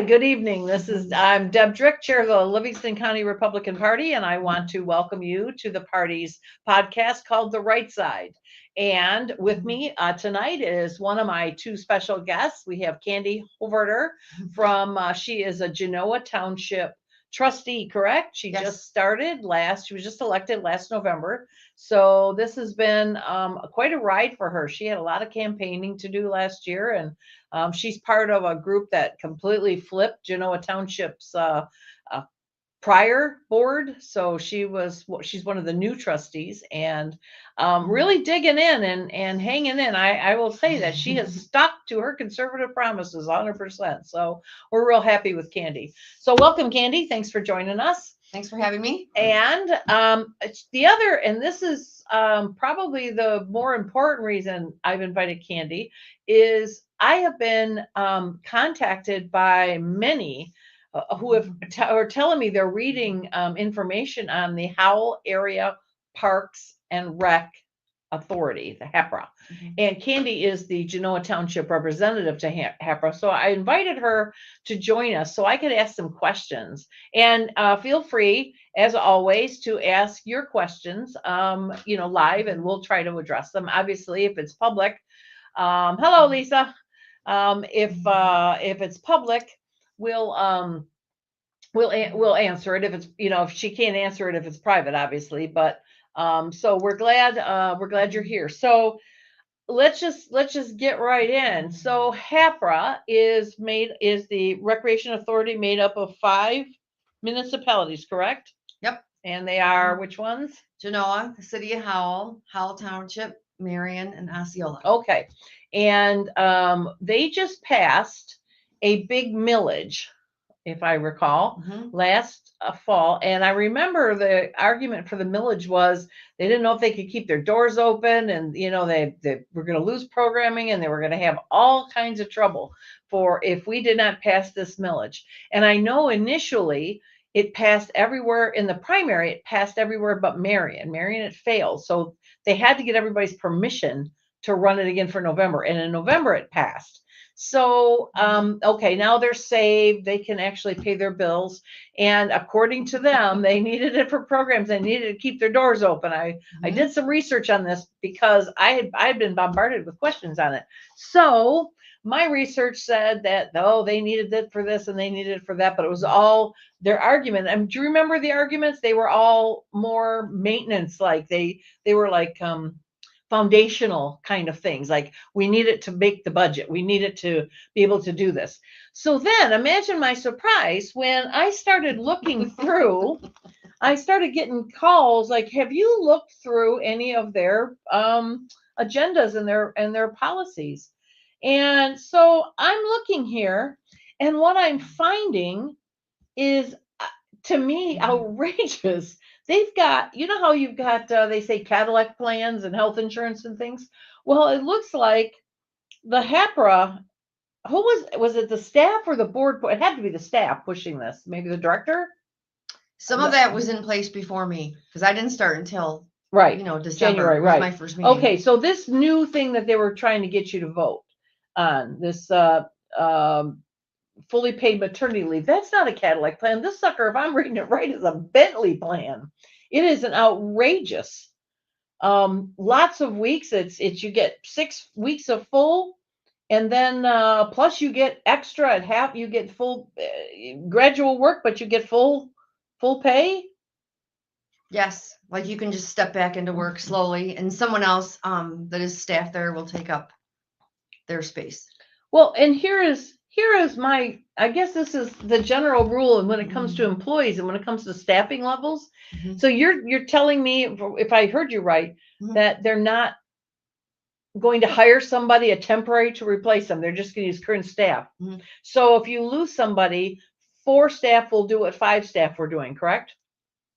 good evening. I'm Deb Drick, Chair of the Livingston County Republican Party, and I want to welcome you to the party's podcast called The Right Side. And with me tonight is one of my two special guests. We have Candy Hoverter she is a Genoa Township trustee, correct? She Yes. she was just elected last November. So this has been quite a ride for her. She had a lot of campaigning to do last year, and she's part of a group that completely flipped Genoa Township's prior board. So she's one of the new trustees and really digging in and hanging in. I will say that she has stuck to her conservative promises 100%. So we're real happy with Candy. So welcome, Candy. Thanks for joining us. Thanks for having me. And this is probably the more important reason I've invited Candy, is I have been contacted by many who are telling me they're reading information on the Howell Area Parks and Rec Authority, the HAPRA. Mm-hmm. And Candy is the Genoa Township representative to HAPRA. So I invited her to join us so I could ask some questions. And feel free, as always, to ask your questions, live, and we'll try to address them. Obviously, if it's public, hello, Lisa. If it's public, we'll answer it. If it's, if she can't answer it, if it's private, obviously. But so we're glad you're here. So let's just get right in. So HAPRA is the Recreation Authority made up of 5 municipalities, correct? Yep. And they are which ones? Genoa, the city of Howell, Howell Township, Marion, and Osceola. Okay. And they just passed a big millage, if I recall, last fall. And I remember the argument for the millage was they didn't know if they could keep their doors open, and they were going to lose programming, and they were going to have all kinds of trouble if we did not pass this millage. And I know initially it passed everywhere in the primary. It passed everywhere but Marion. It failed. So they had to get everybody's permission to run it again for November. And in November it passed. So, okay, now they're saved. They can actually pay their bills. And according to them, they needed it for programs. They needed to keep their doors open. I did some research on this because I had been bombarded with questions on it. So my research said that, they needed it for this and they needed it for that, but it was all their argument. And do you remember the arguments? They were all more maintenance, like they were like foundational kind of things, like we need it to make the budget, we need it to be able to do this. So then imagine my surprise when I started looking through. I started getting calls like, have you looked through any of their agendas and their policies? And so I'm looking here, and what I'm finding is, to me, outrageous. They've got, how you've got, they say Cadillac plans and health insurance and things. Well, it looks like the HAPRA, who was it the staff or the board? It had to be the staff pushing this. Maybe the director? Some of that was in place before me because I didn't start until, December. January, was my first meeting. Okay, so this new thing that they were trying to get you to vote on, this fully paid maternity leave, that's not a Cadillac plan. This sucker, if I'm reading it right, is a Bentley plan. It is an outrageous lots of weeks. It's you get 6 weeks of full, and then plus you get extra at half. You get full gradual work, but you get full pay. Yes, like you can just step back into work slowly, and someone else that is staff there will take up their space. Well, and here is my, I guess this is the general rule, and when it comes to employees and when it comes to staffing levels. So you're telling me, if I heard you right, that they're not going to hire somebody, a temporary, to replace them. They're just going to use current staff. So if you lose somebody, 4 staff will do what 5 staff were doing, correct?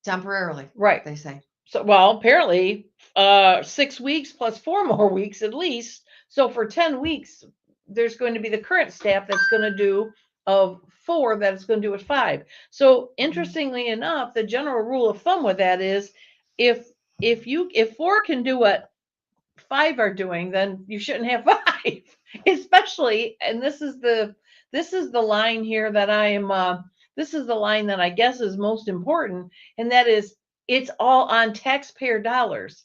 Temporarily, right? They say. So, well, apparently 6 weeks plus 4 more weeks at least. So for 10 weeks, there's going to be the current staff that's going to do of 4 that's going to do at 5. So interestingly enough, the general rule of thumb with that is if 4 can do what 5 are doing, then you shouldn't have 5, especially, and this is the this is the line here that I am, this is the line that I guess is most important. And that is, it's all on taxpayer dollars.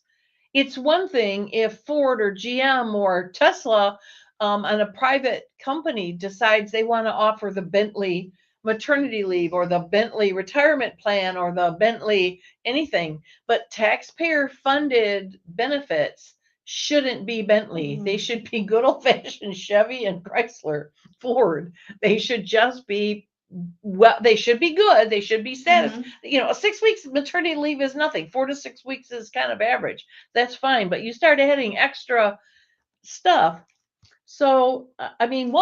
It's one thing if Ford or GM or Tesla and a private company decides they want to offer the Bentley maternity leave or the Bentley retirement plan or the Bentley anything, but taxpayer funded benefits shouldn't be Bentley. They should be good old fashioned Chevy and Chrysler, Ford. They should just be, well, they should be good. They should be status. You know, 6 weeks maternity leave is nothing. 4 to 6 weeks is kind of average. That's fine. But you start adding extra stuff. So, I mean,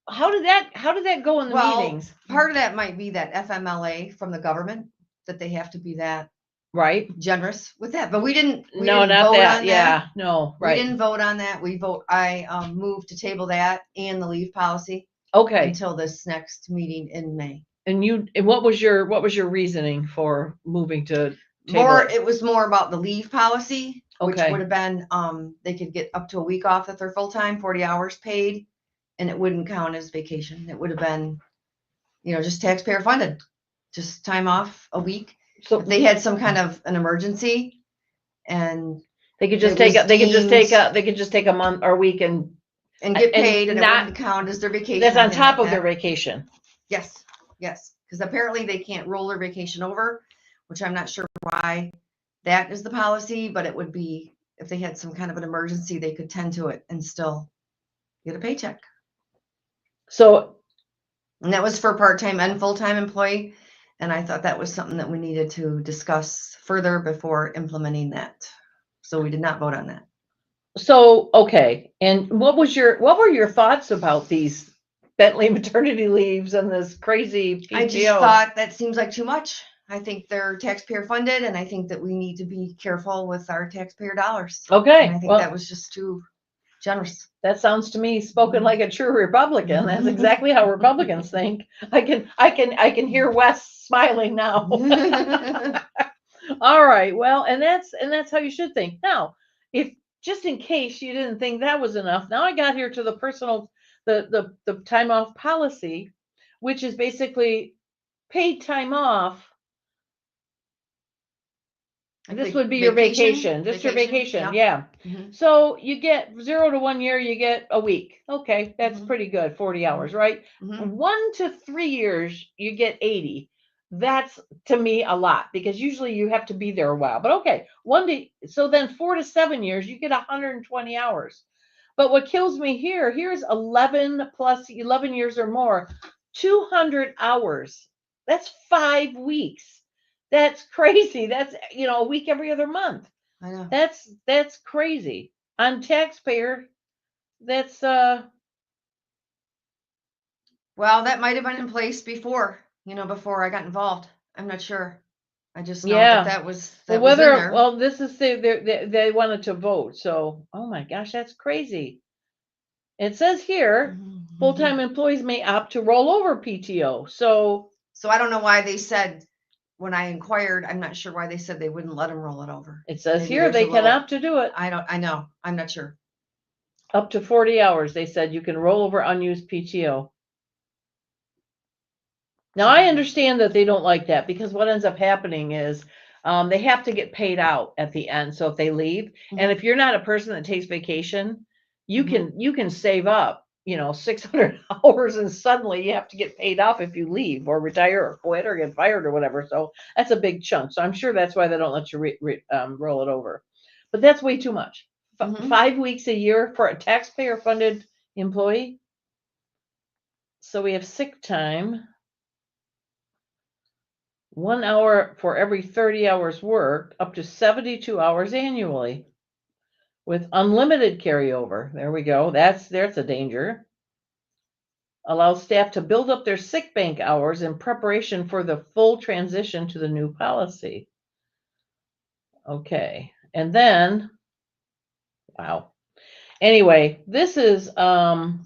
how did that go in the meetings? Part of that might be that FMLA from the government, that they have to be that Right. generous with that, but we didn't not vote that. on Yeah, that. no, We right. didn't vote on that. I moved to table that and the leave policy Okay. until this next meeting in May. And what was your reasoning for moving to table it? It was more about the leave policy, which Okay. would have been they could get up to a week off if they're full-time, 40 hours paid, and it wouldn't count as vacation. It would have been, just taxpayer funded, just time off a week. So If they had some kind of an emergency, and they could just it take was they could just take a deemed- month or a week and get paid, and it not- wouldn't count as their vacation. that's on anything top like of their that. vacation. Yes, because apparently they can't roll their vacation over, which I'm not sure why that is the policy, but it would be if they had some kind of an emergency, they could tend to it and still get a paycheck. So, And that was for part-time and full-time employee. And I thought that was something that we needed to discuss further before implementing that. So we did not vote on that. So, okay. And what were your thoughts about these Bentley maternity leaves and this crazy PTO? I just thought that seems like too much. I think they're taxpayer funded, and I think that we need to be careful with our taxpayer dollars. Okay. And I think that was just too generous. That sounds to me spoken like a true Republican. That's exactly how Republicans think. I can hear Wes smiling now. All right. Well, and that's how you should think. Now, if just in case you didn't think that was enough, now I got here to the personal the time off policy, which is basically paid time off. This would be your vacation. This is your vacation. Yeah. So you get 0 to 1 year, you get a week. Okay, that's pretty good. 40 hours, right? 1 to 3 years, you get 80. That's to me a lot, because usually you have to be there a while. But okay, so then 4 to 7 years, you get 120 hours. But what kills me here's 11 plus 11 years or more, 200 hours. That's 5 weeks. That's crazy. That's, a week every other month. I know. That's crazy. On taxpayer, that's well, that might have been in place before, before I got involved. I'm not sure. I just know that was in there. Well, this is they wanted to vote. So, oh my gosh, that's crazy. It says here, full-time employees may opt to roll over PTO. So I don't know why they said, when I inquired, I'm not sure why they said they wouldn't let them roll it over. It says here they can opt to do it. I know. I'm not sure. Up to 40 hours, they said you can roll over unused PTO. Now, I understand that they don't like that, because what ends up happening is they have to get paid out at the end. So if they leave, and if you're not a person that takes vacation, you can save up, 600 hours, and suddenly you have to get paid off if you leave or retire or quit or get fired or whatever. So that's a big chunk. So I'm sure that's why they don't let you roll it over. But that's way too much. 5 weeks a year for a taxpayer funded employee. So we have sick time. 1 hour for every 30 hours worked, up to 72 hours annually, with unlimited carryover. There we go. There's a danger. Allows staff to build up their sick bank hours in preparation for the full transition to the new policy. Okay. And then, wow. Anyway, this is all,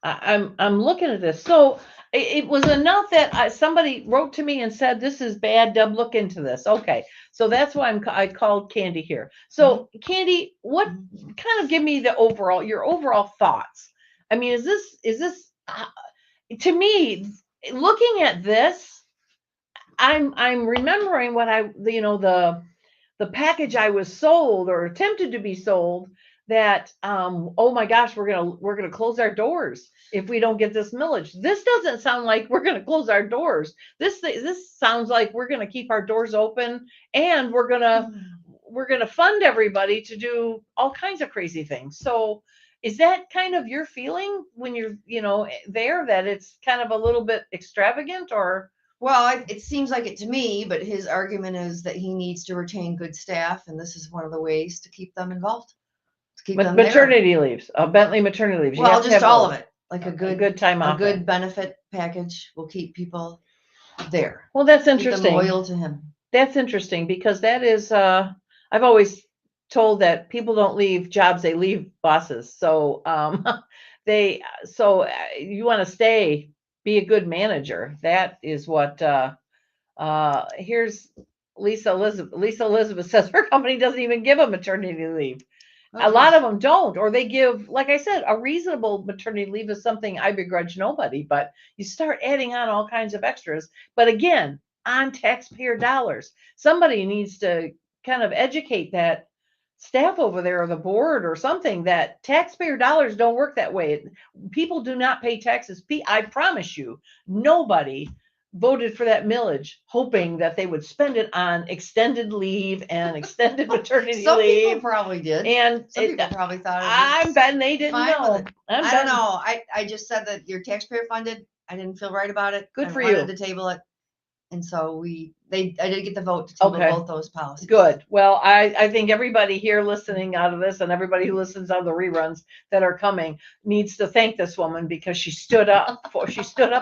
I'm looking at this. So it was enough that somebody wrote to me and said, this is bad, Deb, look into this. Okay. So that's why I called Candy here. So Candy, what kind of give me your overall thoughts I mean, is this to me, looking at this, I'm remembering what the package I was sold or attempted to be sold, that oh my gosh, we're gonna close our doors if we don't get this millage. This doesn't sound like we're gonna close our doors. This sounds like we're gonna keep our doors open, and we're gonna fund everybody to do all kinds of crazy things. So is that kind of your feeling when you're there, that it's kind of a little bit extravagant? Or Well, it seems like it to me, but his argument is that he needs to retain good staff, and this is one of the ways to keep them involved, to keep them there. maternity leaves, Bentley maternity leaves. You Well, have to just have all those. of it, like a good time a off. good benefit package will keep people there. Well, that's Keep them interesting. loyal to him. That's interesting, because that is I've always told that people don't leave jobs, they leave bosses. So you want to stay, be a good manager. That is what here's Lisa Elizabeth says her company doesn't even give a maternity leave. A lot of them don't, or they give, like I said, a reasonable maternity leave is something I begrudge nobody, but you start adding on all kinds of extras. But again, on taxpayer dollars, somebody needs to kind of educate that staff over there, or the board or something, that taxpayer dollars don't work that way. People do not pay taxes. I promise you, nobody voted for that millage hoping that they would spend it on extended leave and extended maternity Some leave. people probably did. And Some people probably thought it was I'm betting they didn't fine know. with it. I don't know. I just said that you're taxpayer funded. I didn't feel right about it. Good for I wanted you. to table it. And so I did get the vote to table Okay. both those policies. Good. Well, I think everybody here listening out of this, and everybody who listens on the reruns that are coming, needs to thank this woman, because she stood up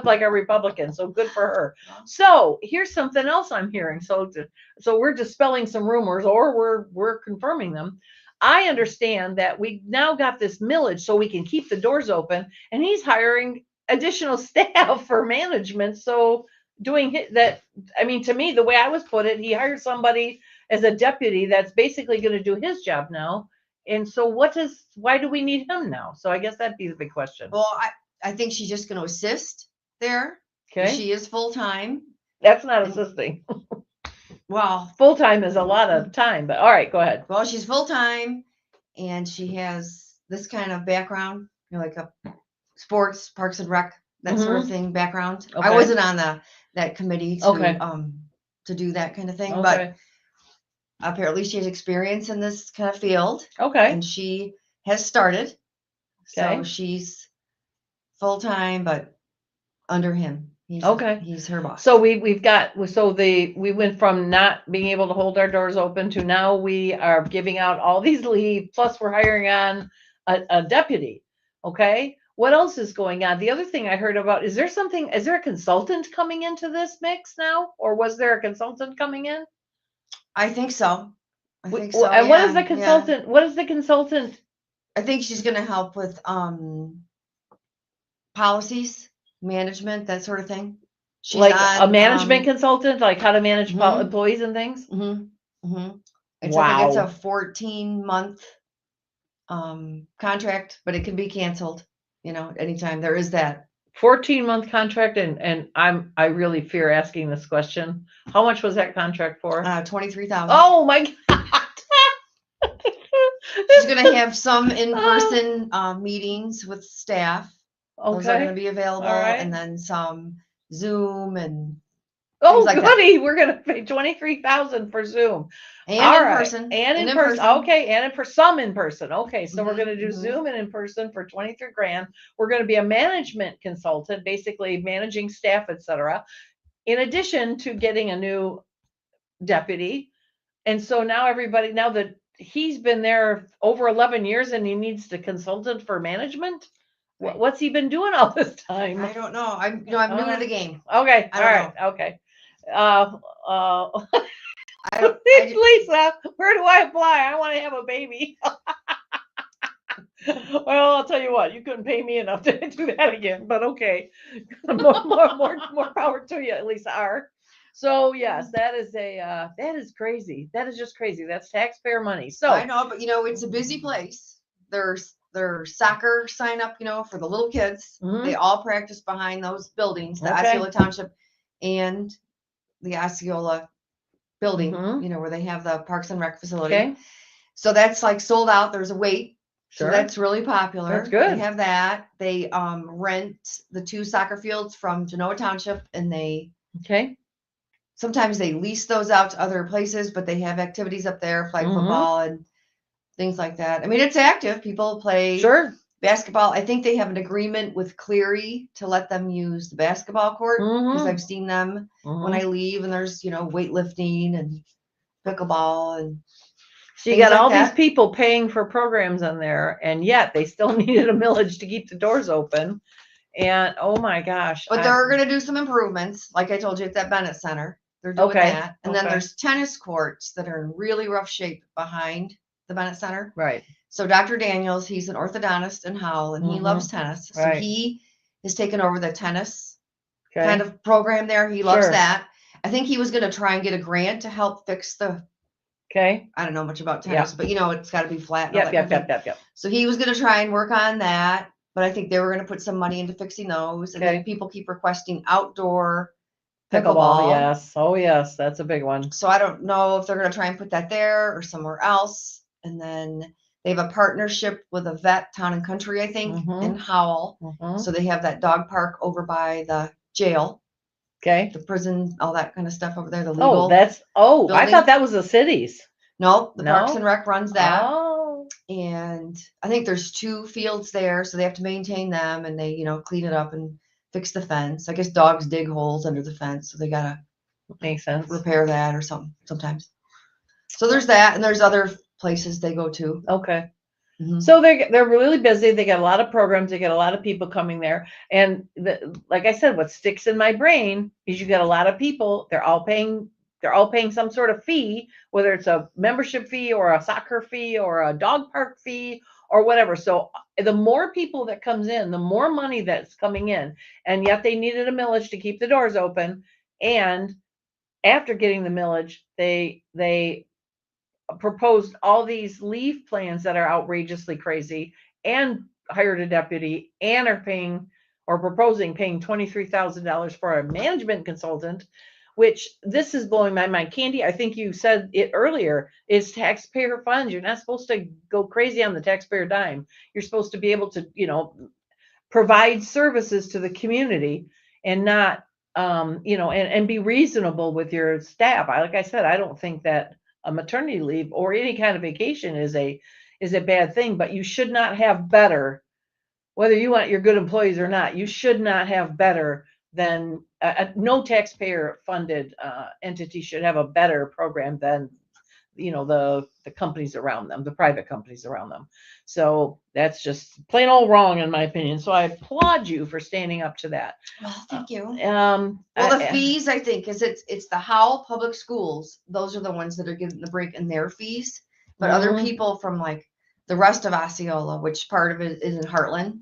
like a Republican. So good for her. So here's something else I'm hearing. So we're dispelling some rumors, or we're confirming them. I understand that we now got this millage so we can keep the doors open, and he's hiring additional staff for management. So doing that, I mean, to me, the way I was put it, he hired somebody as a deputy that's basically going to do his job now. And so why do we need him now? So I guess that'd be the big question. Well, I think she's just going to assist there. Okay. She is full-time. That's not assisting. Well, full-time is a lot of time, but all right, go ahead. Well, she's full-time, and she has this kind of background, like a sports, Parks and Rec, that sort of thing background. Okay. I wasn't on that committee Okay. To do that kind of thing, Okay. but apparently she has experience in this kind of field. Okay. And she has started. Okay. So she's full-time, but under him. He's her boss. So we went from not being able to hold our doors open to now we are giving out all these leave, plus we're hiring on a deputy. Okay. What else is going on? The other thing I heard about, is there a consultant coming into this mix now? Or was there a consultant coming in? I think so. And yeah, what is the consultant? Yeah. What is the consultant? I think she's going to help with policies, management, that sort of thing. She's like a management consultant, like how to manage employees and things? I think it's a 14-month contract, but it can be canceled, anytime. There is that 14-month contract. And I really fear asking this question. How much was that contract for? $23,000. Oh my God. She's going to have some in-person meetings with staff. Okay. Those are going to be available. Right. And then some Zoom and like goody. We're going to pay $23,000 for Zoom. And in person. And in person. Okay. And for some in person. Okay. So we're going to do Zoom and in person for $23,000. We're going to be a management consultant, basically managing staff, etc. In addition to getting a new deputy. And so now now that he's been there over 11 years and he needs the consultant for management, right. What's he been doing all this time? I don't know. I'm new to the game. Okay. All right. Know. Okay. Lisa, where do I apply? I want to have a baby. Well, I'll tell you what, you couldn't pay me enough to do that again, but okay. more power to you, Lisa R. So yes, that is crazy. That is just crazy. That's taxpayer money. So I know, but it's a busy place. There's their soccer sign up, for the little kids. Mhm. They all practice behind those buildings, the Okay. Osceola Township and the Osceola building, Mhm. where they have the Parks and Rec facility. Okay. So that's like sold out. There's a wait. So Sure. that's really popular. That's good. They have that. They rent the 2 soccer fields from Genoa Township, and Okay. sometimes they lease those out to other places, but they have activities up there, flag Mhm. football and things like that. I mean, it's active. People play Sure. basketball. I think they have an agreement with Cleary to let them use the basketball court, because Mhm. I've seen them when Mhm. I leave, and there's, weightlifting and pickleball and So you things got like all these that. people paying for programs in there, and yet they still needed a millage to keep the doors open. And oh my gosh. But they're going to do some improvements, like I told you, at that Bennett Center. They're doing Okay. that. And then Okay. there's tennis courts that are in really rough shape behind the Bennett Center. Right. So Dr. Daniels, he's an orthodontist in Howell, and he Mhm. loves tennis. So Right. he has taken over the tennis Okay. kind of program there. He loves Sure. that. I think he was going to try and get a grant to help fix Okay. I don't know much about tennis, but it's got to be flat and all Yep. that kind of thing. Yep. So he was going to try and work on that, but I think they were going to put some money into fixing those. And Okay. then people keep requesting outdoor Pickleball. Yes. Oh yes. That's a big one. So I don't know if they're going to try and put that there or somewhere else. And then they have a partnership with a vet, Town and Country, I think, Mhm. in Howell. Mhm. So they have that dog park over by the jail, Okay. the prison, all that kind of stuff over there. The Oh, legal. I building. thought that was the city's. Nope, the Parks No? and Rec runs that. Oh. And I think there's 2 fields there, so they have to maintain them, and they, clean it up and fix the fence. I guess dogs dig holes under the fence, so they gotta Makes sense. repair that or something sometimes. So there's that, and there's other places they go to. Okay. Mhm. So they're really busy. They got a lot of programs. They got a lot of people coming there. And like I said, what sticks in my brain is you got a lot of people. They're all paying some sort of fee, whether it's a membership fee or a soccer fee or a dog park fee or whatever. So the more people that comes in, the more money that's coming in. And yet they needed a millage to keep the doors open. And after getting the millage, they proposed all these leave plans that are outrageously crazy, and hired a deputy, and are paying or proposing paying $23,000 for a management consultant, which this is blowing my mind. Candy, I think you said it earlier, is taxpayer funds. You're not supposed to go crazy on the taxpayer dime. You're supposed to be able to, provide services to the community and not, and be reasonable with your staff. Like I said, I don't think that a maternity leave or any kind of vacation is a bad thing, but you should not have better, whether you want your good employees or not, you should not have better than no taxpayer funded entity should have a better program than the companies around them, the private companies around them. So that's just plain old wrong in my opinion. So I applaud you for standing up to that. Well, thank you. Well, the fees, I think, is it's the Howell Public Schools. Those are the ones that are getting the break in their fees. But other people from like the rest of Osceola, which part of it is in Heartland,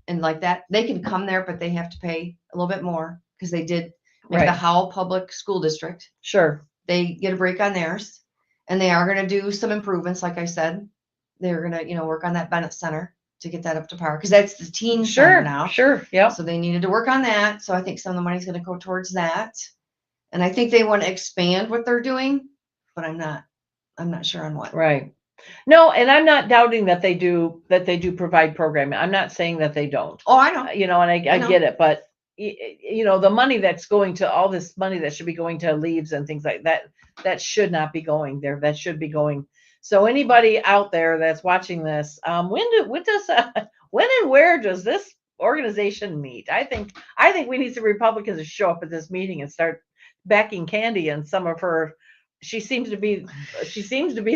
and like that, they can come there, but they have to pay a little bit more because they did like the Howell Public School District. Sure. They get a break on theirs, and they are going to do some improvements. Like I said, they're going to work on that Bennett Center to get that up to par, because that's the teen center now. Sure. Yeah. So they needed to work on that. So I think some of the money's going to go towards that. And I think they want to expand what they're doing, but I'm not sure on what. Right. No, and I'm not doubting that they do provide programming. I'm not saying that they don't. Oh, I know. And I get it, but the money that's going to all this money that should be going to leaves and things like that, that should not be going there. That should be going. So anybody out there that's watching this, when and where does this organization meet? I think we need some Republicans to show up at this meeting and start backing Candy and some of her. She seems to be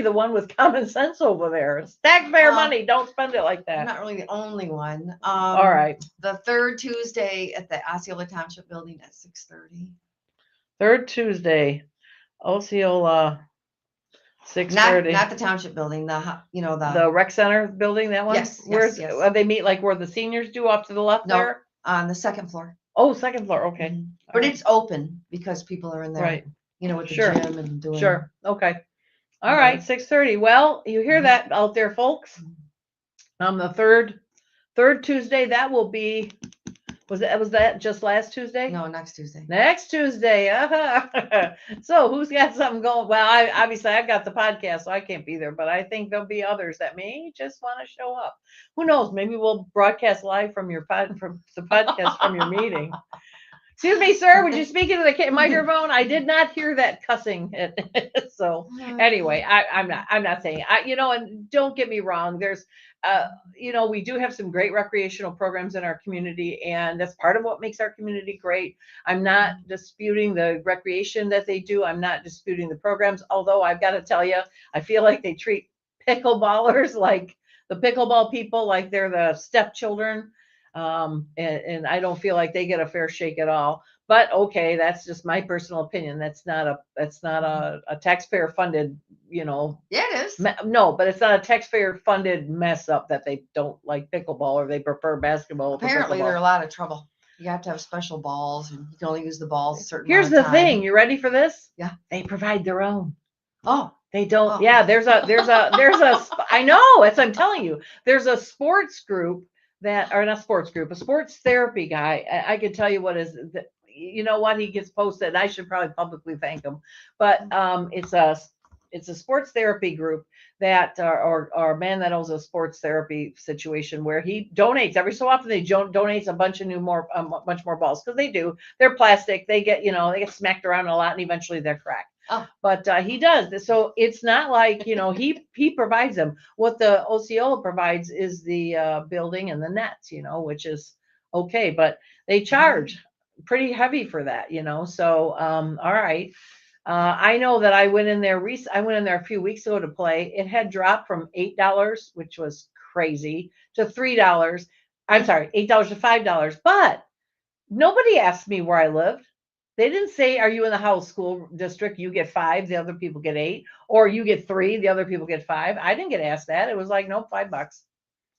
the one with common sense over there. It's taxpayer money. Don't spend it like that. I'm not really the only one. All right. The third Tuesday at the Osceola Township building at 6:30. Third Tuesday, Osceola, 6:30. Not the township building. The rec center building. That one. Yes. Where's yes. They meet like where the seniors do, off to the left there? On the second floor. Oh, second floor. Okay. Mm-hmm. But it's open because people are in there. Right. With the gym and doing. Sure. Okay. All right. 6:30. Well, you hear that out there, folks. The third Tuesday, that will be, was that just last Tuesday? No, next Tuesday. Next Tuesday. So who's got something going? Well, obviously I've got the podcast, so I can't be there, but I think there'll be others that may just want to show up. Who knows? Maybe we'll broadcast live from from the podcast from your meeting. Excuse me, sir. Would you speak into the microphone? I did not hear that cussing. So anyway, I'm not saying, and don't get me wrong. There's, we do have some great recreational programs in our community, and that's part of what makes our community great. I'm not disputing the recreation that they do. I'm not disputing the programs, although I've got to tell you, I feel like they treat pickleballers like the pickleball people, like they're the stepchildren. And I don't feel like they get a fair shake at all. But okay, that's just my personal opinion. That's not a taxpayer funded, Yeah, it is. no, but it's not a taxpayer funded mess up that they don't like pickleball or they prefer basketball. Apparently, they're a lot of trouble. You have to have special balls, and you can only use the balls a certain Here's amount the of time. thing. You ready for this? Yeah. They provide their own. Oh, they don't. Oh. Yeah, there's a I know, as I'm telling you, there's a sports group a sports therapy guy. I could tell you what is, you know what, he gets posted. I should probably publicly thank him, but it's a sports therapy group that, or a man that owns a sports therapy situation where he donates every so often. They donates a bunch of bunch more balls, because they're plastic. They get smacked around a lot, and eventually they're cracked. Oh. But he does. So it's not like, he provides them. What the Osceola provides is the building and the nets, which is okay, but they charge pretty heavy for that, so all right. I know that I went in there a few weeks ago to play. It had dropped from $8, which was crazy, to $3. I'm sorry, $8 to $5. But nobody asked me where I lived. They didn't say, are you in the Howell School District? You get 5, the other people get 8, or you get 3, the other people get 5. I didn't get asked that. It was like, nope, $5.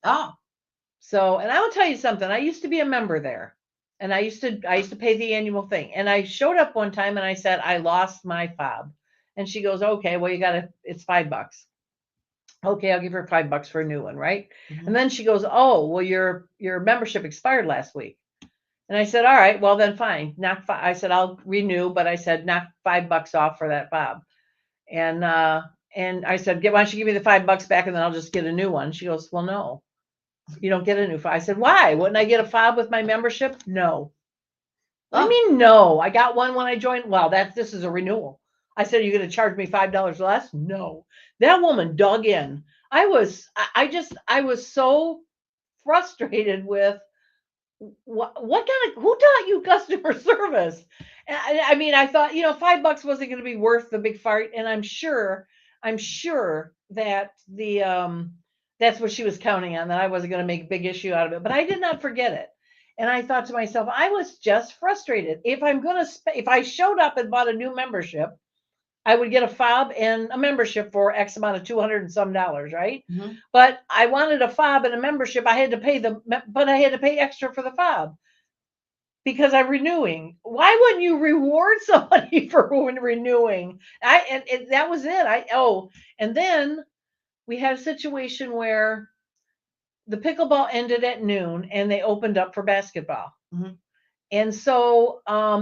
Oh. So, and I will tell you something. I used to be a member there, and I used to pay the annual thing. And I showed up one time and I said, I lost my fob. And she goes, okay, well, it's $5. Okay, I'll give her $5 for a new one, right? Mm-hmm. And then she goes, oh, well, your membership expired last week. And I said, all right, well then fine. I said, I'll renew, but I said, knock $5 off for that fob. And I said, why don't you give me the $5 back, and then I'll just get a new one. She goes, well, no, you don't get a new fob. I said, why? Wouldn't I get a fob with my membership? No. I mean, no, I got one when I joined. Well, this is a renewal. I said, are you going to charge me $5 less? No. That woman dug in. I was so frustrated with, who taught you customer service? And I mean, I thought, $5 wasn't going to be worth the big fight. And I'm sure that that's what she was counting on, that I wasn't going to make a big issue out of it, but I did not forget it. And I thought to myself, I was just frustrated. If I showed up and bought a new membership, I would get a fob and a membership for X amount of $200 and some, right? Mm-hmm. But I wanted a fob and a membership. I had to pay extra for the fob because I'm renewing. Why wouldn't you reward somebody for renewing? And that was it. And then we had a situation where the pickleball ended at noon and they opened up for basketball. Mm-hmm. And so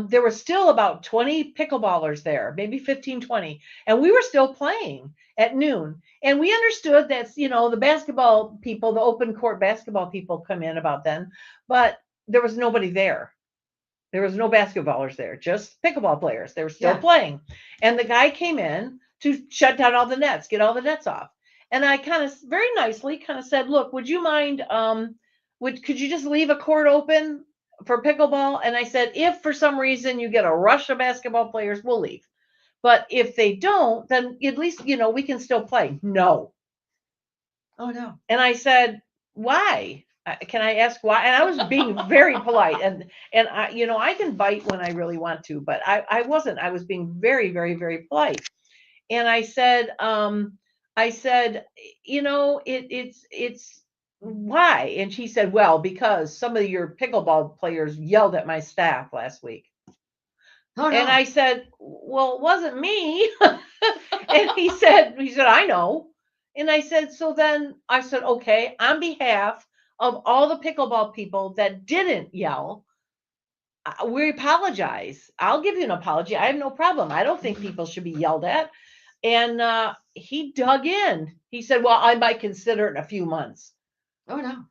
there were still about 20 pickleballers there, maybe 15, 20. And we were still playing at noon. And we understood that, the basketball people, the open court basketball people come in about then, but there was nobody there. There was no basketballers there, just pickleball players. They were still playing. And the guy came in to shut down all the nets, get all the nets off. And I kind of very nicely said, look, would you mind, could you just leave a court open for pickleball? And I said, if for some reason you get a rush of basketball players, we'll leave. But if they don't, then at least, we can still play. No. Oh, no. And I said, why? Can I ask why? And I was being very polite. And I, I can bite when I really want to, but I wasn't. I was being very, very, very polite. And I said, it's why? And she said, well, because some of your pickleball players yelled at my staff last week. Oh, no. And I said, well, it wasn't me. And he said, I know. And I said, okay, on behalf of all the pickleball people that didn't yell, we apologize. I'll give you an apology. I have no problem. I don't think people should be yelled at. And he dug in. He said, well, I might consider it in a few months. Oh, no.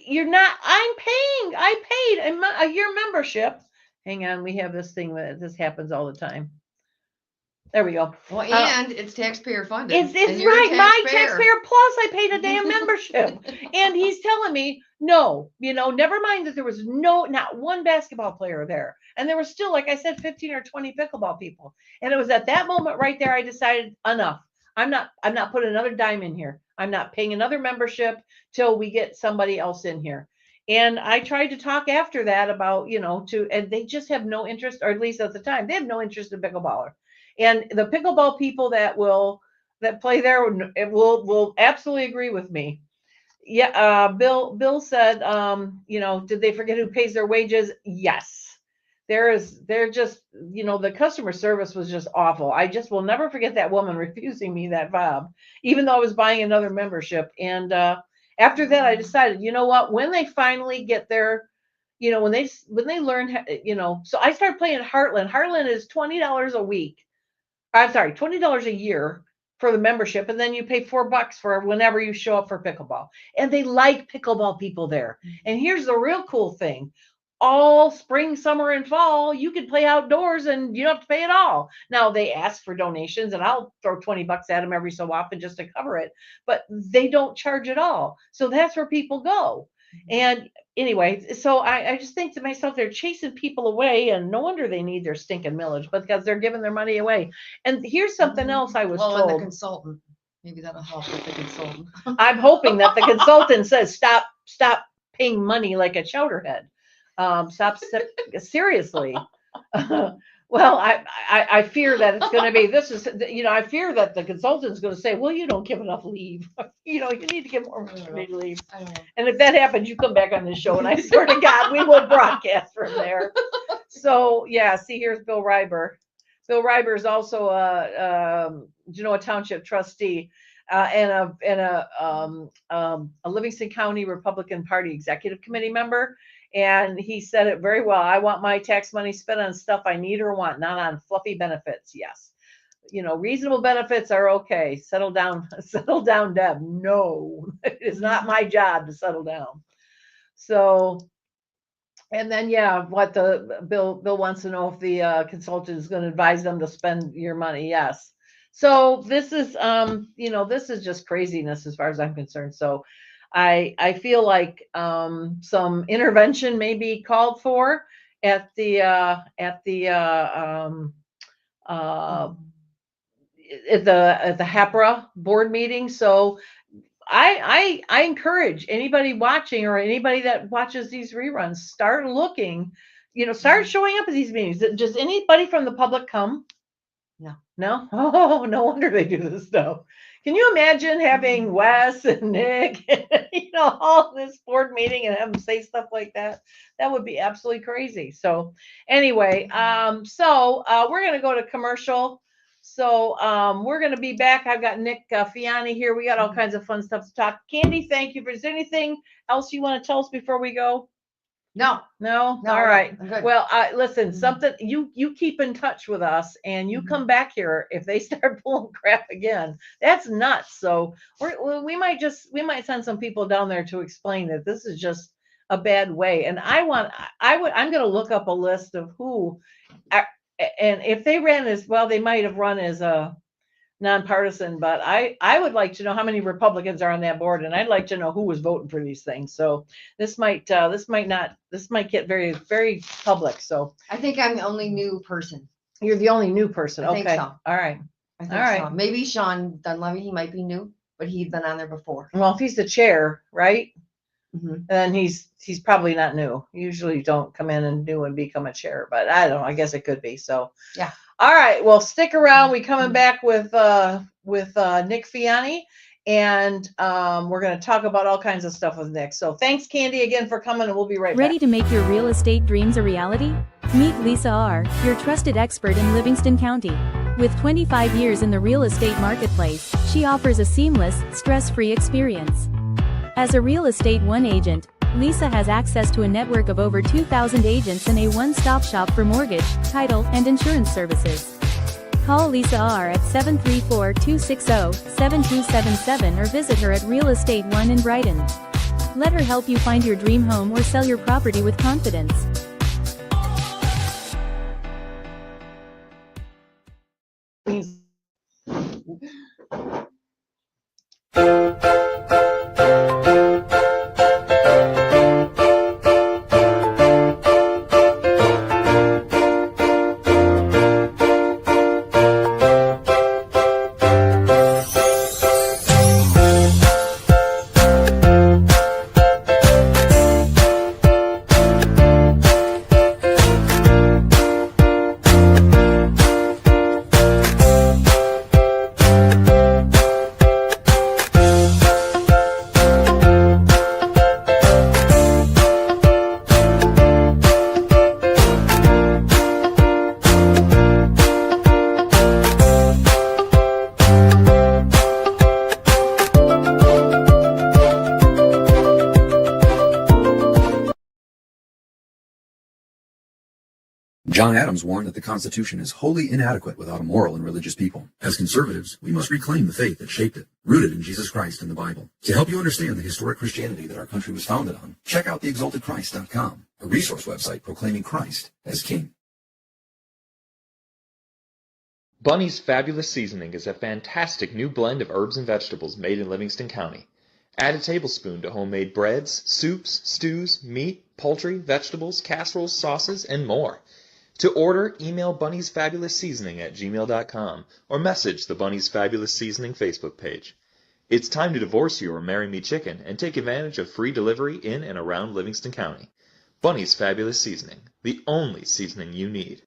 You're not, I paid a year membership. Hang on. We have this thing that this happens all the time. There we go. Well, and it's taxpayer funded. It's right. My taxpayer plus I paid a damn membership. And he's telling me, no, never mind that there was not one basketball player there. And there was still, like I said, 15 or 20 pickleball people. And it was at that moment right there, I decided enough. I'm not putting another dime in here. I'm not paying another membership till we get somebody else in here. And I tried to talk after that about, and they just have no interest, or at least at the time, they have no interest in pickleballer. And the pickleball people that play there will absolutely agree with me. Yeah. Bill said, did they forget who pays their wages? Yes. They're just, the customer service was just awful. I just will never forget that woman refusing me that fob, even though I was buying another membership. And after that, I decided, you know what, when they finally get their, when they learn, so I started playing Heartland. Heartland is $20 a week. I'm sorry, $20 a year for the membership. And then you pay $4 for whenever you show up for pickleball. And they like pickleball people there. And here's the real cool thing. All spring, summer, and fall, you can play outdoors and you don't have to pay at all. Now they ask for donations and I'll throw $20 at them every so often just to cover it, but they don't charge at all. So that's where people go. And anyway, so I just think to myself, they're chasing people away, and no wonder they need their stinking millage, but because they're giving their money away. And here's something else I was told. And the consultant, maybe that'll help with the consultant. I'm hoping that the consultant says, stop paying money like a chowderhead. Seriously. Well, I fear that it's going to be, I fear that the consultant's going to say, well, you don't give enough leave. You need to give more leave. And if that happens, you come back on this show and I swear to God, we will broadcast from there. So yeah, see, here's Bill Reiber. Bill Reiber is also a township trustee and a Livingston County Republican Party Executive Committee member. And he said it very well. I want my tax money spent on stuff I need or want, not on fluffy benefits. Yes. Reasonable benefits are okay. Settle down, Deb. No, it is not my job to settle down. So, and then, what the Bill wants to know if the consultant is going to advise them to spend your money. Yes. So this is, this is just craziness as far as I'm concerned. So I feel like some intervention may be called for at the HAPRA board meeting. So I encourage anybody watching or anybody that watches these reruns, start looking, start showing up at these meetings. Does anybody from the public come? No. Oh, no wonder they do this stuff. Can you imagine having Wes and Nick, all this board meeting and have them say stuff like that? That would be absolutely crazy. So anyway, we're going to go to commercial. So we're going to be back. I've got Nick Fiani here. We got all kinds of fun stuff to talk. Candy, thank you. Is there anything else you want to tell us before we go? No. All right. Well, listen, something you keep in touch with us and you come back here if they start pulling crap again. That's nuts. So we might send some people down there to explain that this is just a bad way. And I'm going to look up a list of who, and if they ran as well, they might have run as a nonpartisan, but I would like to know how many Republicans are on that board, and I'd like to know who was voting for these things. So this might get very, very public. So I think I'm the only new person. You're the only new person. I think so. All right. I think so. Maybe Sean Dunleavy, he might be new, but he's been on there before. Well, if he's the chair, right? Then he's probably not new. Usually don't come in and new and become a chair, but I don't know. I guess it could be. So yeah. All right. Well, stick around. We coming back with Nick Fiani, and we're going to talk about all kinds of stuff with Nick. So thanks, Candy, again for coming, and we'll be right back. Ready to make your real estate dreams a reality? Meet Lisa R., your trusted expert in Livingston County. With 25 years in the real estate marketplace, she offers a seamless, stress-free experience. As a Real Estate One agent, Lisa has access to a network of over 2,000 agents and a one-stop shop for mortgage, title, and insurance services. Call Lisa R at 734-260-7277 or visit her at Real Estate One in Brighton. Let her help you find your dream home or sell your property with confidence. John Adams warned that the Constitution is wholly inadequate without a moral and religious people. As conservatives, we must reclaim the faith that shaped it, rooted in Jesus Christ and the Bible. To help you understand the historic Christianity that our country was founded on, check out theexaltedchrist.com, a resource website proclaiming Christ as King. Bunny's Fabulous Seasoning is a fantastic new blend of herbs and vegetables made in Livingston County. Add a tablespoon to homemade breads, soups, stews, meat, poultry, vegetables, casseroles, sauces, and more. To order, email Bunny's Fabulous Seasoning at gmail.com or message the Bunny's Fabulous Seasoning Facebook page. It's time to divorce you or marry me chicken and take advantage of free delivery in and around Livingston County. Bunny's Fabulous Seasoning, the only seasoning you need.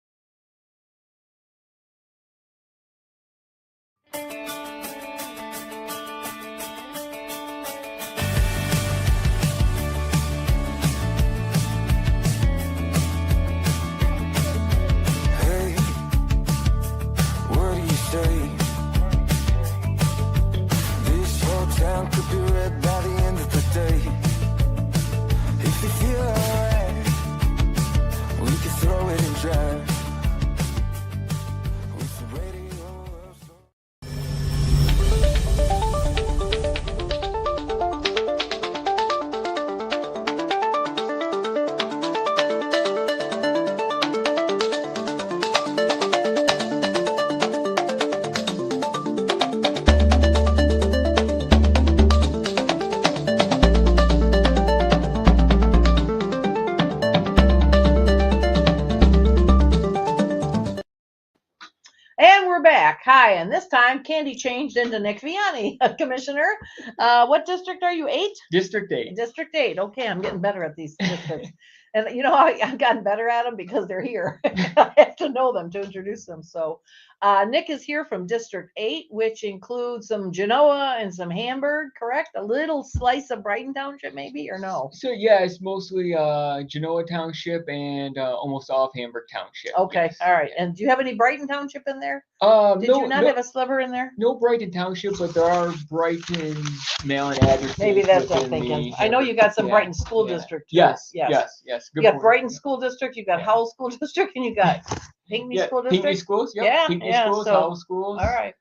Hi, and this time Candy changed into Nick Vianney, Commissioner. What district are you? 8? District 8. District 8. Okay, I'm getting better at these districts. And you know how I've gotten better at them? Because they're here. I have to know them to introduce them. So Nick is here from District 8, which includes some Genoa and some Hamburg, correct? A little slice of Brighton Township, maybe, or no? So yeah, it's mostly Genoa Township and almost all of Hamburg Township. Okay, yes. all right. And do you have any Brighton Township in there? Did you not have a sliver in there? No Brighton Township, but there are Brighton mail-in addresses. Maybe that's what I'm thinking. I know you got some Brighton School District. Too. Yes. You got Brighton School District, you got Howell School District, and you got Pinckney School District. Pinckney Schools, Pinckney Schools, Howell Schools. All right.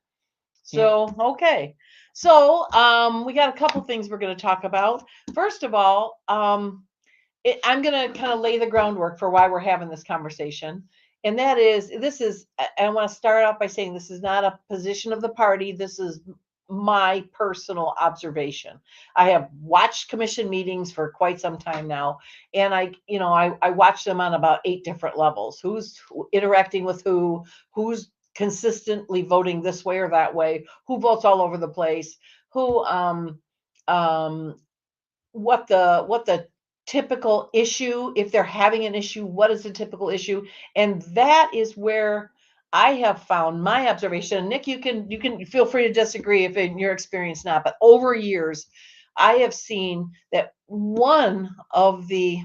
So, okay. So, we got a couple things we're going to talk about. First of all, I'm going to kind of lay the groundwork for why we're having this conversation. And that is, I want to start out by saying this is not a position of the party. This is my personal observation. I have watched commission meetings for quite some time now, and I watch them on about 8 different levels. Who's interacting with who's consistently voting this way or that way, who votes all over the place, what the typical issue, if they're having an issue, what is the typical issue? And that is where I have found my observation. Nick, you can feel free to disagree if in your experience not, but over years, I have seen that one of the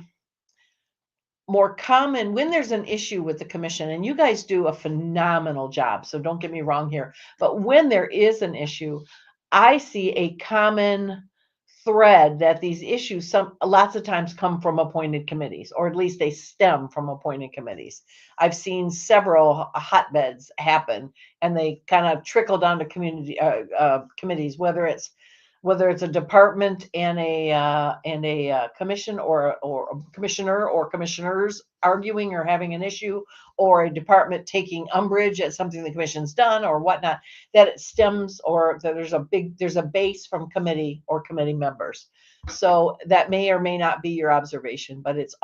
more common when there's an issue with the commission, and you guys do a phenomenal job, so don't get me wrong here, but when there is an issue, I see a common thread that these issues lots of times come from appointed committees, or at least they stem from appointed committees. I've seen several hotbeds happen, and they kind of trickle down to committees, whether it's a department and a commission, or a commissioner or commissioners arguing or having an issue, or a department taking umbrage at something the commission's done or whatnot, that it stems, or that there's a base from committee or committee members. So that may or may not be your observation, but it's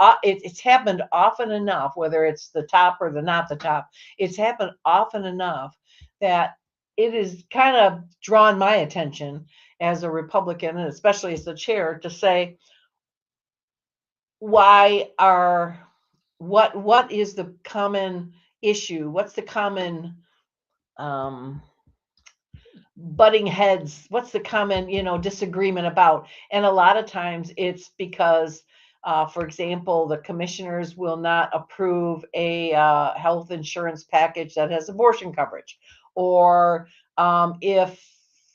happened often enough, whether it's the top or not the top, it's happened often enough that it has kind of drawn my attention as a Republican, and especially as the chair, to say, what is the common issue? What's the common butting heads? What's the common, disagreement about? And a lot of times it's because, for example, the commissioners will not approve a health insurance package that has abortion coverage, or if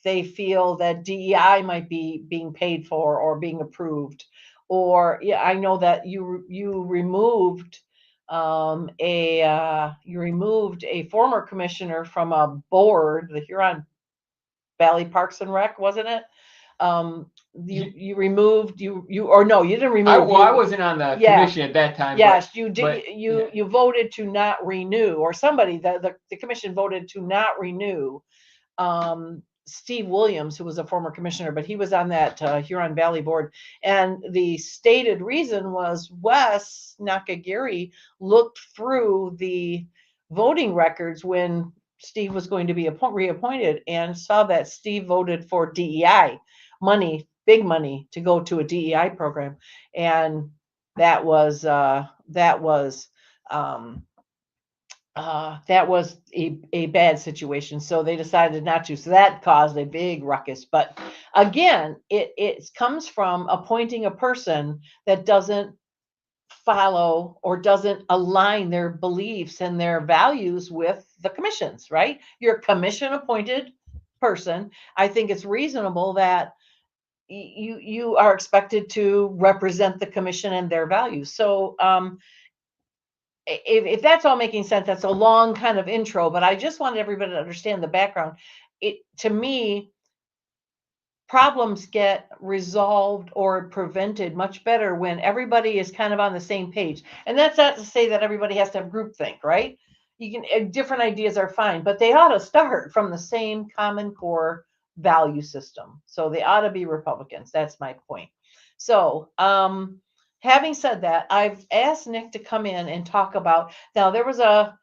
they feel that DEI might be being paid for or being approved, or I know that you removed a former commissioner from a board, the Huron Valley Parks and Rec, wasn't it? You removed you didn't remove. I wasn't on the commission at that time. Yes, you did. You voted to not renew, or somebody, the commission voted to not renew Steve Williams, who was a former commissioner, but he was on that Huron Valley board. And the stated reason was Wes Nakagiri looked through the voting records when Steve was going to be reappointed, and saw that Steve voted for DEI money, big money, to go to a DEI program. And that was a bad situation. So they decided not to. So that caused a big ruckus. But again, it comes from appointing a person that doesn't follow or doesn't align their beliefs and their values with the commission's, right? You're a commission appointed person. I think it's reasonable that you are expected to represent the commission and their values. So if that's all making sense, that's a long kind of intro, but I just wanted everybody to understand the background. To me, problems get resolved or prevented much better when everybody is kind of on the same page. And that's not to say that everybody has to have groupthink, right? Different ideas are fine, but they ought to start from the same common core value system. So they ought to be Republicans. That's my point. So, having said that, I've asked Nick to come in and talk about, now there was a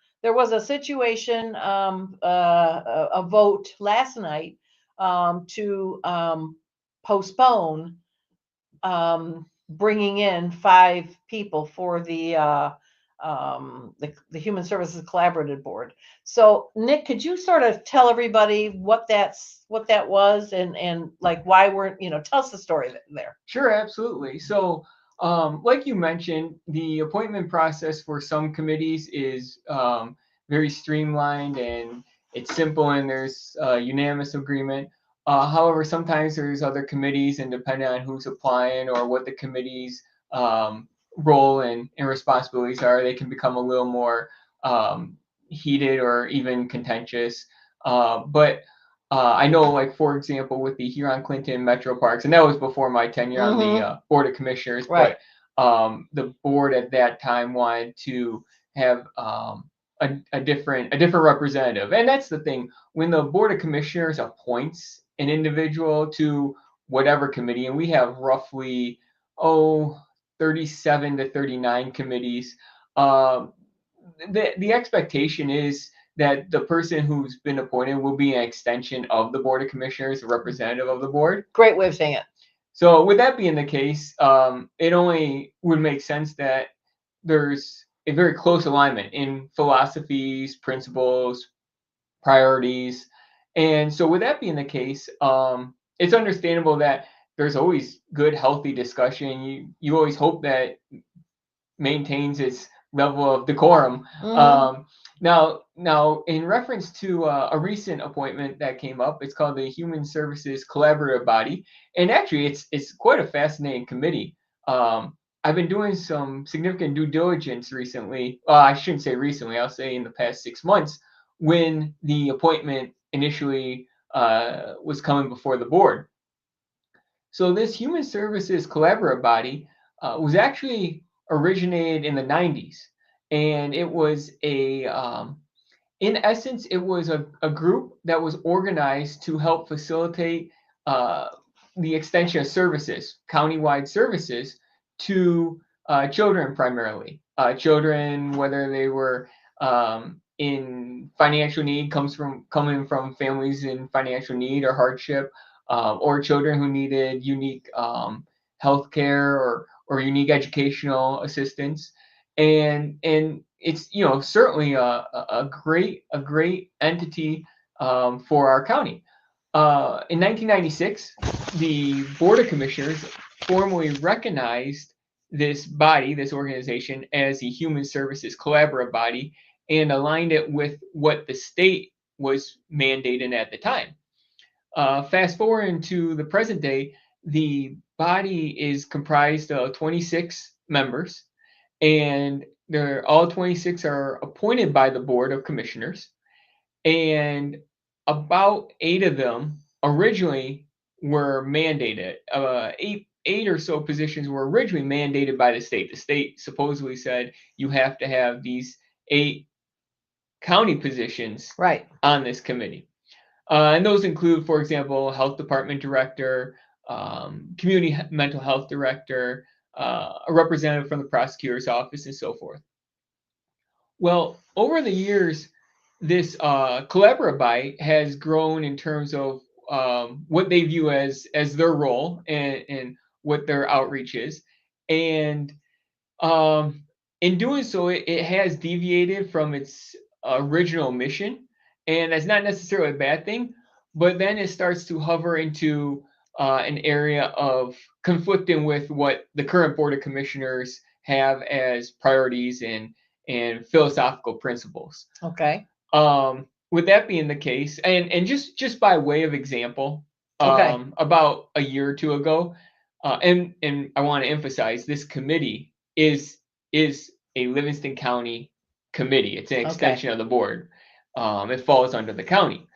situation, a vote last night to postpone bringing in 5 people for the Human Services Collaborative Board. So Nick, could you sort of tell everybody what that was, and like why weren't, tell us the story there. Sure, absolutely. So like you mentioned, the appointment process for some committees is very streamlined and it's simple, and there's unanimous agreement. However, sometimes there's other committees, and depending on who's applying or what the committee's role and responsibilities are, they can become a little more heated or even contentious. But I know, like, for example, with the Huron Clinton Metro Parks, and that was before my tenure on the Board of Commissioners, right. But the board at that time wanted to have a different representative. And that's the thing, when the Board of Commissioners appoints an individual to whatever committee, and we have roughly 37 to 39 committees, the expectation is that the person who's been appointed will be an extension of the Board of Commissioners, a representative of the board. Great way of saying it. So with that being the case, it only would make sense that there's a very close alignment in philosophies, principles, priorities. And so with that being the case, it's understandable that there's always good, healthy discussion. You always hope that maintains its level of decorum. Mhm. Now, in reference to a recent appointment that came up, it's called the Human Services Collaborative Body, and actually, it's quite a fascinating committee. I've been doing some significant due diligence recently. I shouldn't say recently. I'll say in the past 6 months, when the appointment initially was coming before the board. So this Human Services Collaborative Body was actually originated in the 90s, and it was in essence, it was a group that was organized to help facilitate uh, the extension of services, countywide services, to children primarily. Children, whether they were in financial need, coming from families in financial need or hardship, or children who needed unique health care or unique educational assistance. And it's certainly a great entity for our county. In 1996, the Board of Commissioners formally recognized this body, this organization, as the Human Services Collaborative Body, and aligned it with what the state was mandating at the time. Fast forward into the present day, the body is comprised of 26 members, and all 26 are appointed by the Board of Commissioners, and about 8 of them originally were mandated. Eight or so positions were originally mandated by the state. The state supposedly said you have to have these 8 county positions Right. on this committee. And those include, for example, health department director, community mental health director, a representative from the prosecutor's office, and so forth. Well, over the years, this collaborative body has grown in terms of what they view as their role and what their outreach is. And in doing so, it has deviated from its original mission. And that's not necessarily a bad thing, but then it starts to hover into an area of conflicting with what the current Board of Commissioners have as priorities and philosophical principles. Okay. With that being the case, and just by way of example, Okay. about a year or two ago, and I want to emphasize this committee is a Livingston County committee. It's an extension of the board. It falls under the county.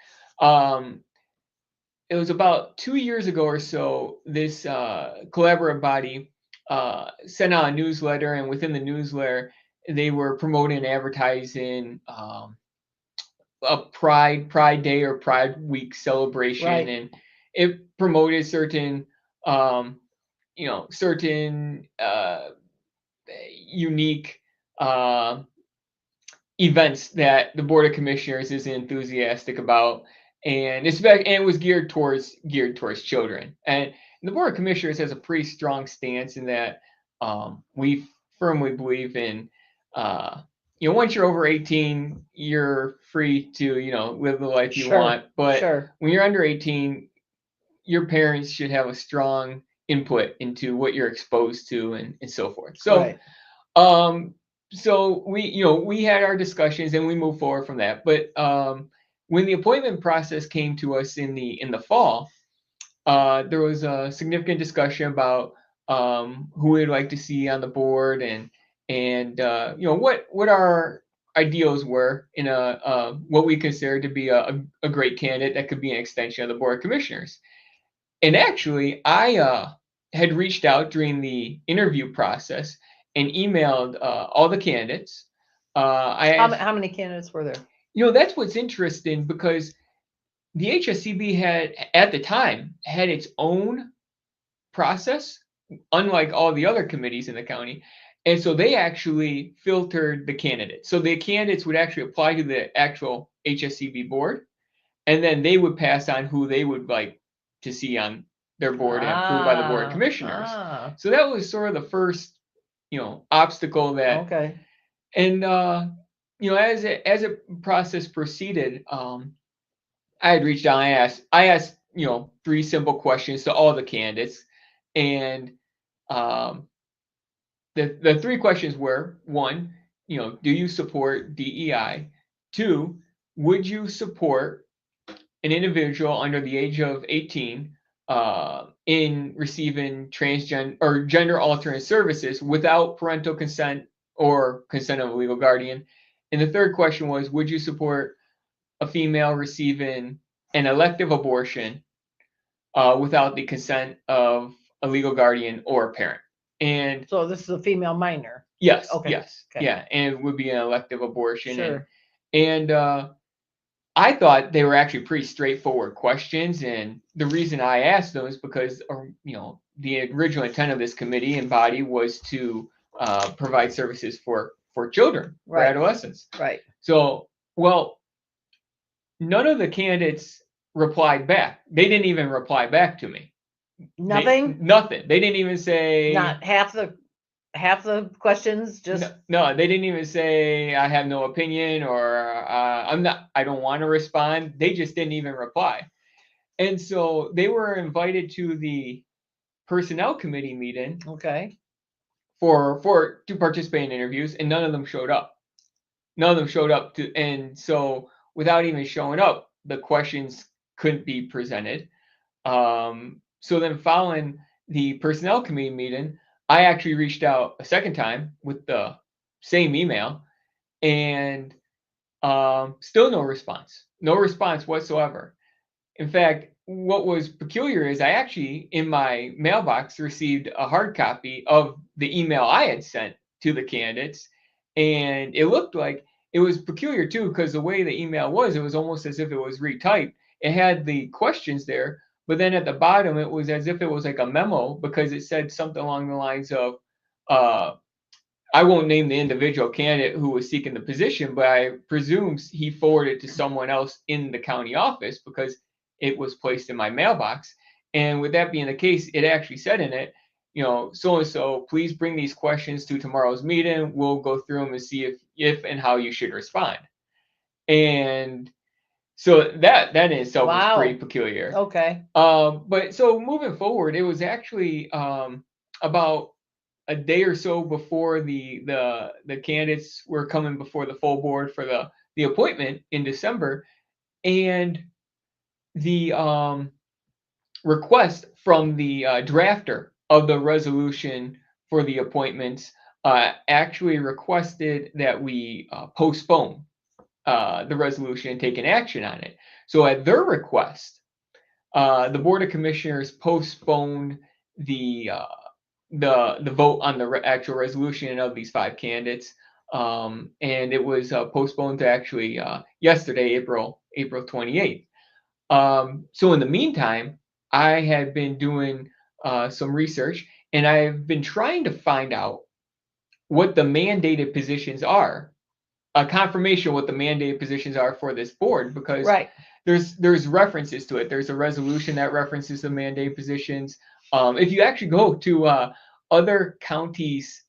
It was about 2 years ago or so, this collaborative body sent out a newsletter, and within the newsletter, they were promoting and advertising a Pride Day or Pride Week celebration, Right. and it promoted certain certain unique events that the Board of Commissioners is enthusiastic about, and it was geared towards children. And the Board of Commissioners has a pretty strong stance in that we firmly believe in once you're over 18, you're free to live the life you want. But when you're under 18, your parents should have a strong input into what you're exposed to and so forth. So, so we had our discussions and we moved forward from that. But when the appointment process came to us in the fall, there was a significant discussion about who we'd like to see on the board and what our ideals were in what we consider to be a great candidate that could be an extension of the Board of Commissioners. And actually, I had reached out during the interview process and emailed all the candidates. How many candidates were there? That's what's interesting, because the HSCB had, at the time, had its own process, unlike all the other committees in the county. And so they actually filtered the candidates. So the candidates would actually apply to the actual HSCB board, and then they would pass on who they would like to see on their board and approved by the Board of Commissioners. So that was sort of the first, obstacle that. And as a process proceeded, I had reached out. I asked 3 simple questions to all the candidates, and the three questions were: one, do you support DEI? Two, would you support an individual under the age of 18 in receiving transgender or gender alternate services without parental consent or consent of a legal guardian? And the third question was, would you support a female receiving an elective abortion without the consent of a legal guardian or a parent? And So this is a female minor. yes, Okay. yes, Okay. yeah, and it would be an elective abortion. Sure. And I thought they were actually pretty straightforward questions, and the reason I asked them is because the original intent of this committee and body was to provide services for children, for Right. adolescents. Right. So, well, none of the candidates replied back. They didn't even reply back to me. Nothing. Nothing. They didn't even say. Not half the questions. Just No, they didn't even say I have no opinion or I don't want to respond. They just didn't even reply. And so they were invited to the personnel committee meeting okay. to participate in interviews, and none of them showed up. None of them showed up and so without even showing up, the questions couldn't be presented. So then following the personnel committee meeting, I actually reached out a second time with the same email, and still no response whatsoever. In fact, what was peculiar is I actually, in my mailbox, received a hard copy of the email I had sent to the candidates, and it looked like it was peculiar too, because the way the email was, it was almost as if it was retyped. It had the questions there, but then at the bottom, it was as if it was like a memo, because it said something along the lines of, I won't name the individual candidate who was seeking the position, but I presume he forwarded it to someone else in the county office because it was placed in my mailbox. And with that being the case, it actually said in it, so-and-so, please bring these questions to tomorrow's meeting. We'll go through them and see if and how you should respond. And so that in itself was pretty peculiar. Okay. But so moving forward, it was actually about a day or so before the candidates were coming before the full board for the appointment in December, and the request from the drafter of the resolution for the appointments actually requested that we postpone the resolution and take an action on it. So at their request, the Board of Commissioners postponed the vote on the actual resolution of these 5 candidates, and it was postponed to actually yesterday, April 28th. So in the meantime, I had been doing some research, and I've been trying to find out what the mandated positions are, a confirmation of what the mandated positions are for this board, because there's references to it. There's a resolution that references the mandated positions. If you actually go to other counties'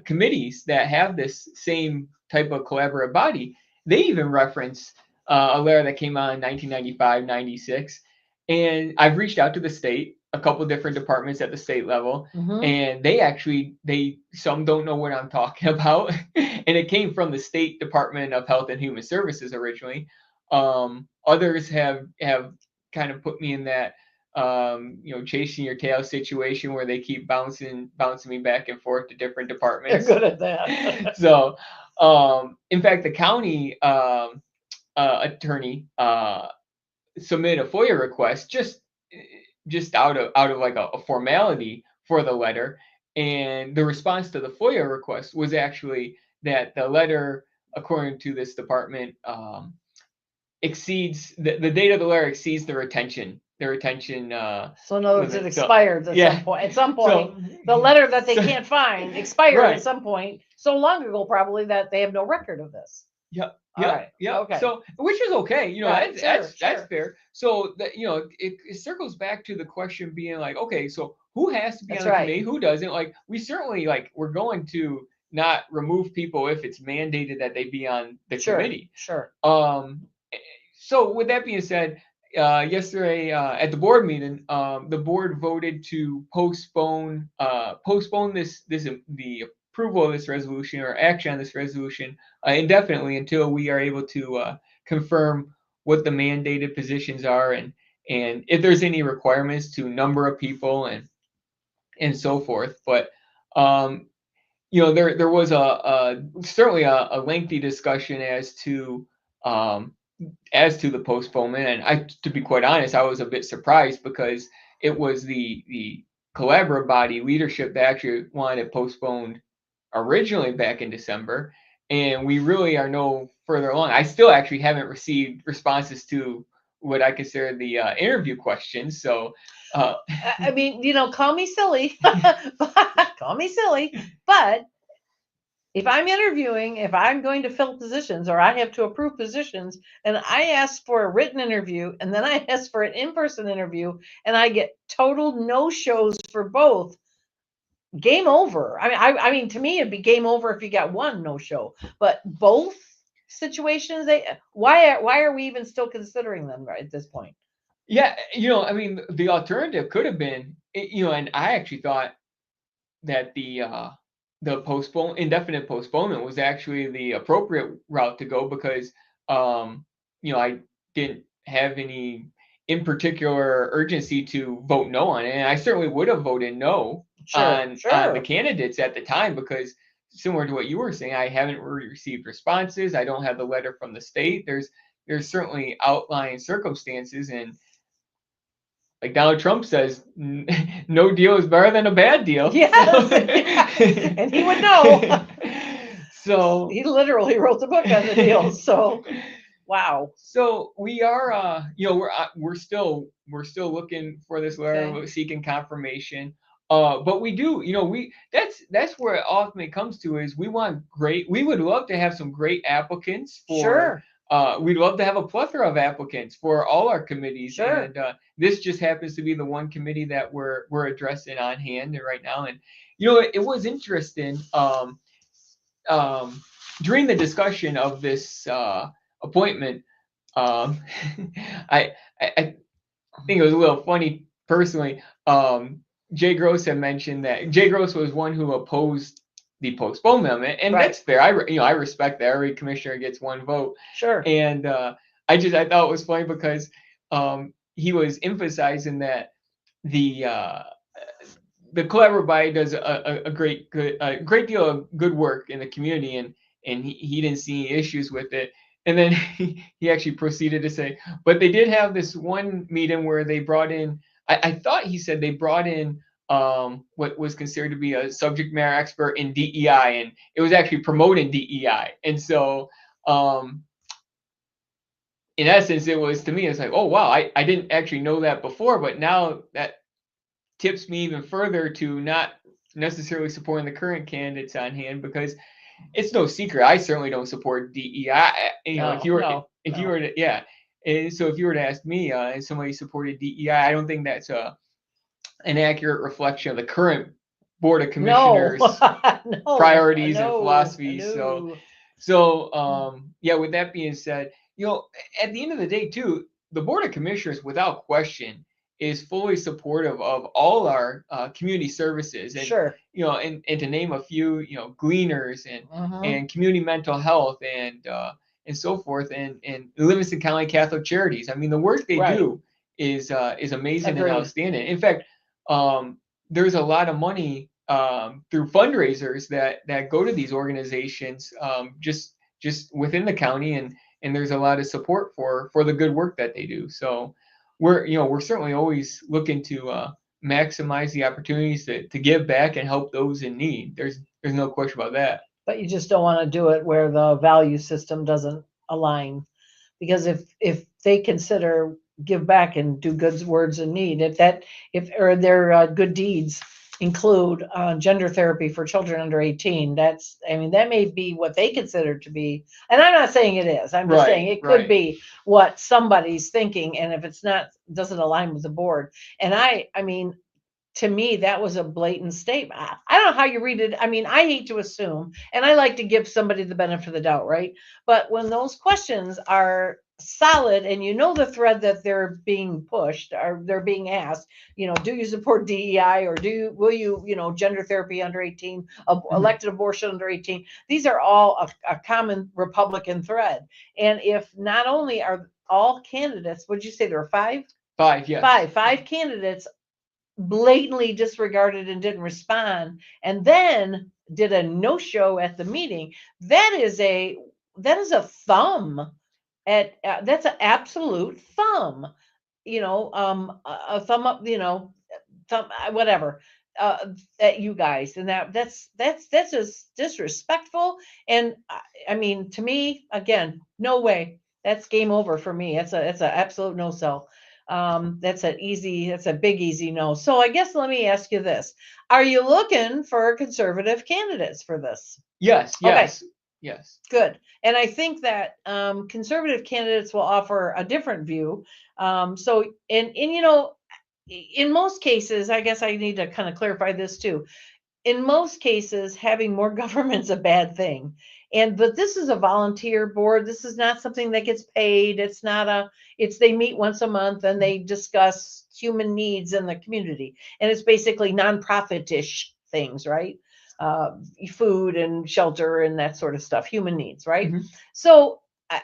committees that have this same type of collaborative body, they even reference a letter that came out in 1995, 96. And I've reached out to the state, a couple different departments at the state level, and some don't know what I'm talking about. And it came from the State Department of Health and Human Services originally. Others have kind of put me in that chasing your tail situation where they keep bouncing me back and forth to different departments. They're good at that. So, in fact, the county attorney submitted a FOIA request just out of like a formality for the letter, and the response to the FOIA request was actually that the letter, according to this department, exceeds the date of the letter exceeds the retention. So in other words, it expired at some point. At some point, the letter that they can't find expired at some point, so long ago probably that they have no record of this. Okay. So, which is okay, that's fair. So that it circles back to the question being like, okay, so who has to be on the committee, who doesn't? Like, we certainly we're going to not remove people if it's mandated that they be on the committee. Sure. So with that being said, yesterday at the board meeting, the board voted to postpone the approval of this resolution or action on this resolution indefinitely until we are able to confirm what the mandated positions are and if there's any requirements to number of people and so forth. But there was certainly a lengthy discussion as to the postponement, and to be quite honest, I was a bit surprised because it was the collaborative body leadership that actually wanted it postponed originally back in December, and we really are no further along. I still actually haven't received responses to what I consider the interview questions. So, I mean, call me silly, call me silly, but if I'm interviewing, if I'm going to fill positions or I have to approve positions and I ask for a written interview and then I ask for an in-person interview and I get total no-shows for both, game over. I mean, to me, it'd be game over if you got one no-show, but both situations, why are we even still considering them right at this point? Yeah, I mean, the alternative could have been, and I actually thought that the indefinite postponement was actually the appropriate route to go because, I didn't have any in particular urgency to vote no on it. And I certainly would have voted no on the candidates at the time because similar to what you were saying, I haven't received responses. I don't have the letter from the state. There's certainly outlying circumstances, and like Donald Trump says, no deal is better than a bad deal. Yes. And he would know. So he literally wrote the book on the deal. So wow. So we are, we're still looking for this letter, seeking confirmation. But we do, that's where it ultimately comes to is we would love to have some great applicants for. We'd love to have a plethora of applicants for all our committees. Sure. And this just happens to be the one committee that we're addressing on hand right now. And it was interesting during the discussion of this appointment. I think it was a little funny personally. Jay Gross had mentioned that Jay Gross was one who opposed the postponement, and that's fair. I respect that. Every commissioner gets one vote. Sure. And I thought it was funny because he was emphasizing that the collaborative body does a great deal of good work in the community, and he didn't see any issues with it. And then he actually proceeded to say, but they did have this one meeting where they brought in. I thought he said they brought in what was considered to be a subject matter expert in DEI, and it was actually promoting DEI. And so, in essence, it was, to me, it's like, oh, wow, I didn't actually know that before, but now that tips me even further to not necessarily supporting the current candidates on hand, because it's no secret, I certainly don't support DEI. If you were to, yeah. And so if you were to ask me, and somebody supported DEI, I don't think that's an accurate reflection of the current Board of Commissioners priorities and philosophies. So with that being said, at the end of the day too, the Board of Commissioners without question is fully supportive of all our community services, and and to name a few, Gleaners and community mental health and so forth, and Livingston County Catholic Charities. I mean, the work they do is amazing and outstanding. In fact, there's a lot of money through fundraisers that go to these organizations just within the county, and there's a lot of support for the good work that they do. So we're certainly always looking to maximize the opportunities to give back and help those in need. There's no question about that. But you just don't want to do it where the value system doesn't align, because if they consider give back and do good words in need, if their good deeds include gender therapy for children under 18, that may be what they consider to be, and I'm not saying it is, I'm just saying it could be what somebody's thinking, and if it's not, doesn't align with the board. And I mean, to me, that was a blatant statement. I don't know how you read it. I mean, I hate to assume, and I like to give somebody the benefit of the doubt, right? But when those questions are solid, and you know the thread that they're being pushed or they're being asked, do you support DEI, or will you, gender therapy under 18, elected abortion under 18? These are all a common Republican thread. And if not only are all candidates, would you say there were five? Yes. Five candidates blatantly disregarded and didn't respond, and then did a no-show at the meeting. That is a thumb at that's an absolute thumb, a thumb up, thumb, whatever, at you guys. And that's just disrespectful. And I mean, to me, again, no way. That's game over for me. It's an absolute no sell. That's a big easy no. So I guess let me ask you this: are you looking for conservative candidates for this? Yes. Okay. Yes. Good. And I think that conservative candidates will offer a different view. So, in most cases, I guess I need to kind of clarify this too. In most cases, having more government's a bad thing. But this is a volunteer board. This is not something that gets paid. They meet once a month and they discuss human needs in the community. And it's basically nonprofit-ish things, right? Food and shelter and that sort of stuff, human needs, right? Mm-hmm. So, and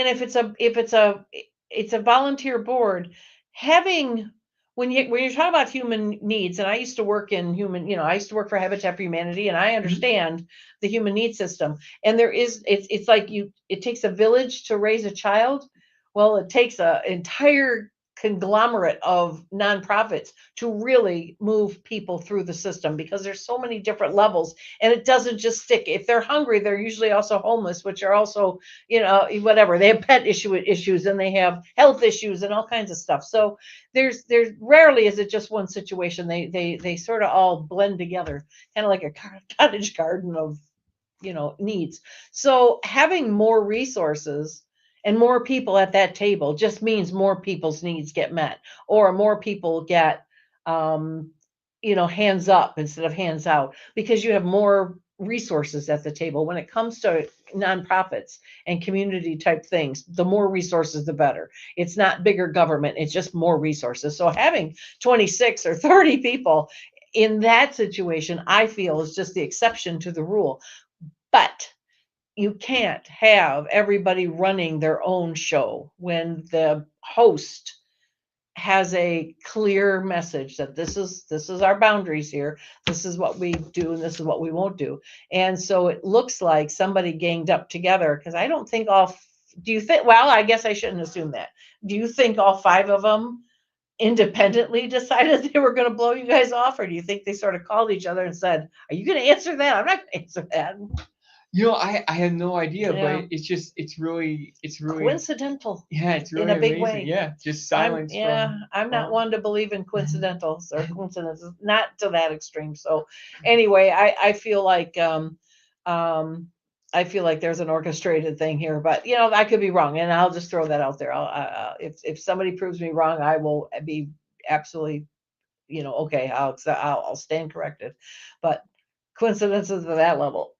if it's a volunteer board, having when you're talking about human needs, and I used to work in I used to work for Habitat for Humanity, and I understand the human needs system. And it's like it takes a village to raise a child. Well, it takes an entire conglomerate of nonprofits to really move people through the system, because there's so many different levels, and it doesn't just stick. If they're hungry, they're usually also homeless, which are also, whatever. They have pet issues, and they have health issues and all kinds of stuff. So there's rarely is it just one situation. They sort of all blend together, kind of like a cottage garden of, needs. So having more resources and more people at that table just means more people's needs get met, or more people get, hands up instead of hands out, because you have more resources at the table. When it comes to nonprofits and community type things, the more resources, the better. It's not bigger government, it's just more resources. So having 26 or 30 people in that situation, I feel, is just the exception to the rule. But you can't have everybody running their own show when the host has a clear message that this is our boundaries here. This is what we do, and this is what we won't do. And so it looks like somebody ganged up together, because I don't think well, I guess I shouldn't assume that. Do you think all five of them independently decided they were going to blow you guys off? Or do you think they sort of called each other and said, are you going to answer that? I'm not going to answer that. I have no idea, but it's really coincidental. Yeah, it's really in a big amazing. way. Yeah, just silence. I'm not one to believe in coincidentals or coincidences, not to that extreme. So anyway, I feel like there's an orchestrated thing here, but I could be wrong, and I'll just throw that out there. If somebody proves me wrong, I will be absolutely, okay. I'll stand corrected. But coincidences at that level.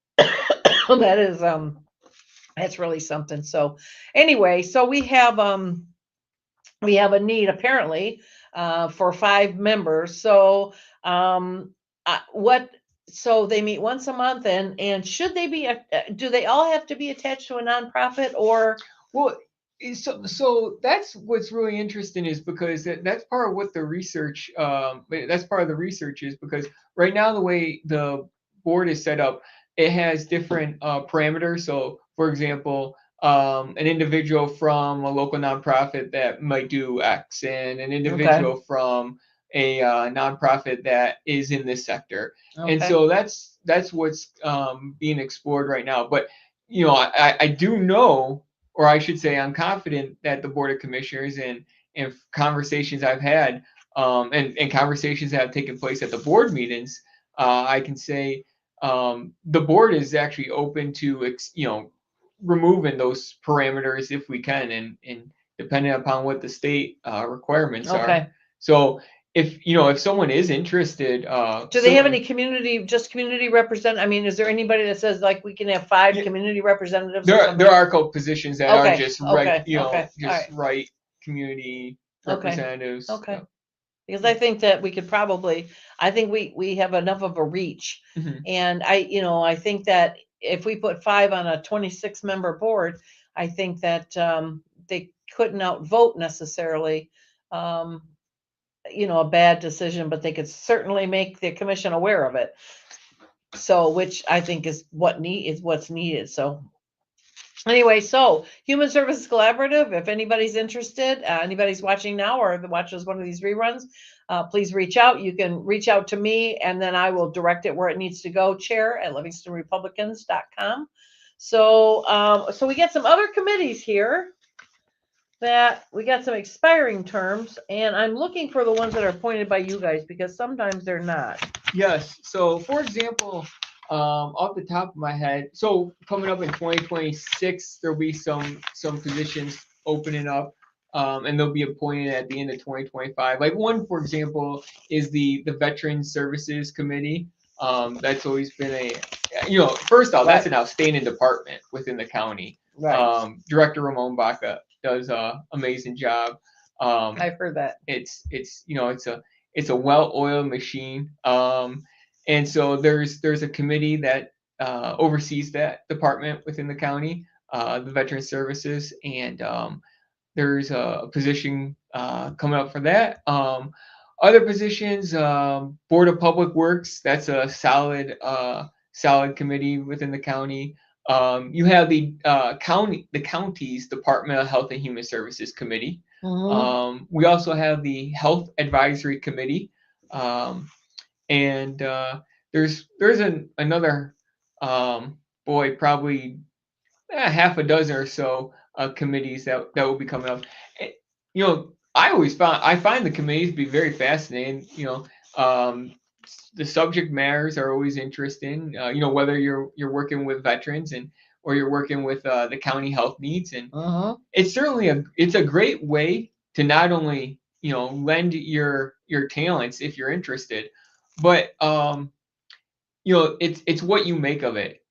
That's really something. So anyway, so we have a need apparently for 5 members. So so they meet once a month, and should they be do they all have to be attached to a nonprofit, or? Well, so that's what's really interesting, is because that's part of what the research that's part of the research is, because right now the way the board is set up, it has different parameters. So, for example, an individual from a local nonprofit that might do X, and an individual from a nonprofit that is in this sector. Okay. And so that's what's being explored right now. But I do know, or I should say, I'm confident that the Board of Commissioners and conversations I've had, and conversations that have taken place at the board meetings, I can say. The board is actually open to removing those parameters if we can, and depending upon what the state requirements are. So if someone is interested, Do they have any community represent? I mean, is there anybody that says like we can have 5 Yeah. community representatives? Or There something? are a couple positions that are Okay, just okay, okay, just all right community Okay, representatives. Okay. Because I think that we could probably, I think we have enough of a reach. Mhm. And I think that if we put 5 on a 26 member board, I think that they couldn't outvote necessarily, a bad decision, but they could certainly make the commission aware of it. So, which I think is what's needed. So anyway, so Human Services Collaborative, if anybody's interested, anybody's watching now or watches one of these reruns, please reach out. You can reach out to me and then I will direct it where it needs to go, chair@livingstonrepublicans.com. So, so we get some other committees here that we got some expiring terms, and I'm looking for the ones that are appointed by you guys because sometimes they're not. Yes. So, for example, off the top of my head, so coming up in 2026, there'll be some positions opening up, and they'll be appointed at the end of 2025. Like one, for example, is the Veterans Services Committee. That's always been first off, that's an outstanding department within the county. Right. Director Ramon Baca does an amazing job. I've heard that. It's a well-oiled machine. And so there's a committee that oversees that department within the county, the Veteran Services, and there's a position coming up for that. Other positions, Board of Public Works, that's a solid committee within the county. You have the county's Department of Health and Human Services Committee. Mhm. We also have the Health Advisory Committee, and there's another probably half a dozen or so committees that will be coming up. I find the committees to be very fascinating. The subject matters are always interesting. Whether you're working with veterans or you're working with the county health needs, and it's certainly it's a great way to not only lend your talents if you're interested, but it's what you make of it.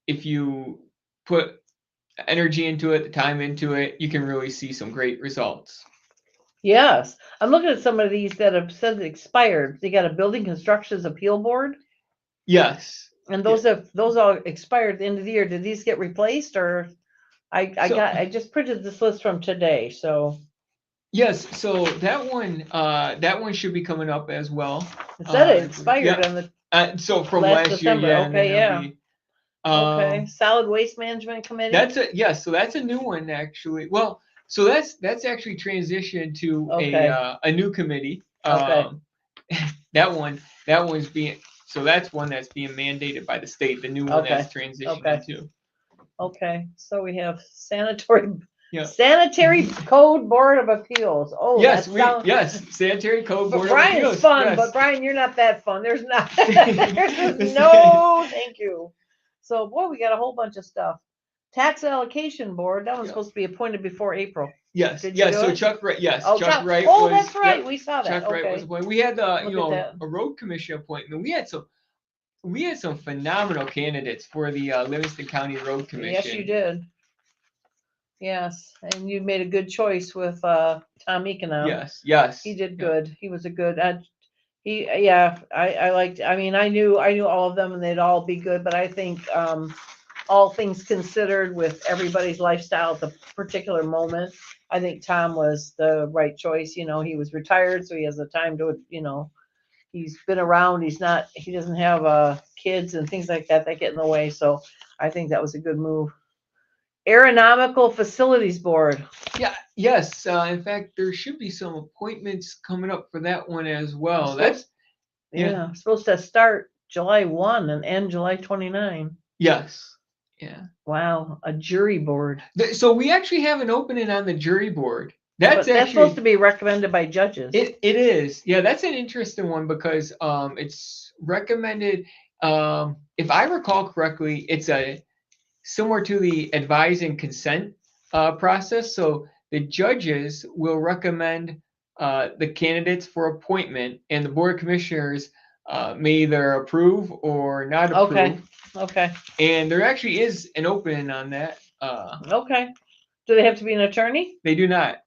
If you put energy into it, the time into it, you can really see some great results. Yes. I'm looking at some of these that have said expired. They got a Building Constructions Appeal Board. Yes. And those all expired at the end of the year. Did these get replaced or I just printed this list from today, so. Yes, so that one should be coming up as well. It said it expired on the so from last last December. year, Okay, yeah. Okay. Solid Waste Management Committee. So that's a new one actually. Well, so that's actually transitioned to a new committee. That one's being, so that's one that's being mandated by the state, the new one that's transitioned into. Okay, so we have Sanitary Yeah. Code Board of Appeals. Oh, yes, Sanitary Code Board of Appeals. Brian's fun, yes. But Brian, you're not that fun. There's not. No, thank you. So, boy, we got a whole bunch of stuff. Tax Allocation Board. That one's supposed to be appointed before April. Yes. So Chuck Wright. Yes. Oh, Chuck Wright. Oh, that's right. We saw that. Chuck Wright was appointed. We had a road commission appointment. We had some phenomenal candidates for the Livingston County Road Commission. Yes, you did. Yes, and you made a good choice with Tom Econom. Yes. He did good. He was a good. I liked. I mean, I knew all of them, and they'd all be good. But I think, all things considered, with everybody's lifestyle at the particular moment, I think Tom was the right choice. He was retired, so he has the time to. He's been around. He doesn't have kids and things like that get in the way. So I think that was a good move. Aeronautical Facilities Board. Yeah. Yes. In fact, there should be some appointments coming up for that one as well. Supposed to start July 1 and end July 29. Yes. Yeah. Wow. A jury board. So we actually have an opening on the jury board. That's supposed to be recommended by judges. It is. Yeah, that's an interesting one because it's recommended. If I recall correctly, it's similar to the advise and consent process. So the judges will recommend the candidates for appointment, and the Board of Commissioners may either approve or not approve. Okay. Okay. And there actually is an opening on that. Okay. Do they have to be an attorney? They do not.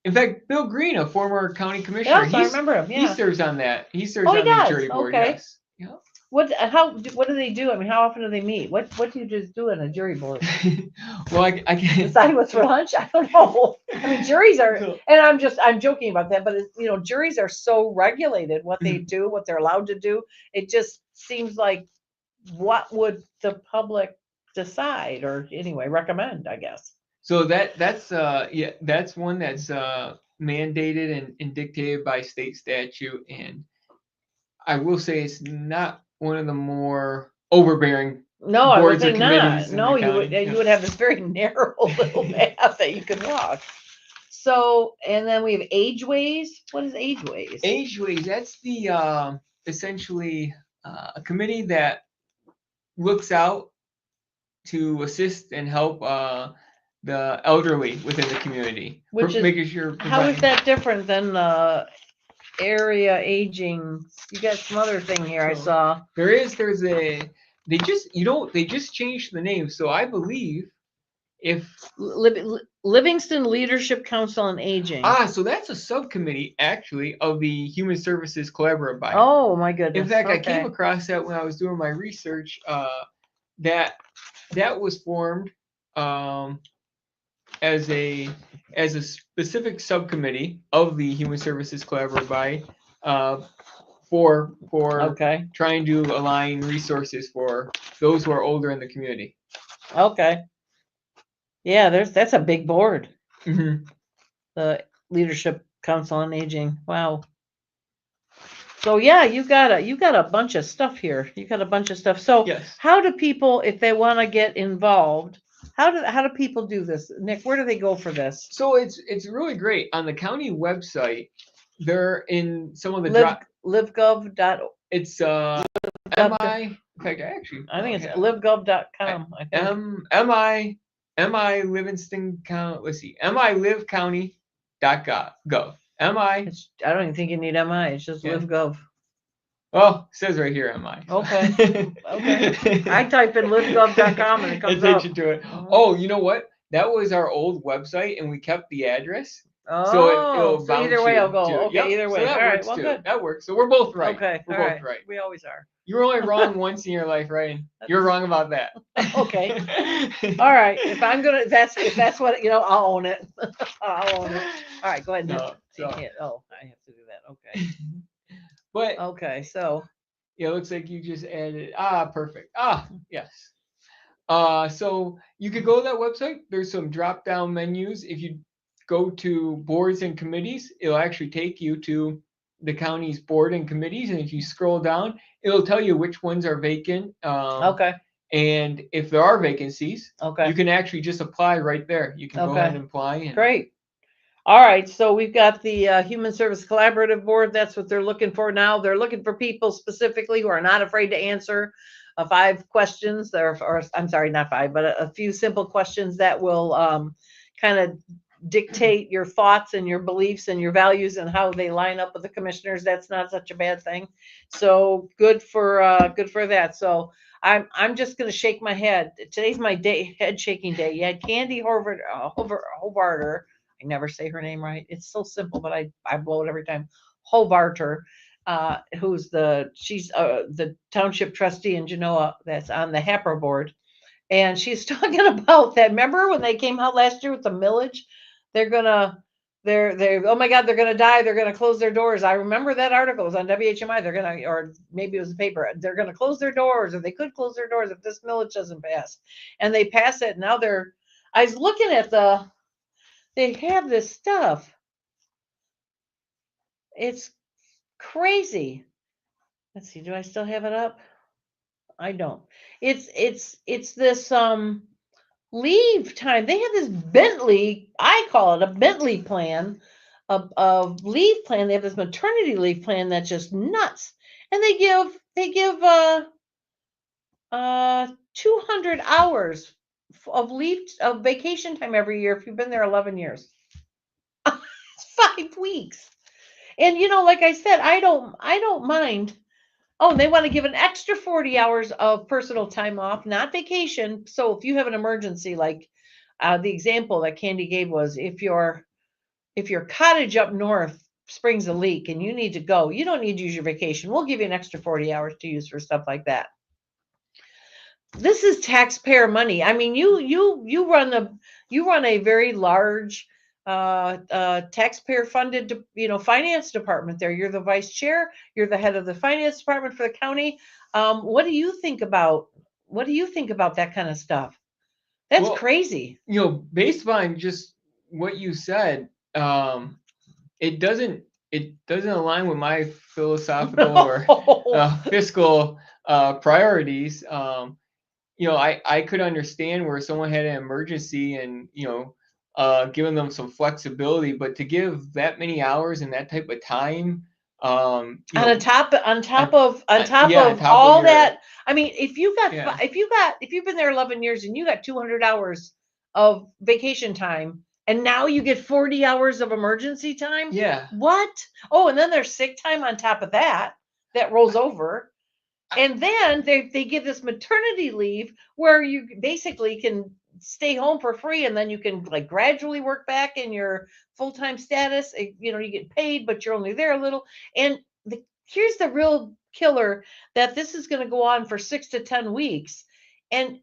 In fact, Bill Green, a former county commissioner, Yes, I remember him. he Yeah. serves on that. He serves Oh, he on the does? jury board. Okay. Yes. Yeah. What do they do? I mean, how often do they meet? What do you just do in a jury board? Well, I can't Decide what's for lunch? I don't know. I mean, juries are, and I'm joking about that, but it's, juries are so regulated what they do, what they're allowed to do. It just seems like, what would the public decide, or anyway recommend, I guess. So that's one that's mandated and dictated by state statute, and I will say it's not one of the more overbearing. No, I would boards or say not. committees in No, the you would county. you would have this very narrow little path that you could walk. So, and then we have Ageways. What is Ageways? Ageways, that's the essentially a committee that looks out to assist and help the elderly within the community, Which is- making sure. How is that different than area aging? You got some other thing here I So- saw. There's a they just changed the name, so I believe if Livingston Leadership Council on Aging. so that's a subcommittee actually of the Human Services Collaborative Body. Oh my goodness. In fact, I Okay. came across that when I was doing my research. That was formed as a specific subcommittee of the Human Services Collaborative Body for Okay. trying to align resources for those who are older in the community. Okay. Yeah, that's a big board. Mm-hmm. The Leadership Council on Aging. Wow. So yeah, you got a bunch of stuff here. You got a bunch of stuff. So Yes. how do people, if they want to get involved, how do people do this? Nick, where do they go for this? So it's really great on the county website. They're in some of the livgov. It's MI. In fact, I think it's livgov.com. I think. MI Livingston County. Let's see. MILiveCounty.gov. MI. I don't even think you need MI. It's just Yeah. livgov. Oh, it says right here MI. Okay. Okay. I type in livgov.com and it comes It takes up. you to it. Mhm. Oh, you know what? That was our old website, and we kept the address. Oh, So it'll so bounce either way you I'll go. to- Okay, yep, either so way. that All right, works well, too. good. That works. So we're both right. Okay, We're all both right. right. We always are. You were only wrong once in your life, right? And you're wrong about that. Okay. All right. If that's what I'll own it. I'll own it. All right, go ahead. No, so- I have to do that. Okay. But Okay. So it looks like you just added. Perfect. Yes. So you could go to that website. There's some drop down menus. If you go to boards and committees, it'll actually take you to the county's board and committees. And if you scroll down, it'll tell you which ones are vacant. okay. And if there are vacancies, Okay. you can actually just apply right there. You can go Okay. ahead and apply. And Great. All right. So we've got the Human Service Collaborative Board. That's what they're looking for now. They're looking for people specifically who are not afraid to answer 5 questions, or I'm sorry, not 5, but a few simple questions that will kind of dictate your thoughts and your beliefs and your values and how they line up with the commissioners. That's not such a bad thing. So good for that. So I'm just gonna shake my head. Today's my head shaking day. You had Candy Hovarter. I never say her name right. It's so simple, but I blow it every time. Hovarter, she's the township trustee in Genoa that's on the HAPR board. And she's talking about that. Remember when they came out last year with the millage? Oh my God, they're gonna die. They're gonna close their doors. I remember that article. It was on WHMI. Or maybe it was the paper. They're gonna close their doors, or they could close their doors if this millage doesn't pass. And they pass it. Now I was looking at they have this stuff. It's crazy. Let's see. Do I still have it up? I don't. It's this leave time. They have this Bentley, I call it a Bentley plan, of leave plan. They have this maternity leave plan that's just nuts. And they give 200 hours of vacation time every year if you've been there 11 years. 5 weeks. And like I said, I don't mind. Oh, they want to give an extra 40 hours of personal time off, not vacation. So if you have an emergency, like the example that Candy gave was if your cottage up north springs a leak and you need to go, you don't need to use your vacation. We'll give you an extra 40 hours to use for stuff like that. This is taxpayer money. I mean, you run a very large taxpayer funded, finance department there. You're the vice chair. You're the head of the finance department for the county. What do you think about that kind of stuff? That's crazy. Based on just what you said, it doesn't align with my philosophical or fiscal priorities. I could understand where someone had an emergency and giving them some flexibility, but to give that many hours and that type of time, on top of all that, I mean, if you've been there 11 years and you got 200 hours of vacation time, and now you get 40 hours of emergency time. Yeah. What? Oh, and then there's sick time on top of that rolls over. And then they give this maternity leave where you basically can stay home for free, and then you can like gradually work back in your full-time status. You get paid, but you're only there a little. And here's the real killer, that this is going to go on for 6 to 10 weeks. And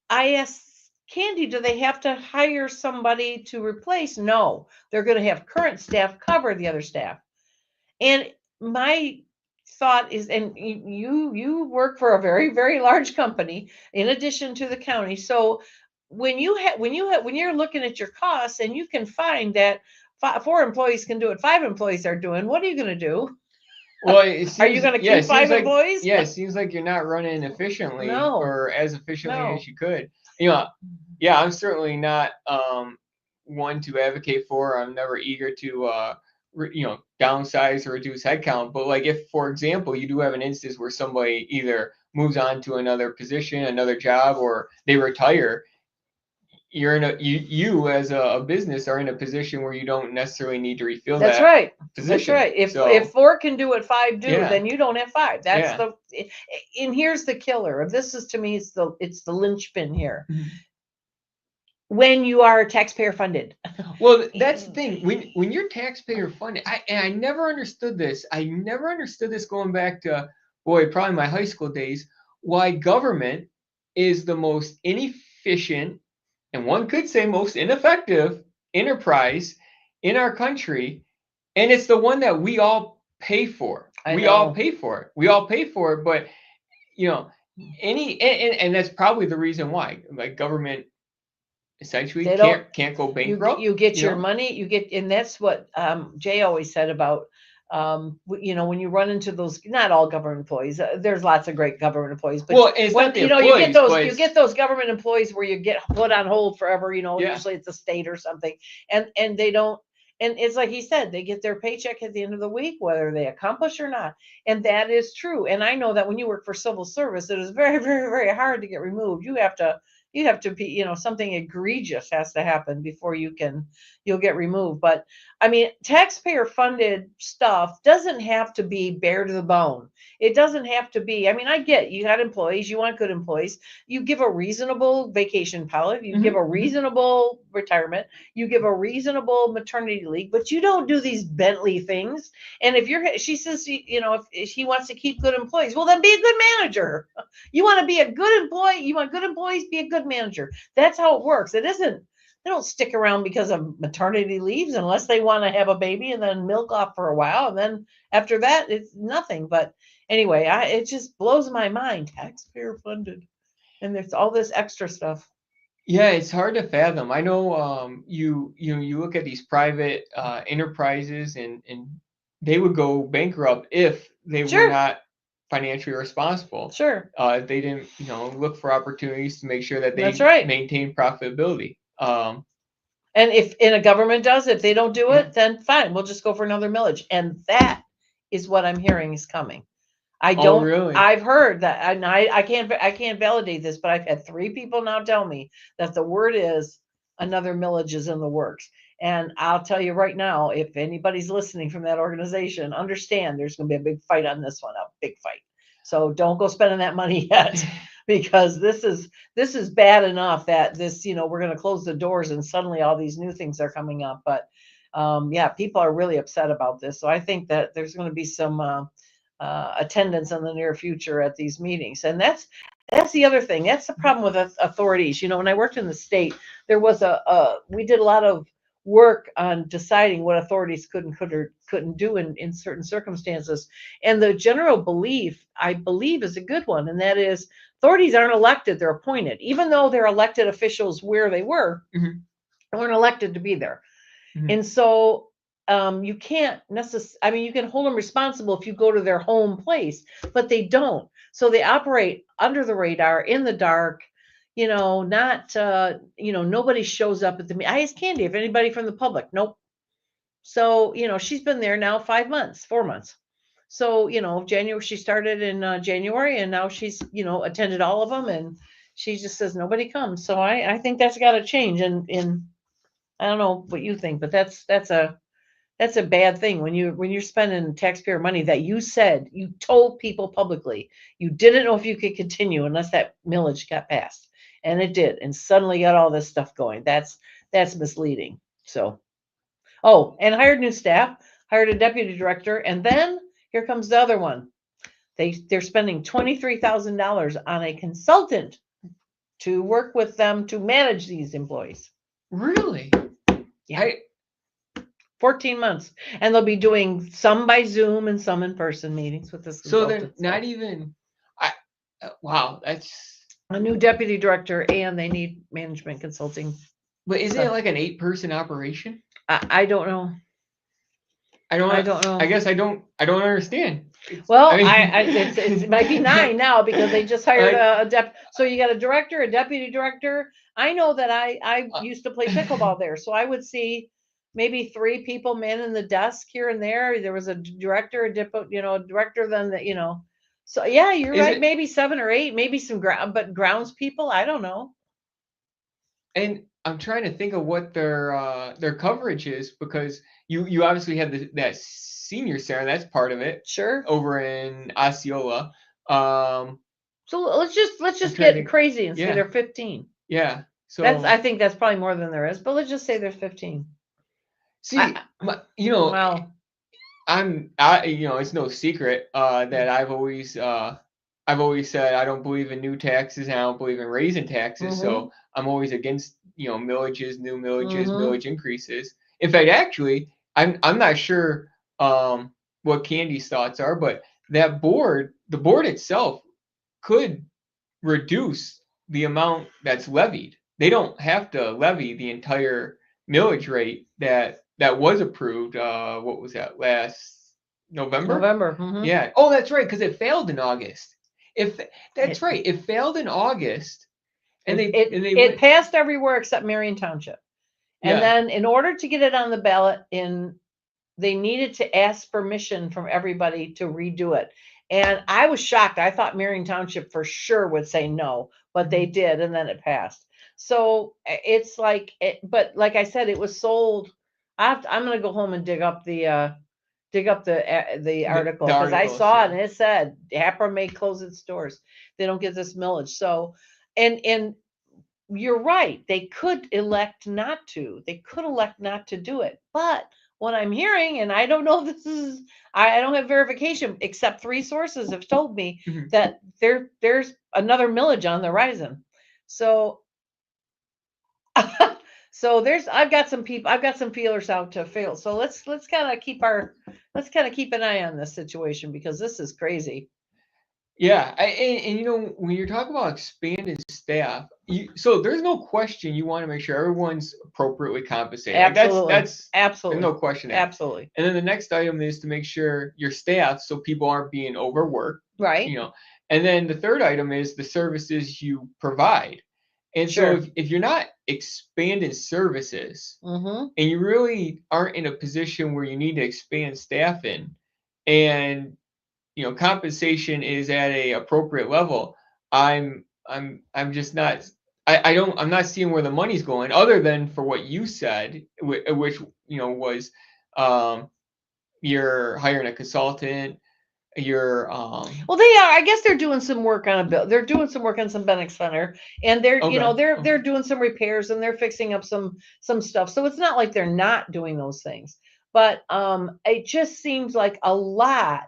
I asked Candy, do they have to hire somebody to replace? No, they're going to have current staff cover the other staff. And my thought is, and you work for a very, very large company in addition to the county. So when you're looking at your costs and you can find that 4 employees can do what 5 employees are doing, what are you going to do? Well, are you going to keep 5 employees? Yeah, it seems like you're not running efficiently or as efficiently as you could. I'm certainly not one to advocate for. I'm never eager to downsize or reduce headcount. But like if, for example, you do have an instance where somebody either moves on to another position, another job, or they retire, you as a business are in a position where you don't necessarily need to refill that position. That's right. If 4 can do what 5 do, then you don't have 5. That's and here's the killer. This is, to me, it's the linchpin here. Mm-hmm. When you are taxpayer funded. Well, that's the thing. When you're taxpayer funded, I never understood this. I never understood this going back to, probably my high school days, why government is the most inefficient, and one could say most ineffective enterprise in our country. And it's the one that we all pay for. We all pay for it. But, and that's probably the reason why, like, government essentially can't go bankrupt. You get your money, and that's what Jay always said about, when you run into those, not all government employees, there's lots of great government employees, but you get those government employees where you get put on hold forever, usually it's a state or something, and they don't, and it's like he said, they get their paycheck at the end of the week, whether they accomplish or not. And that is true. And I know that when you work for civil service, it is very, very, very hard to get removed. You have to be, something egregious has to happen before you'll get removed. But I mean, taxpayer funded stuff doesn't have to be bare to the bone. It doesn't have to be, I get you got employees, you want good employees. You give a reasonable vacation policy, you give a reasonable retirement, you give a reasonable maternity leave, but you don't do these Bentley things. And she says, if he wants to keep good employees, well, then be a good manager. You want to be a good employee, you want good employees, be a good manager. That's how it works. It isn't, they don't stick around because of maternity leaves unless they want to have a baby and then milk off for a while. And then after that, it's nothing. But anyway, it just blows my mind. Taxpayer funded. And there's all this extra stuff. Yeah, it's hard to fathom. I know you look at these private enterprises and they would go bankrupt if they were not financially responsible. Sure. They didn't, look for opportunities to make sure that they maintain profitability. And if a government does, if they don't do it, then fine, we'll just go for another millage. And that is what I'm hearing is coming. Really? I've heard that, and I can't validate this, but I've had 3 people now tell me that the word is another millage is in the works. And I'll tell you right now, if anybody's listening from that organization, understand there's going to be a big fight on this one, a big fight. So don't go spending that money yet, because this is bad enough that this, we're going to close the doors and suddenly all these new things are coming up. But yeah, people are really upset about this. So I think that there's going to be some attendance in the near future at these meetings. And that's the other thing. That's the problem with authorities. When I worked in the state, there was we did a lot of work on deciding what authorities could or couldn't do in certain circumstances. And the general belief, I believe, is a good one. And that is, authorities aren't elected, they're appointed. Even though they're elected officials where they were, they weren't elected to be there. And so you can't necessarily, you can hold them responsible if you go to their home place, but they don't. So they operate under the radar, in the dark, not, nobody shows up at the meeting. I asked Candy if anybody from the public. Nope. So, she's been there now 4 months. So, January, she started in January, and now she's, attended all of them, and she just says nobody comes. So I think that's got to change. And I don't know what you think, but that's a bad thing when you're spending taxpayer money that you told people publicly you didn't know if you could continue unless that millage got passed, and it did, and suddenly got all this stuff going. That's misleading. So, and hired new staff, hired a deputy director, and then here comes the other one. They're spending $23,000 on a consultant to work with them to manage these employees. Really? Yeah. 14 months. And they'll be doing some by Zoom and some in-person meetings with this. So they're not even, wow, that's a new deputy director, and they need management consulting. But isn't it like an 8-person operation? I don't know. I don't know. I guess I don't understand. Well, it might be 9 now, because they just hired a so you got a director, a deputy director. I know that I used to play pickleball there, so I would see maybe 3 people manning the desk here and there. There was a director, a director, then So yeah, you're right. Maybe 7 or 8, maybe some grounds people. I don't know. And I'm trying to think of what their coverage is, because you obviously have that senior center, that's part of it. Sure. Over in Osceola. So let's just get crazy and say they're 15. Yeah. So I think that's probably more than there is, but let's just say there's 15. See, well, it's no secret that I've always said I don't believe in new taxes, and I don't believe in raising taxes. So I'm always against millages, new millages, millage increases. In fact, actually, I'm not sure what Candy's thoughts are, but the board itself could reduce the amount that's levied. They don't have to levy the entire millage rate that was approved. What was that, last November? Yeah. Oh, that's right, because it failed in August. Right, it failed in August, and it passed everywhere except Marion Township. And then in order to get it on the ballot, they needed to ask permission from everybody to redo it. And I was shocked. I thought Marion Township for sure would say no, but they did, and then it passed. So it's like, but like I said, it was sold. I'm going to go home and dig up the article, because I saw it and it said HAPRA may close its doors. They don't get this millage. So, and you're right. They could elect not to. They could elect not to do it. But what I'm hearing, and I don't know if this is, I don't have verification, except 3 sources have told me that there's another millage on the horizon. So I've got some feelers out to fail. So let's kind of keep an eye on this situation, because this is crazy. Yeah, and when you're talking about expanded staff, so there's no question you want to make sure everyone's appropriately compensated. Absolutely. That's absolutely there's no question. Absolutely. And then the next item is to make sure your staff, so people aren't being overworked. Right. And then the third item is the services you provide. And Sure. so if you're not expanding services, Mm-hmm. and you really aren't in a position where you need to expand staffing, and compensation is at a appropriate level, I'm just not. I'm not seeing where the money's going other than for what you said, which, was, you're hiring a consultant, you're, Well, they are. I guess they're doing some work on a bill. They're doing some work on some Bennex Center, and they're, Okay. they're doing some repairs and they're fixing up some stuff. So it's not like they're not doing those things. But it just seems like a lot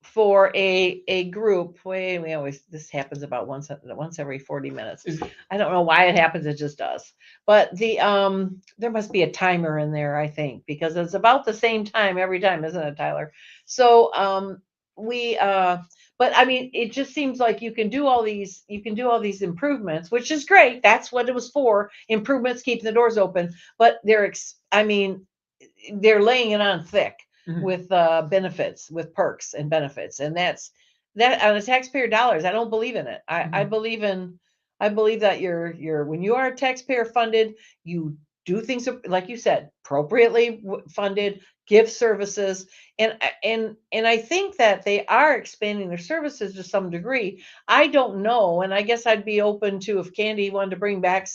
for a group. We always, this happens about once every 40 minutes. I don't know why it happens. It just does. But there must be a timer in there, I think, because it's about the same time every time, isn't it, Tyler? So but I mean, it just seems like you can do all these improvements, which is great. That's what it was for. Improvements, keeping the doors open. But they're laying it on thick with benefits, with perks and benefits. And that on the taxpayer dollars, I don't believe in it. I believe that you're when you are taxpayer funded, you do things like you said, appropriately funded, give services. And I think that they are expanding their services to some degree. I don't know. And I guess I'd be open to if Candy wanted to bring back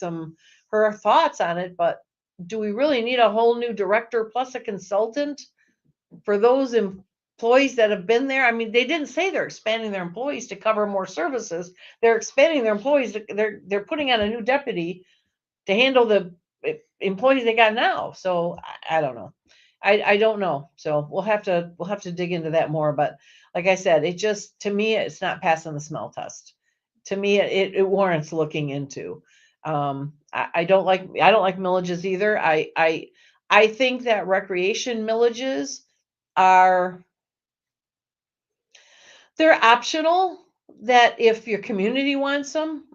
her thoughts on it, but do we really need a whole new director plus a consultant for those employees that have been there? I mean, they didn't say they're expanding their employees to cover more services. They're expanding their employees. They're putting on a new deputy to handle the employees they got now. So I don't know. I don't know. So we'll have to dig into that more. But like I said, it just, to me, it's not passing the smell test. To me, it warrants looking into. I don't like millages either. I think that recreation millages they're optional, that if your community wants them,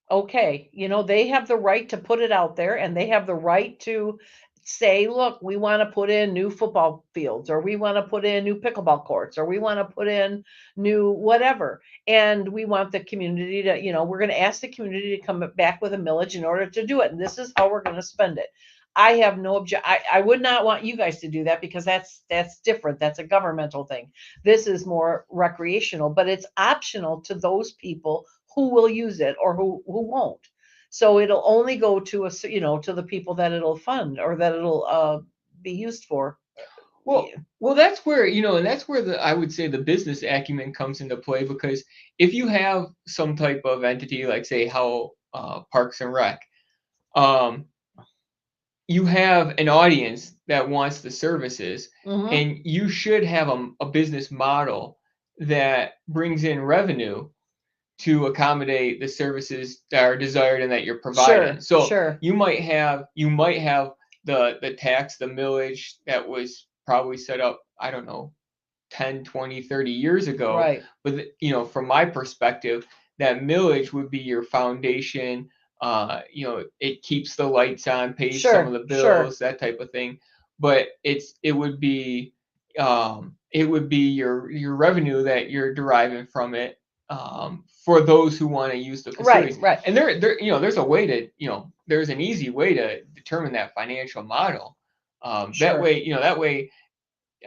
okay, they have the right to put it out there, and they have the right to say, look, we want to put in new football fields, or we want to put in new pickleball courts, or we want to put in new whatever. And we want the community to, we're going to ask the community to come back with a millage in order to do it. And this is how we're going to spend it. I have no objection. I would not want you guys to do that, because that's different. That's a governmental thing. This is more recreational, but it's optional to those people who will use it or who won't. So it'll only go to to the people that it'll fund, or that it'll be used for. Well, that's where, and that's where I would say the business acumen comes into play, because if you have some type of entity, like say how Parks and Rec, you have an audience that wants the services, and you should have a business model that brings in revenue to accommodate the services that are desired and that you're providing. Sure. You might have the tax, the millage that was probably set up, I don't know, 10, 20, 30 years ago. Right. But from my perspective, that millage would be your foundation. It keeps the lights on, pays some of the bills, that type of thing. But it would be your revenue that you're deriving from it, for those who want to use the facilities. Right. And there's a way to, there's an easy way to determine that financial model. That way,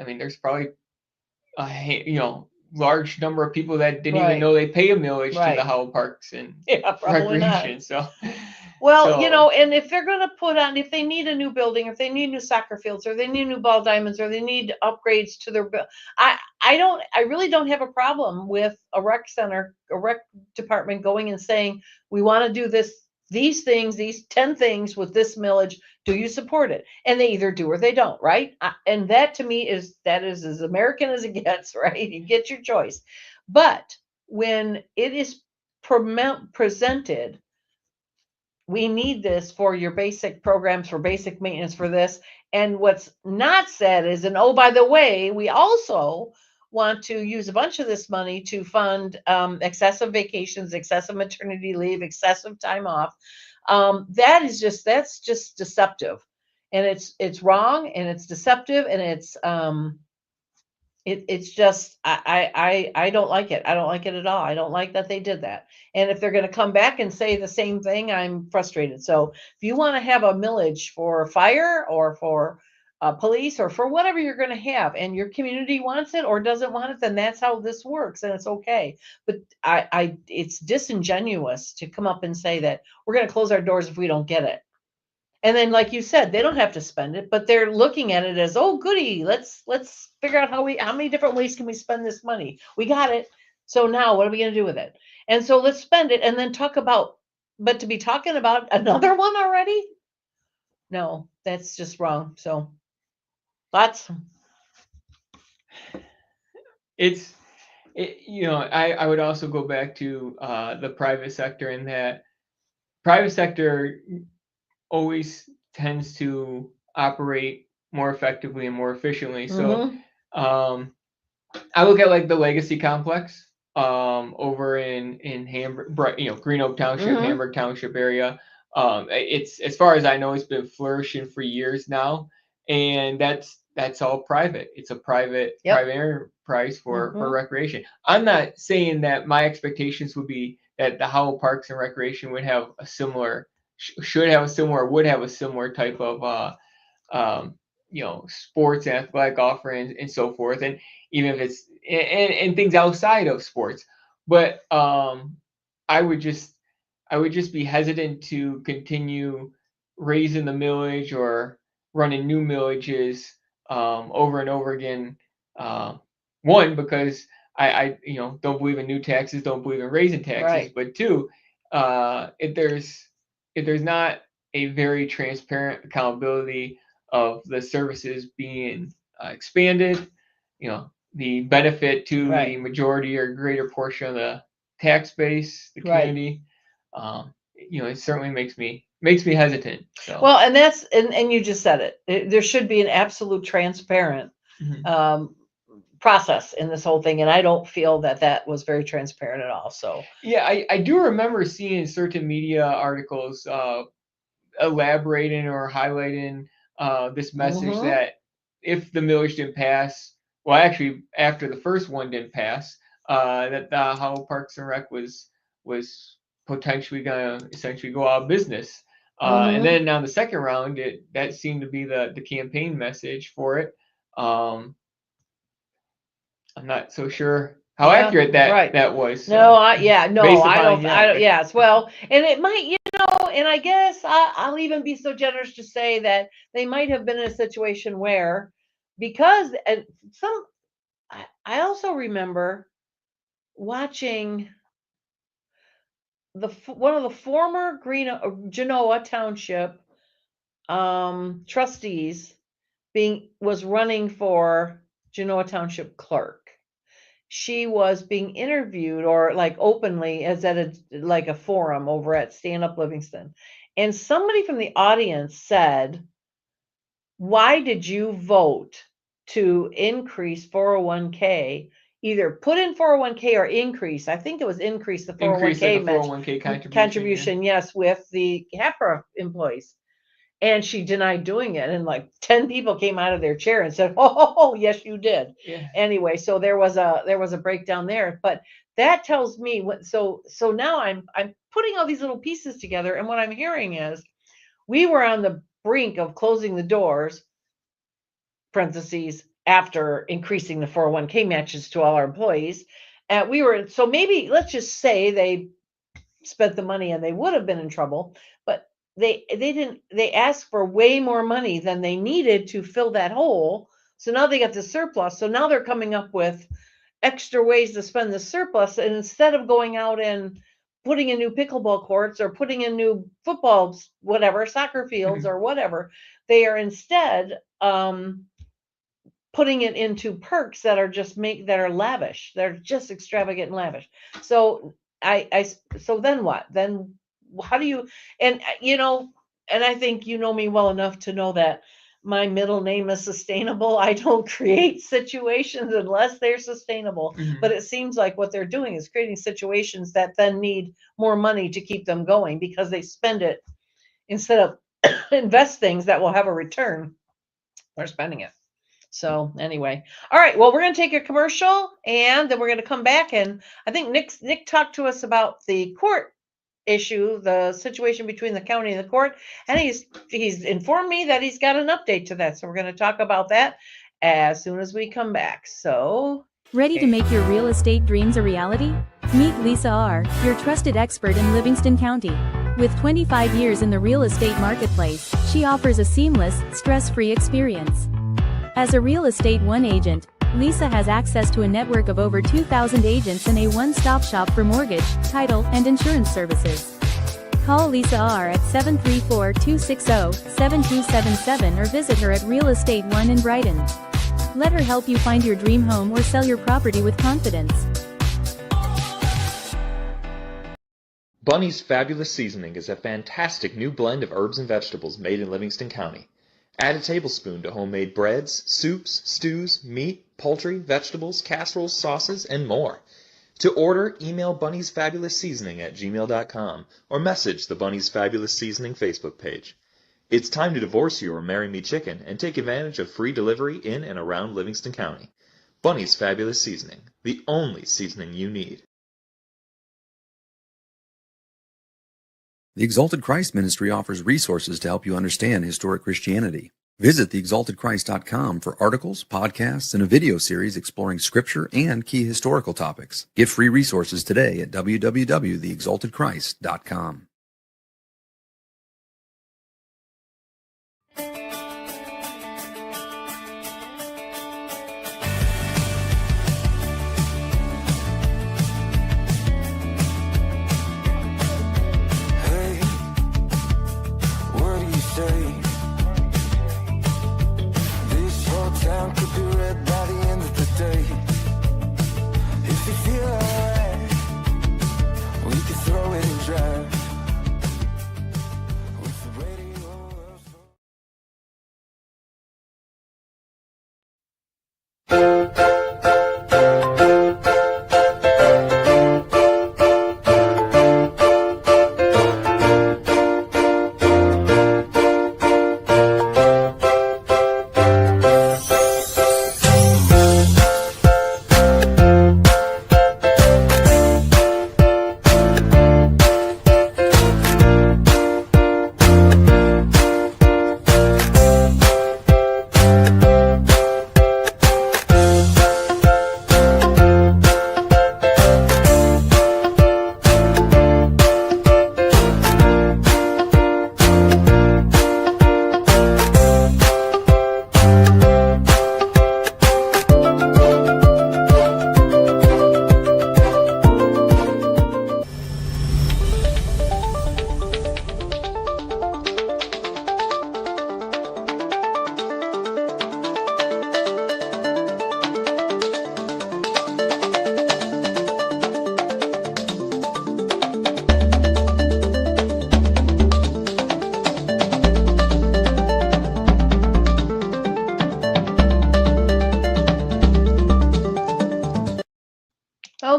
I mean, there's probably large number of people that didn't even know they pay a millage to the Howell Parks and Recreation. So, and if they're going to if they need a new building, if they need new soccer fields, or they need new ball diamonds, or they need upgrades to their, I really don't have a problem with a rec department going and saying, we want to do these things, these 10 things with this millage. Do you support it? And they either do or they don't, right? And that to me is as American as it gets, right? You get your choice. But when it is presented, we need this for your basic programs, for basic maintenance, for this. And what's not said is, and oh, by the way, we also want to use a bunch of this money to fund excessive vacations, excessive maternity leave, excessive time off. That's just deceptive, and it's wrong, and it's deceptive, and it's just, I don't like it. I don't like it at all. I don't like that they did that. And if they're going to come back and say the same thing, I'm frustrated. So if you want to have a millage for fire, or for police or for whatever you're going to have, and your community wants it or doesn't want it, then that's how this works, and it's okay. But it's disingenuous to come up and say that we're going to close our doors if we don't get it. And then, like you said, they don't have to spend it, but they're looking at it as, oh, goody, let's figure out how many different ways can we spend this money. We got it. So now what are we going to do with it? And so let's spend it and then but to be talking about another one already? No, that's just wrong. So lots. I would also go back to the private sector, in that private sector always tends to operate more effectively and more efficiently. So I look at like the Legacy Complex over in Hamburg, Green Oak Township, Hamburg Township area. It's, as far as I know, it's been flourishing for years now, and that's all private. It's a private enterprise for recreation. I'm not saying that my expectations would be that the Howell Parks and Recreation would have a similar, would have a similar type of sports and athletic offering and so forth, and even if it's and things outside of sports. But I would just be hesitant to continue raising the millage or running new millages over and over again. One, because I don't believe in new taxes, don't believe in raising taxes. Right. But two, if there's not a very transparent accountability of the services being expanded, the benefit to the majority or greater portion of the tax base, the community, it certainly makes me hesitant. So. Well, and that's, and you just said it. There should be an absolute transparent process in this whole thing, and I don't feel that was very transparent at all. So yeah, I do remember seeing certain media articles elaborating or highlighting this message that if the millage didn't pass, well, actually after the first one didn't pass, that the Howell Parks and Rec was potentially going to essentially go out of business. And then on the second round, that seemed to be the campaign message for it. I'm not so sure how accurate that was. So. No, I don't. Yes, well, and it might, and I guess I'll even be so generous to say that they might have been in a situation where, because I also remember watching one of the former Genoa Township trustees was running for Genoa Township clerk. She was being interviewed, or like openly, as at a forum over at Stand Up Livingston, and somebody from the audience said, "Why did you vote to increase 401k? Either put in 401k or increase." I think it was increase the 401k contribution. Yes, with the HAPRA employees. And she denied doing it, and like 10 people came out of their chair and said, "Oh, yes, you did." Yeah. Anyway, so there was a breakdown there, but that tells me what. So now I'm putting all these little pieces together, and what I'm hearing is we were on the brink of closing the doors. Parentheses, after increasing the 401k matches to all our employees, so maybe let's just say they spent the money and they would have been in trouble, but they asked for way more money than they needed to fill that hole. So now they got the surplus. So now they're coming up with extra ways to spend the surplus. And instead of going out and putting in new pickleball courts or putting in new football, soccer fields or whatever, they are instead putting it into perks that are lavish. They're just extravagant and lavish. So so then what? Then how do you, and I think you know me well enough to know that my middle name is sustainable. I don't create situations unless they're sustainable. But it seems like what they're doing is creating situations that then need more money to keep them going, because they spend it instead of invest things that will have a return. They're spending it. So anyway, all right, well, we're going to take a commercial, and then we're going to come back, and I think Nick talked to us about the court issue, the situation between the county and the court, and he's informed me that he's got an update to that. So we're going to talk about that as soon as we come back. So, Ready to make your real estate dreams a reality? Meet Lisa R., your trusted expert in Livingston County. With 25 years in the real estate marketplace, she offers a seamless, stress-free experience. As a Real Estate One agent, Lisa has access to a network of over 2,000 agents and a one-stop shop for mortgage, title, and insurance services. Call Lisa R. at 734-260-7277 or visit her at Real Estate One in Brighton. Let her help you find your dream home or sell your property with confidence. Bunny's Fabulous Seasoning is a fantastic new blend of herbs and vegetables made in Livingston County. Add a tablespoon to homemade breads, soups, stews, meat, poultry, vegetables, casseroles, sauces, and more. To order, email Bunny's Fabulous Seasoning at gmail.com or message the Bunny's Fabulous Seasoning Facebook page. It's time to divorce your Marry Me Chicken and take advantage of free delivery in and around Livingston County. Bunny's Fabulous Seasoning, the only seasoning you need. The Exalted Christ Ministry offers resources to help you understand historic Christianity. Visit theexaltedchrist.com for articles, podcasts, and a video series exploring Scripture and key historical topics. Get free resources today at www.theexaltedchrist.com.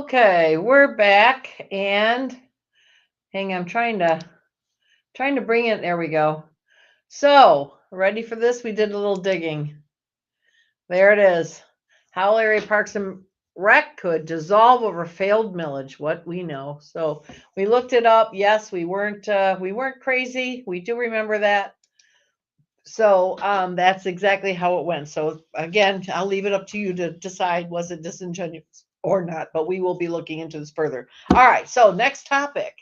okay, we're back, and hang on, I'm trying to bring it. There we go. So, ready for this? We did a little digging. There it is. How Area Parks and Rec could dissolve over failed millage. What we know. So we looked it up. Yes, we weren't crazy. We do remember that. So that's exactly how it went. So again, I'll leave it up to you to decide, was it disingenuous or not, but we will be looking into this further. All right, so next topic.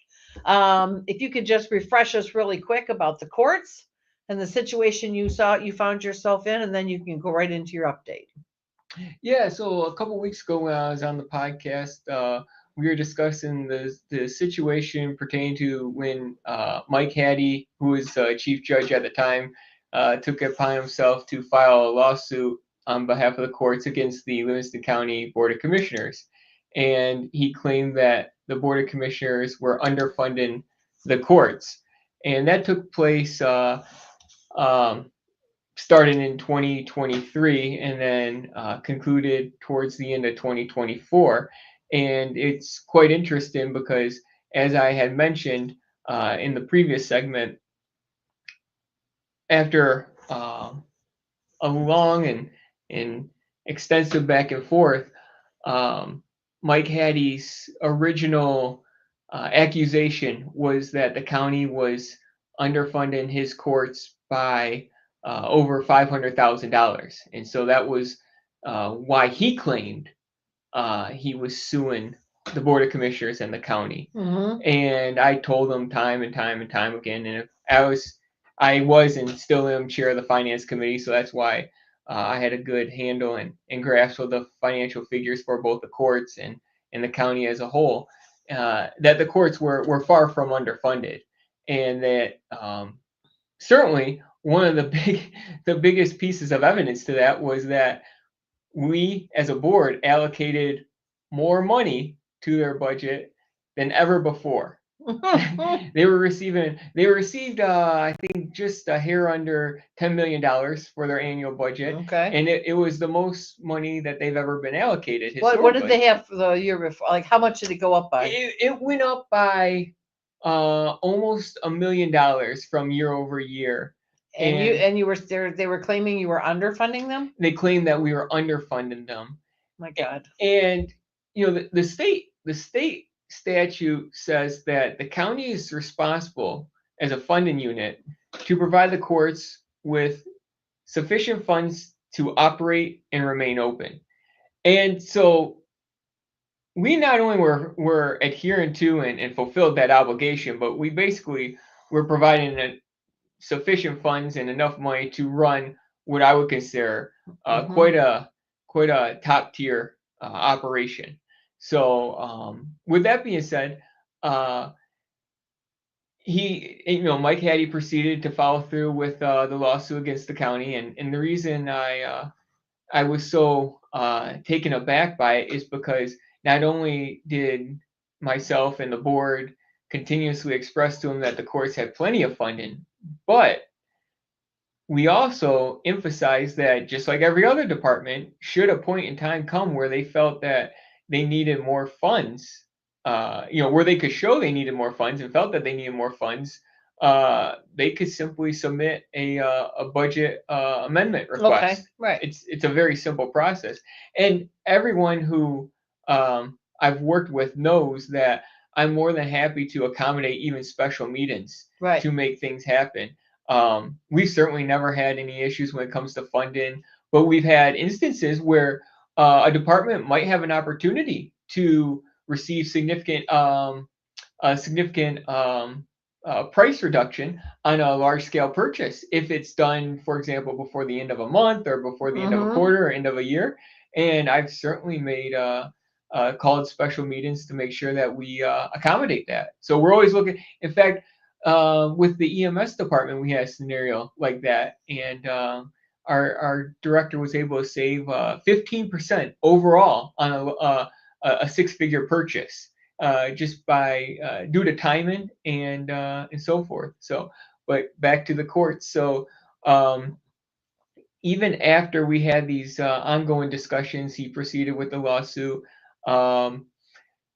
If you could just refresh us really quick about the courts and the situation you found yourself in, and then you can go right into your update. Yeah, so a couple weeks ago when I was on the podcast, we were discussing the situation pertaining to when Mike Hattie, who was chief judge at the time, took it upon himself to file a lawsuit on behalf of the courts against the Livingston County Board of Commissioners. And he claimed that the Board of Commissioners were underfunding the courts. And that took place starting in 2023 and then concluded towards the end of 2024. And it's quite interesting because, as I had mentioned in the previous segment, after a long and extensive back and forth, Mike Hattie's original accusation was that the county was underfunding his courts by over $500,000, and so that was why he claimed he was suing the Board of Commissioners and the county. And I told him time and time and time again, and if I was and still am chair of the finance committee, so that's why I had a good handle and grasp of the financial figures for both the courts and the county as a whole, that the courts were far from underfunded, and that certainly one of the biggest pieces of evidence to that was that we as a board allocated more money to their budget than ever before. They received I think just a hair under $10 million for their annual budget. Okay. And it was the most money that they've ever been allocated. What did they have for the year before? Like, how much did it go up by? It went up by almost $1 million from year over year. And you were there, they were claiming you were underfunding them? They claimed that we were underfunding them. My God. And the state statute says that the county is responsible as a funding unit to provide the courts with sufficient funds to operate and remain open. And so we not only were adhering to and fulfilled that obligation, but we basically were providing sufficient funds and enough money to run what I would consider quite a top tier operation. So with that being said, Mike Hattie proceeded to follow through with the lawsuit against the county, and the reason I was so taken aback by it is because not only did myself and the board continuously express to him that the courts had plenty of funding, but we also emphasized that just like every other department, should a point in time come where they felt that they needed more funds, where they could show they needed more funds and felt that they needed more funds, they could simply submit a budget amendment request. Okay, right. It's a very simple process, and everyone who I've worked with knows that I'm more than happy to accommodate even special meetings to make things happen. We've certainly never had any issues when it comes to funding, but we've had instances where a department might have an opportunity to receive significant price reduction on a large scale purchase if it's done, for example, before the end of a month or before the end of a quarter or end of a year. And I've certainly made called special meetings to make sure that we accommodate that. So we're always looking. In fact, with the EMS department, we had a scenario like that, and our director was able to save 15% overall on a six-figure purchase, just by due to timing and so forth. So, but back to the courts. So even after we had these ongoing discussions, he proceeded with the lawsuit.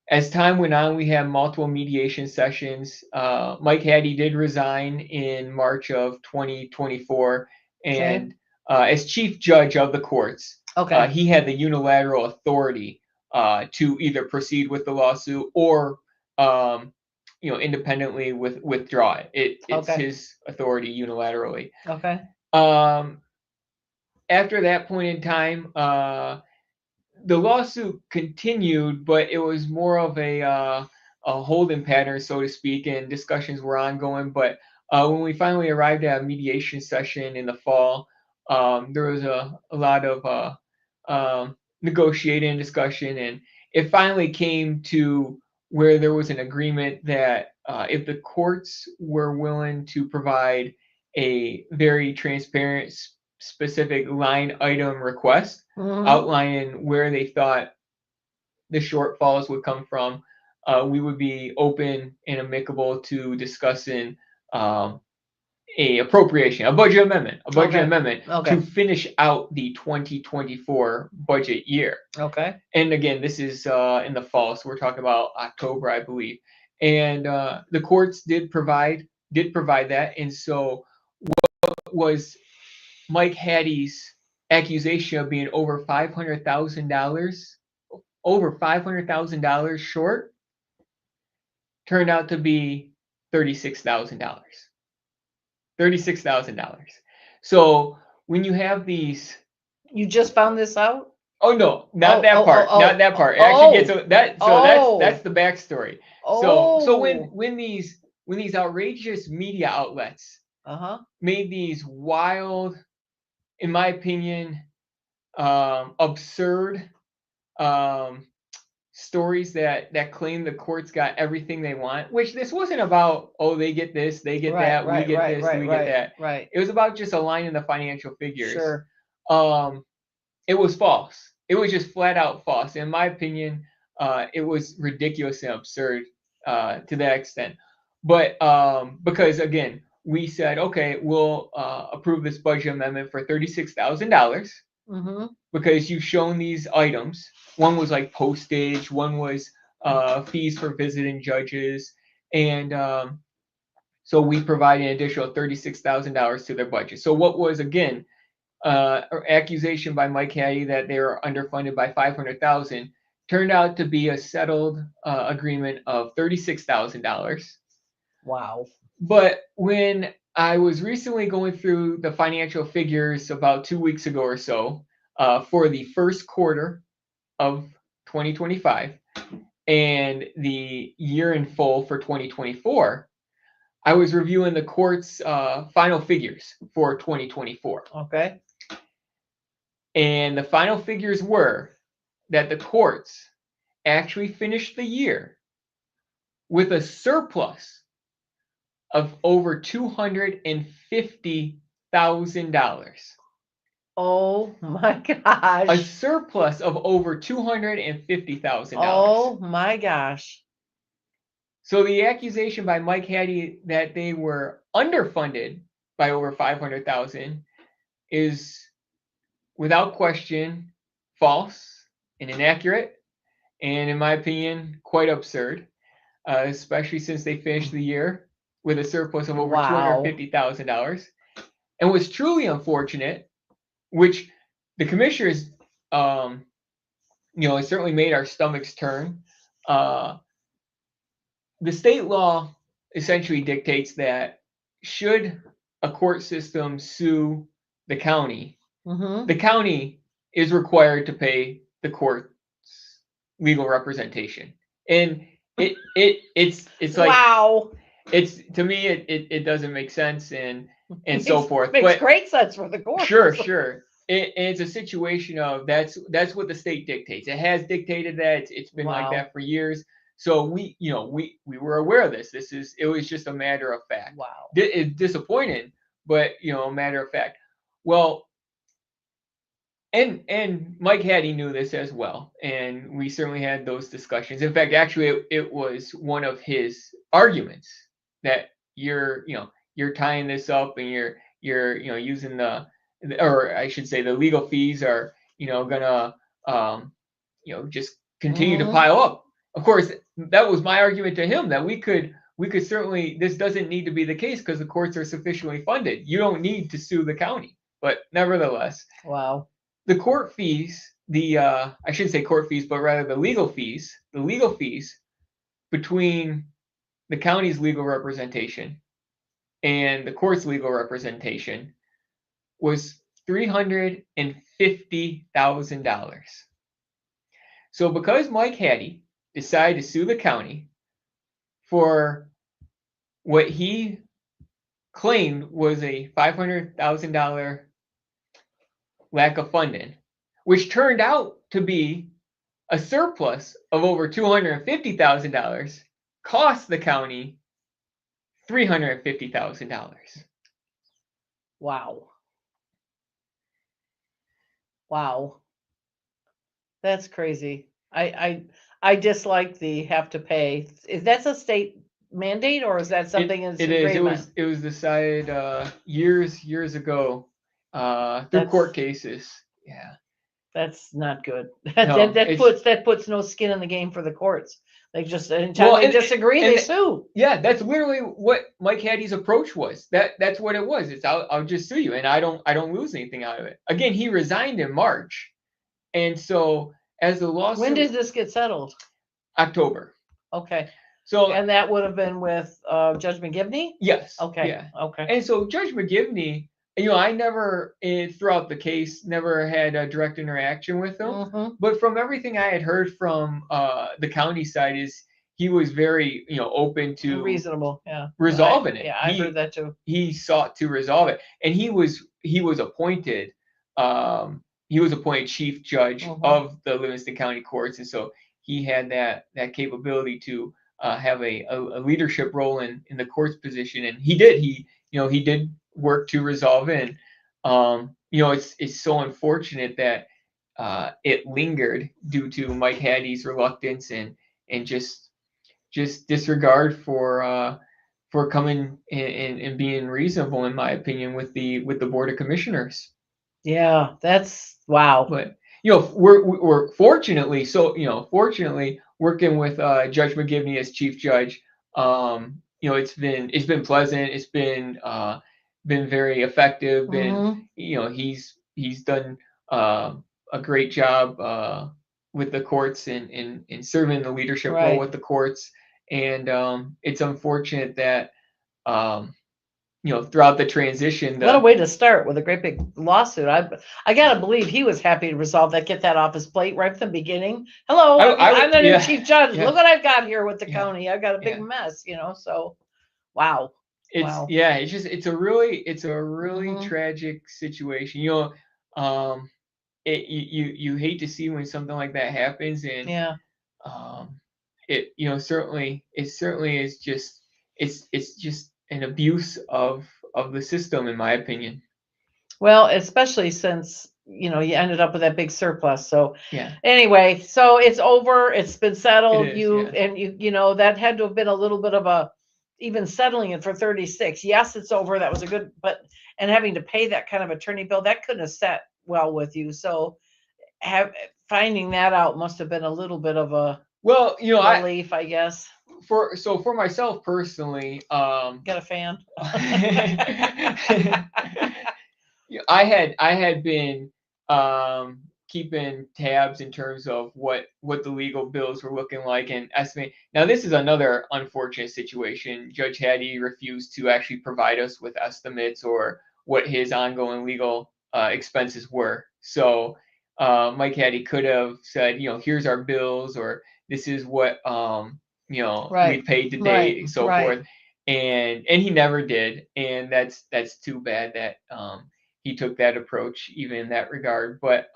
As time went on, we had multiple mediation sessions. Mike Hattie did resign in March of 2024, and as chief judge of the courts, he had the unilateral authority to either proceed with the lawsuit or, independently withdraw it. It's his authority unilaterally. After that point in time, the lawsuit continued, but it was more of a holding pattern, so to speak, and discussions were ongoing. But when we finally arrived at a mediation session in the fall, there was a lot of negotiating and discussion, and it finally came to where there was an agreement that if the courts were willing to provide a very transparent, specific line item request outlining where they thought the shortfalls would come from, we would be open and amicable to discussing a appropriation, a budget amendment to finish out the 2024 budget year. And again, this is in the fall, so we're talking about October, I believe. And the courts did provide that. And so what was Mike Hattie's accusation of being over $500,000 short turned out to be $36,000. $36,000. So when you have these, You just found this out? oh no, not Oh, that oh, part, oh, not that oh, part. It actually gets oh, that. So oh. that's the backstory. Oh. So when these outrageous media outlets Uh-huh. made these wild, in my opinion, absurd stories that claim the courts got everything they want, which this wasn't about, oh, they get this, they get that, we get this, we get that. Right. It was about just aligning the financial figures. Sure. It was false. It was just flat out false. In my opinion, it was ridiculous and absurd to that extent. But because again, we said, okay, we'll approve this budget amendment for $36,000 Mm-hmm. because you've shown these items. One was like postage, one was fees for visiting judges, and so we provide an additional $36,000 to their budget. So what was, again, accusation by Mike Hattie that they were underfunded by $500,000 turned out to be a settled agreement of $36,000. Wow. But when I was recently going through the financial figures about 2 weeks ago or so for the first quarter of 2025 and the year in full for 2024, I was reviewing the court's final figures for 2024. Okay. And the final figures were that the courts actually finished the year with a surplus of over $250,000. Oh my gosh. A surplus of over $250,000. Oh my gosh. So the accusation by Mike Hattie that they were underfunded by over $500,000 is without question false and inaccurate, and in my opinion, quite absurd, especially since they finished the year with a surplus of over $250,000. And what's truly unfortunate, which the commissioners, it certainly made our stomachs turn. The state law essentially dictates that should a court system sue the county, Mm-hmm. the county is required to pay the court's legal representation. And it's like, wow. It's, to me, it doesn't make sense and so forth. Makes but great sense for the court. Sure. It's a situation of that's what the state dictates. It has dictated that. It's been like that for years. So we were aware of this. It was just a matter of fact. Wow. It's disappointing, but a matter of fact. Well, and Mike Hattie knew this as well, and we certainly had those discussions. In fact, actually, it was one of his arguments that you're tying this up and you're using or I should say the legal fees are gonna just continue to pile up. Of course, that was my argument to him, that we could certainly, this doesn't need to be the case because the courts are sufficiently funded. You don't need to sue the county. But nevertheless, wow. The court fees, I shouldn't say court fees, but rather the legal fees between the county's legal representation and the court's legal representation was $350,000. So because Mike Hattie decided to sue the county for what he claimed was a $500,000 lack of funding, which turned out to be a surplus of over $250,000, cost the county $350,000. Wow. That's crazy. I dislike the have to pay. Is that a state mandate or is that something in agreement? It was decided years ago through court cases. Yeah. That's not good. No, that puts no skin in the game for the courts. They just anytime they disagree, they sue. Yeah, that's literally what Mike Hattie's approach was. That's what it was. It's I'll just sue you and I don't lose anything out of it. Again, he resigned in March. And so as the lawsuit, when did this get settled? October. Okay. So And that would have been with Judge McGivney? yes. Okay. Yeah. Okay. And so Judge McGivney, I never, throughout the case, never had a direct interaction with him. Mhm. But from everything I had heard from the county side is he was very, open to Reasonable. Yeah. resolving it. Yeah, I heard that too. He sought to resolve it, and he was appointed. He was appointed chief judge Mhm. of the Livingston County Courts, and so he had that capability to have a leadership role in the court's position, and he did. He did work to resolve it. And, it's so unfortunate that it lingered due to Mike Hattie's reluctance and just disregard for coming and being reasonable, in my opinion, with the Board of Commissioners. Yeah, that's wow. But we're fortunately working with Judge McGivney as chief judge. It's been pleasant. It's been very effective. Mhm. He's done a great job with the courts and in serving the leadership role Right. with the courts. And it's unfortunate that throughout the transition, What a way to start with a great big lawsuit. I gotta believe he was happy to resolve that, get that off his plate right from the beginning. Hello, I'm the new chief judge. yeah. Look what I've got here with the Yeah. county. I've got a big Yeah. mess, so wow. Wow. It's a really Mhm. tragic situation. You hate to see when something like that happens, and Yeah. it certainly is just it's just an abuse of the system, in my opinion. Well, especially since you ended up with that big surplus. So Yeah. anyway, so it's over. It's been settled. It is, You yeah. and you that had to have been a little bit of a even settling it for 36. Yes, it's over. That was a good, but and having to pay that kind of attorney bill, that couldn't have sat well with you. So finding that out must have been a little bit of a Well, relief, I guess. for myself personally, Got a fan? I had been keeping tabs in terms of what the legal bills were looking like and estimate. Now, this is another unfortunate situation. Judge Hattie refused to actually provide us with estimates or what his ongoing legal expenses were. So Mike Hattie could have said, here's our bills, or this is what Right. we paid to date, Right. and so Right. forth. And he never did, and that's too bad that he took that approach even in that regard. But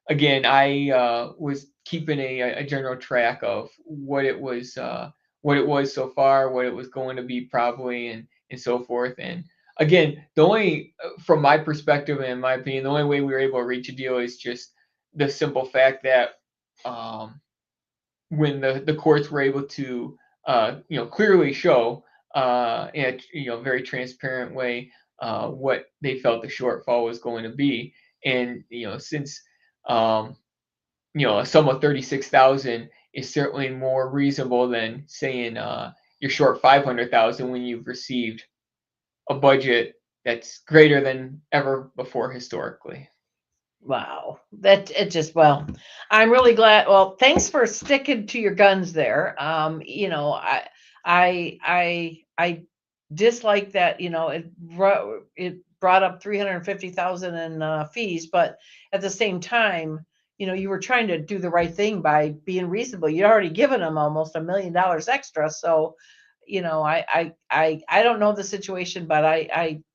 again, I was keeping a general track of what it was so far, what it was going to be probably, and so forth. And again, the only, from my perspective and in my opinion, the only way we were able to reach a deal is just the simple fact that when the courts were able to clearly show in a very transparent way what they felt the shortfall was going to be. And since a sum of 36,000 is certainly more reasonable than saying you're short 500,000 when you've received a budget that's greater than ever before historically. Wow. That it just, well, I'm really glad. Well, thanks for sticking to your guns there. I dislike that, it brought up 350,000 in fees, but at the same time, you were trying to do the right thing by being reasonable. You'd already given them almost $1 million extra. So, I don't know the situation, but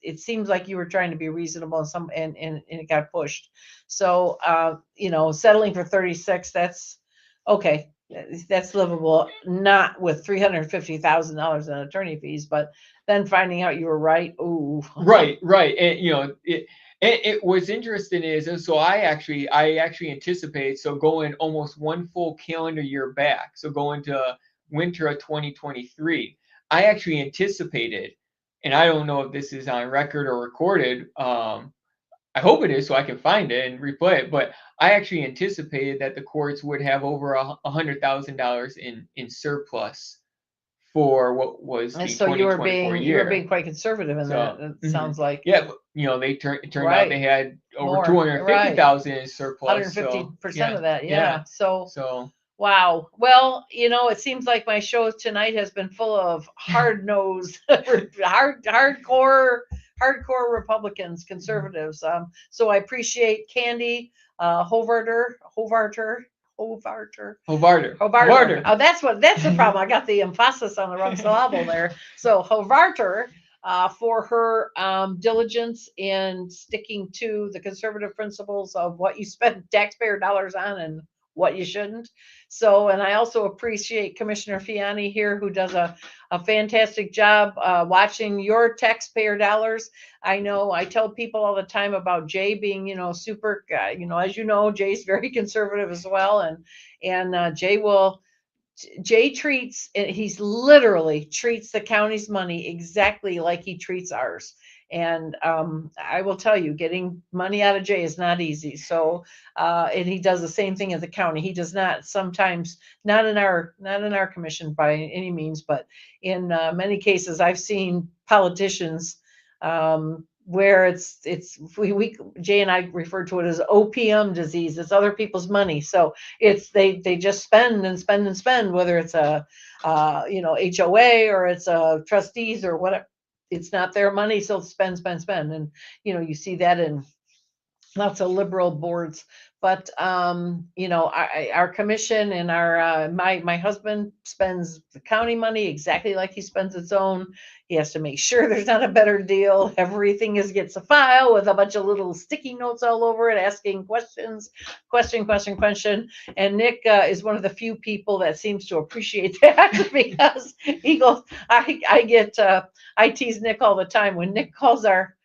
it seems like you were trying to be reasonable and it got pushed. So, settling for 36, that's okay. That's livable, not with $350,000 in attorney fees, but then finding out you were right. Ooh. Right. And it was interesting is, so I actually anticipate, so going almost one full calendar year back, so going to winter of 2023, I actually anticipated, and I don't know if this is on record or recorded, I hope it is so I can find it and replay it, but I actually anticipated that the courts would have over $100,000 in surplus for what was the And so you were 2024 being year. quite conservative in that. It sounds like Yeah, but, it turned out Right. they had over More, 250,000 in surplus. 150% So, of that. Yeah. So So Wow. Well, it seems like my show tonight has been full of hard-nosed, hardcore Republicans, conservatives. So I appreciate Candy Hovarter. Hovarder. Oh, that's the problem. I got the emphasis on the wrong syllable there. So Hovarter, for her diligence in sticking to the conservative principles of what you spend taxpayer dollars on and what you shouldn't. So, and I also appreciate Commissioner Fiani here, who does a fantastic job watching your taxpayer dollars. I know I tell people all the time about Jay being, super, as you know, Jay's very conservative as well. And Jay treats, he's literally treats the county's money exactly like he treats ours. And I will tell you, getting money out of Jay is not easy. So, and he does the same thing at the county. He does not sometimes, not in our commission by any means, but in many cases, I've seen politicians where it's Jay and I refer to it as OPM disease. It's other people's money. So it's they just spend and spend and spend, whether it's a HOA or it's a trustees or whatever. It's not their money, so spend. And you see that in lots of liberal boards. But our commission and our my husband spends the county money exactly like he spends its own. He has to make sure there's not a better deal. Everything gets a file with a bunch of little sticky notes all over it, asking questions. And Nick is one of the few people that seems to appreciate that because he goes, I tease Nick all the time. When Nick calls our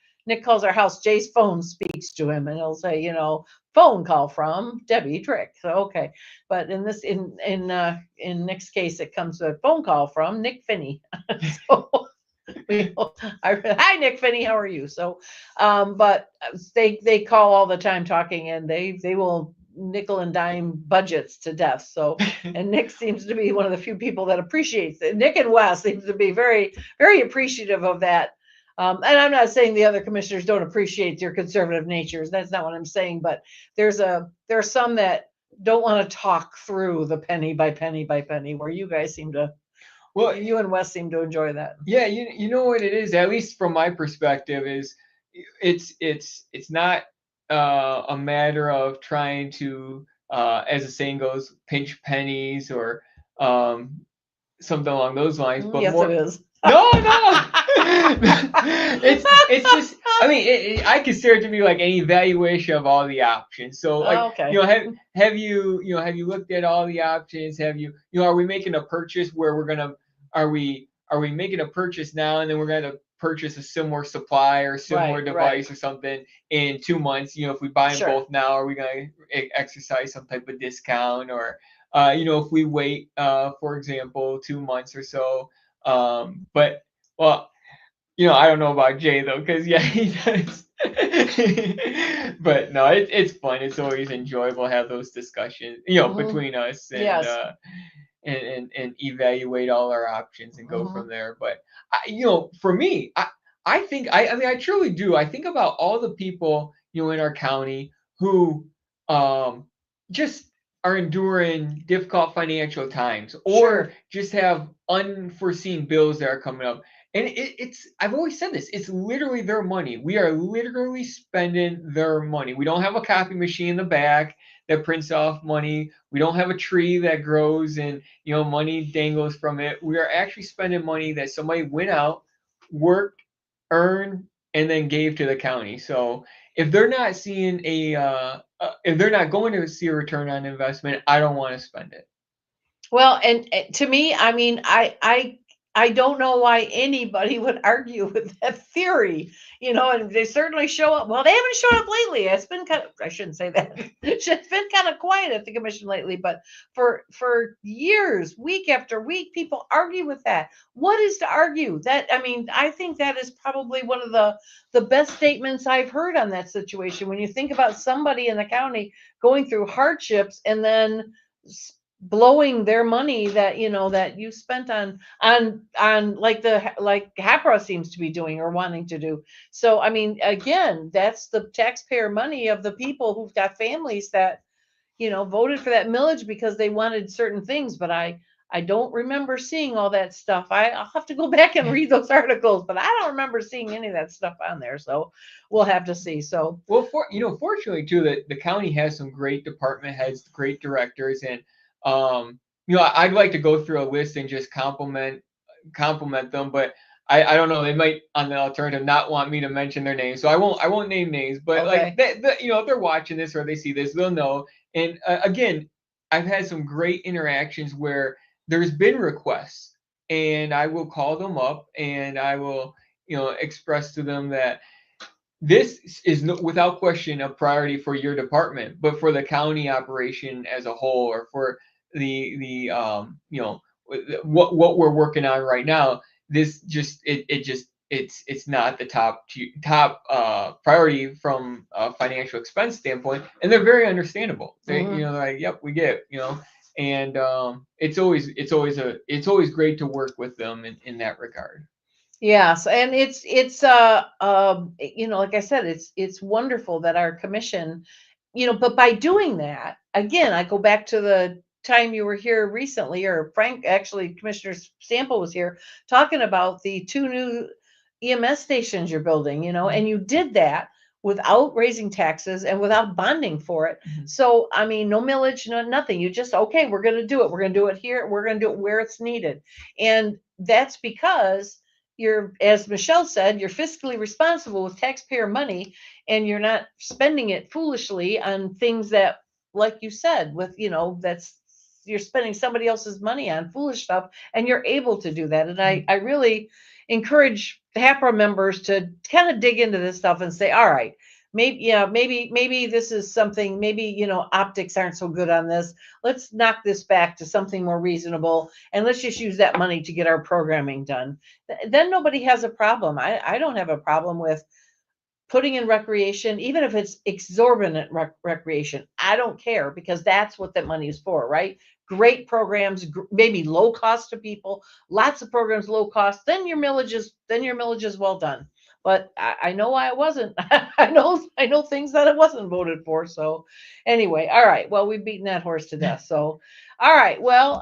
house, Jay's phone speaks to him, and he'll say, phone call from Debbie Drick. So okay, but in Nick's case, it comes to a phone call from Nick Finney. So hi Nick Finney, how are you? So, but they call all the time talking, and they will nickel and dime budgets to death. So, and Nick seems to be one of the few people that appreciates it. Nick and Wes seems to be very, very appreciative of that. And I'm not saying the other commissioners don't appreciate your conservative natures. That's not what I'm saying. But there are some that don't want to talk through the penny by penny by penny, where you guys seem to. Well, you and Wes seem to enjoy that. Yeah, you know what it is. At least from my perspective, is it's not a matter of trying to, as the saying goes, pinch pennies or something along those lines. But yes, it is. No. it's just, I mean, I consider it to be like an evaluation of all the options. So like, okay. Have you looked at all the options? Have you, are we making a purchase where are we making a purchase now and then we're going to purchase a similar supply or similar device or something in 2 months? If we buy them both now, are we going to exercise some type of discount? Or, if we wait, for example, 2 months or so. But, well, I don't know about Jay though, because he does. But no, it's fun. It's always enjoyable to have those discussions, between us and yes. and evaluate all our options and go from there. But for me, I think I truly do. I think about all the people in our county who just are enduring difficult financial times or just have unforeseen bills that are coming up. And I've always said this, it's literally their money. We are literally spending their money. We don't have a copy machine in the back that prints off money. We don't have a tree that grows and, money dangles from it. We are actually spending money that somebody went out, worked, earned, and then gave to the county. So if they're not seeing if they're not going to see a return on investment, I don't want to spend it. Well, and to me, I mean, I don't know why anybody would argue with that theory, and they certainly show up. Well, they haven't shown up lately. It's been I shouldn't say that. It's been kind of quiet at the commission lately, but for years, week after week, people argue with that. What is to argue? I think that is probably one of the best statements I've heard on that situation. When you think about somebody in the county going through hardships and then blowing their money that that you spent on like HAPRA seems to be doing or wanting to do. So again, that's the taxpayer money of the people who've got families that voted for that millage because they wanted certain things, but I don't remember seeing all that stuff. I'll have to go back and read those articles, but I don't remember seeing any of that stuff on there. So we'll have to see. So, well, fortunately too, that the county has some great department heads, great directors, and I'd like to go through a list and just compliment them, but I don't know. They might, on the alternative, not want me to mention their names, so I won't name names. But okay. if they're watching this or they see this, they'll know. And again, I've had some great interactions where there's been requests, and I will call them up and I will express to them that this is without question a priority for your department, but for the county operation as a whole, or for the what we're working on right now, this just it's not the top priority from a financial expense standpoint, and they're very understandable. They're like, yep, we get it, and it's always great to work with them in that regard. Yes, and it's like I said, it's wonderful that our commission, but by doing that, again, I go back to the time you were here recently, or Frank, actually, Commissioner Sample was here talking about the 2 new EMS stations you're building, and you did that without raising taxes and without bonding for it. So, I mean, no millage, no nothing. You just, okay, we're going to do it. We're going to do it here. We're going to do it where it's needed. And that's because you're, as Michelle said, you're fiscally responsible with taxpayer money, and you're not spending it foolishly on things that, like you said, with, you're spending somebody else's money on foolish stuff, and you're able to do that. And I really encourage HAPRA members to kind of dig into this stuff and say, all right, maybe this is something, maybe, optics aren't so good on this. Let's knock this back to something more reasonable, and let's just use that money to get our programming done. Then nobody has a problem. I don't have a problem with putting in recreation, even if it's exorbitant recreation. I don't care, because that's what that money is for, right? Great programs, maybe low cost to people, lots of programs, low cost. Then your millage is well done. But I know why it wasn't. I know things that it wasn't voted for. So anyway, all right. Well, we've beaten that horse to death. So, all right. Well,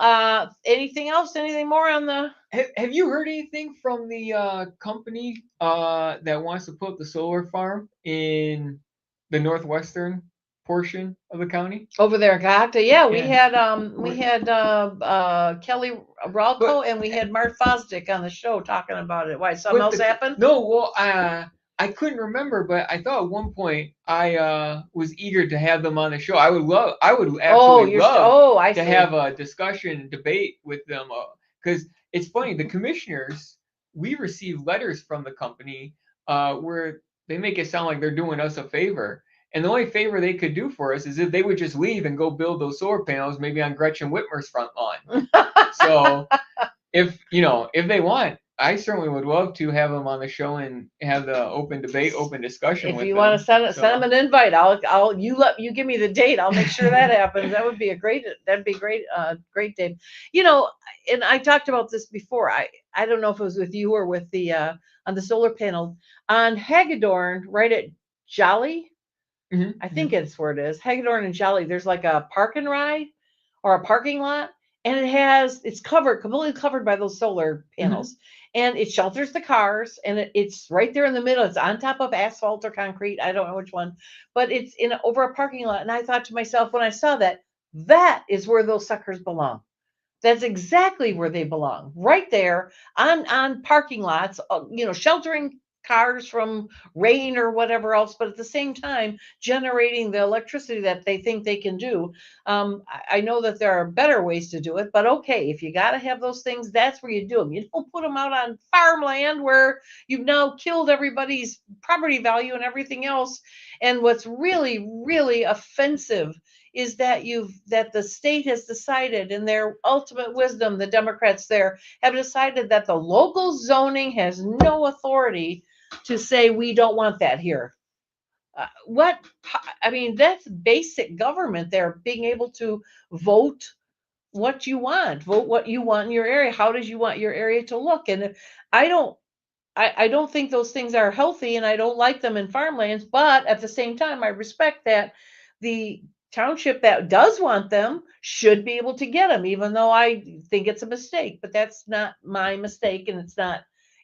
anything else? Anything more on the? Have you heard anything from the company that wants to put the solar farm in the northwestern portion of the county? Over there, Gata. Yeah, we had Kelly Ralco and we had Mart Fosdick on the show talking about it. Why, something else happened? No, well, I couldn't remember, but I thought at one point I was eager to have them on the show. I would absolutely love to have a discussion, debate with them, because it's funny, the commissioners, we receive letters from the company where they make it sound like they're doing us a favor. And the only favor they could do for us is if they would just leave and go build those solar panels, maybe on Gretchen Whitmer's front lawn. So if they want, I certainly would love to have them on the show and have the open debate, open discussion with them. If you want to send them an invite, you give me the date. I'll make sure that happens. That'd be great, great date. And I talked about this before. I don't know if it was with you or with the on the solar panel on Hagedorn, right at Jolly. I think it's where it is. Hagedorn and Jolly. There's like a park and ride or a parking lot, and it's completely covered by those solar panels, and it shelters the cars, and it's right there in the middle. It's on top of asphalt or concrete. I don't know which one, but it's over a parking lot. And I thought to myself when I saw that is where those suckers belong. That's exactly where they belong, right there on parking lots, sheltering cars from rain or whatever else, but at the same time generating the electricity that they think they can do. I know that there are better ways to do it, but okay, if you got to have those things, that's where you do them. You don't put them out on farmland where you've now killed everybody's property value and everything else. And what's really, really offensive is that the state has decided, in their ultimate wisdom, the Democrats there have decided that the local zoning has no authority to say we don't want that here. That's basic government there, being able to vote what you want in your area. How does you want your area to look? And I don't think those things are healthy, and I don't like them in farmlands, but at the same time, I respect that the township that does want them should be able to get them, even though I think it's a mistake, but that's not my mistake. And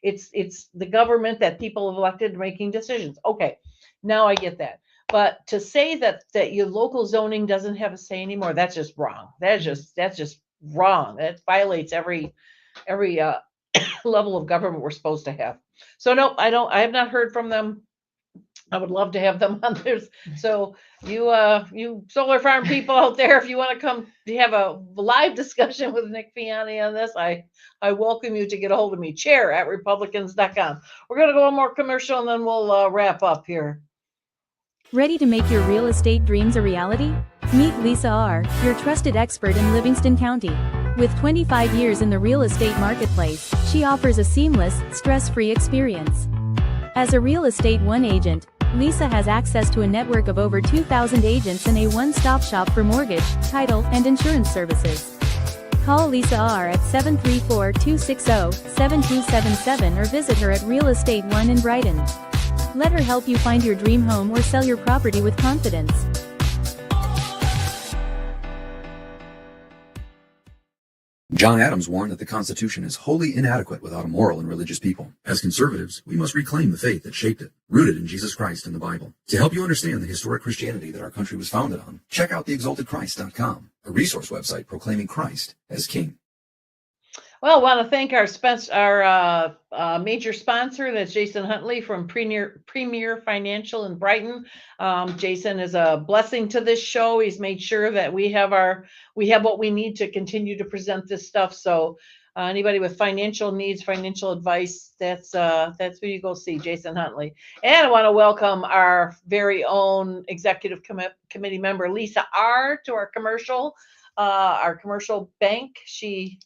it's the government that people have elected making decisions. Okay. Now I get that. But to say that your local zoning doesn't have a say anymore, that's just wrong. That's just wrong. That violates every level of government we're supposed to have. So no, I have not heard from them. I would love to have them on this. So you solar farm people out there, if you want to come to have a live discussion with Nick Fiani on this, I welcome you to get a hold of me, chair@republicans.com. We're going to go one more commercial and then we'll wrap up here. Ready to make your real estate dreams a reality? Meet Lisa R., your trusted expert in Livingston County. With 25 years in the real estate marketplace, she offers a seamless, stress-free experience. As a Real Estate One agent, Lisa has access to a network of over 2,000 agents and a one-stop shop for mortgage, title, and insurance services. Call Lisa R. at 734-260-7277 or visit her at Real Estate One in Brighton. Let her help you find your dream home or sell your property with confidence. John Adams warned that the Constitution is wholly inadequate without a moral and religious people. As conservatives, we must reclaim the faith that shaped it, rooted in Jesus Christ and the Bible. To help you understand the historic Christianity that our country was founded on, check out theexaltedchrist.com, a resource website proclaiming Christ as King. Well, I want to thank our major sponsor, that's Jason Huntley from Premier Financial in Brighton. Jason is a blessing to this show. He's made sure that we have what we need to continue to present this stuff. So anybody with financial needs, financial advice, that's who you go see, Jason Huntley. And I want to welcome our very own executive committee member, Lisa R., to our commercial bank. She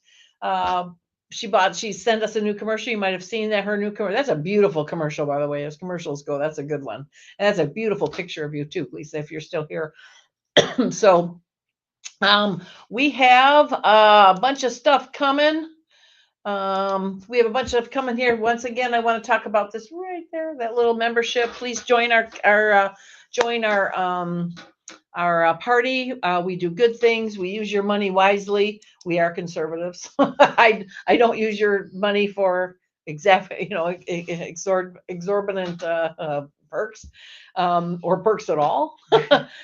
sent us a new commercial. You might have seen that, her new commercial. That's a beautiful commercial, by the way, as commercials go. That's a good one. And that's a beautiful picture of you too, Lisa, if you're still here. So we have a bunch of stuff coming. We have a bunch of coming here. Once again, I want to talk about this right there, that little membership. Please join our party. We do good things. We use your money wisely. We are conservatives. I don't use your money for exorbitant perks or perks at all.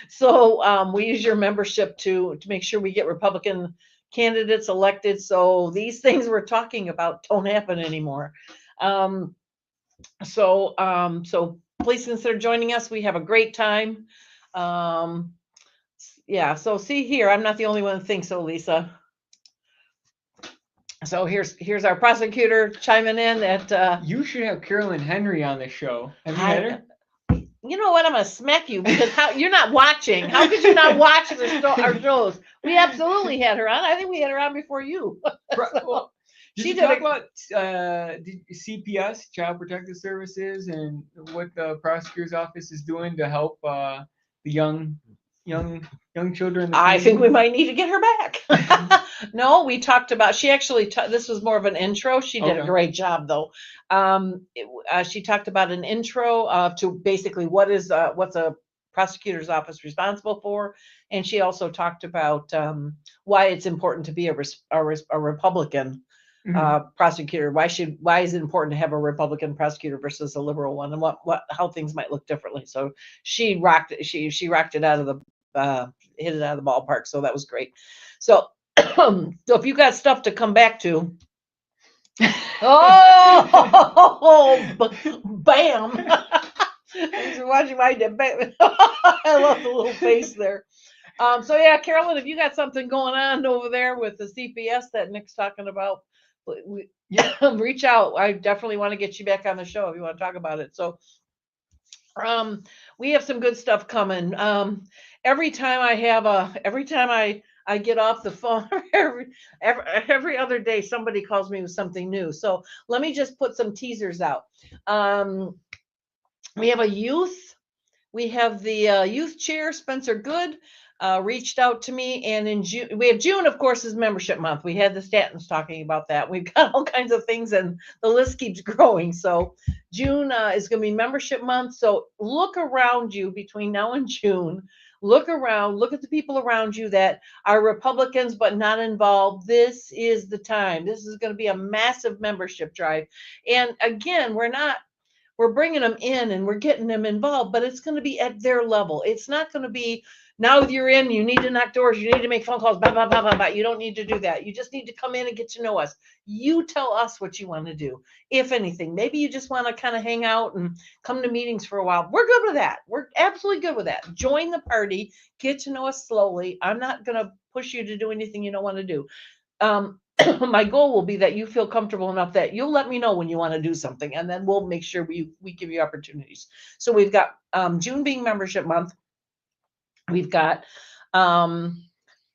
So we use your membership to make sure we get Republican candidates elected. So these things we're talking about don't happen anymore. So please consider joining us. We have a great time. Yeah, so see here, I'm not the only one that thinks so, Lisa. So here's our prosecutor chiming in that You should have Carolyn Henry on the show. Have you had her? You know what? I'm gonna smack you because you're not watching. How could you not watch our shows? We absolutely had her on. I think we had her on before you. Well, did you talk about CPS, Child Protective Services, and what the prosecutor's office is doing to help the young children? I think we might need to get her back. No, we talked about, she actually, this was more of an intro. She did a great job though. She talked about an intro to basically what's a prosecutor's office responsible for. And she also talked about why it's important to be a Republican prosecutor. Why is it important to have a Republican prosecutor versus a liberal one, and how things might look differently. So she rocked it. She rocked it out of the hit it out of the ballpark. So that was great. So so if you got stuff to come back to, bam. Thanks for watching my debate. I love the little face there. So yeah, Carolyn, if you got something going on over there with the CPS that Nick's talking about, reach out. I definitely want to get you back on the show if you want to talk about it. So we have some good stuff coming. Every time I get off the phone, every other day somebody calls me with something new. So let me just put some teasers out. We have a youth We have the youth chair, Spencer Good, reached out to me, and in June, we have June, of course, is membership month. We had the Statons talking about that. We've got all kinds of things, and the list keeps growing. So June is going to be membership month. So look around you between now and June. Look around, look at the people around you that are Republicans but not involved. This is the time. This is going to be a massive membership drive. And again, we're bringing them in and we're getting them involved, but it's going to be at their level. It's not going to be, now you're in, you need to knock doors, you need to make phone calls, blah, blah, blah, blah, blah. You don't need to do that. You just need to come in and get to know us. You tell us what you want to do, if anything. Maybe you just want to kind of hang out and come to meetings for a while. We're good with that. We're absolutely good with that. Join the party, get to know us slowly. I'm not going to push you to do anything you don't want to do. My goal will be that you feel comfortable enough that you'll let me know when you want to do something, and then we'll make sure we give you opportunities. So we've got June being membership month. We've got somewhere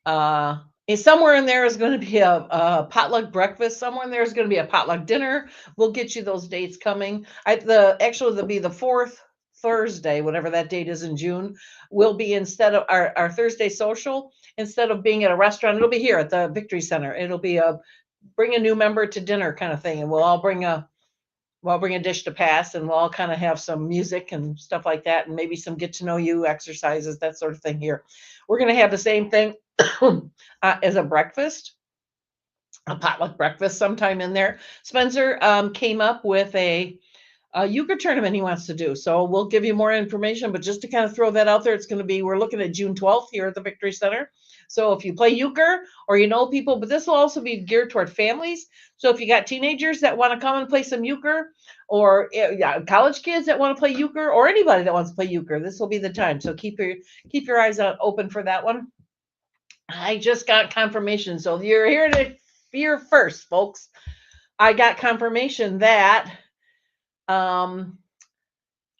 in there is going to be a potluck breakfast. Somewhere in there is going to be a potluck dinner. We'll get you those dates coming. There'll be the fourth Thursday, whatever that date is in June, will be, instead of our Thursday social, instead of being at a restaurant, it'll be here at the Victory Center. It'll be a bring a new member to dinner kind of thing. And we'll all bring a dish to pass, and we'll all kind of have some music and stuff like that, and maybe some get to know you exercises, that sort of thing here. We're going to have the same thing as a breakfast, a potluck breakfast sometime in there. Spencer came up with a euchre tournament he wants to do. So we'll give you more information, but just to kind of throw that out there, it's going to be, we're looking at June 12th here at the Victory Center. So if you play euchre or you know people, but this will also be geared toward families. So if you got teenagers that want to come and play some euchre, or college kids that want to play euchre, or anybody that wants to play euchre, this will be the time. So keep your eyes out open for that one. I just got confirmation. So you're here to hear first, folks. I got confirmation that I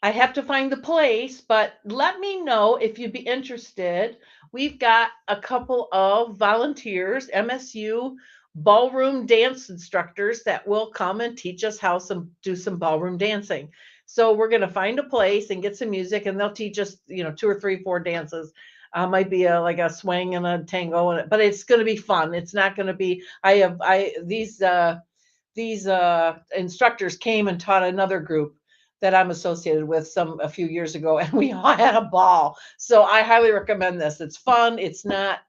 have to find the place, but let me know if you'd be interested. We've got a couple of volunteers, MSU ballroom dance instructors, that will come and teach us how to do some ballroom dancing. So we're going to find a place and get some music, and they'll teach us, 2 or 3, 4 dances. Might be like a swing and a tango, but it's going to be fun. It's not going to be, these instructors came and taught another group that I'm associated with a few years ago, and we all had a ball. So I highly recommend this. It's fun. It's not,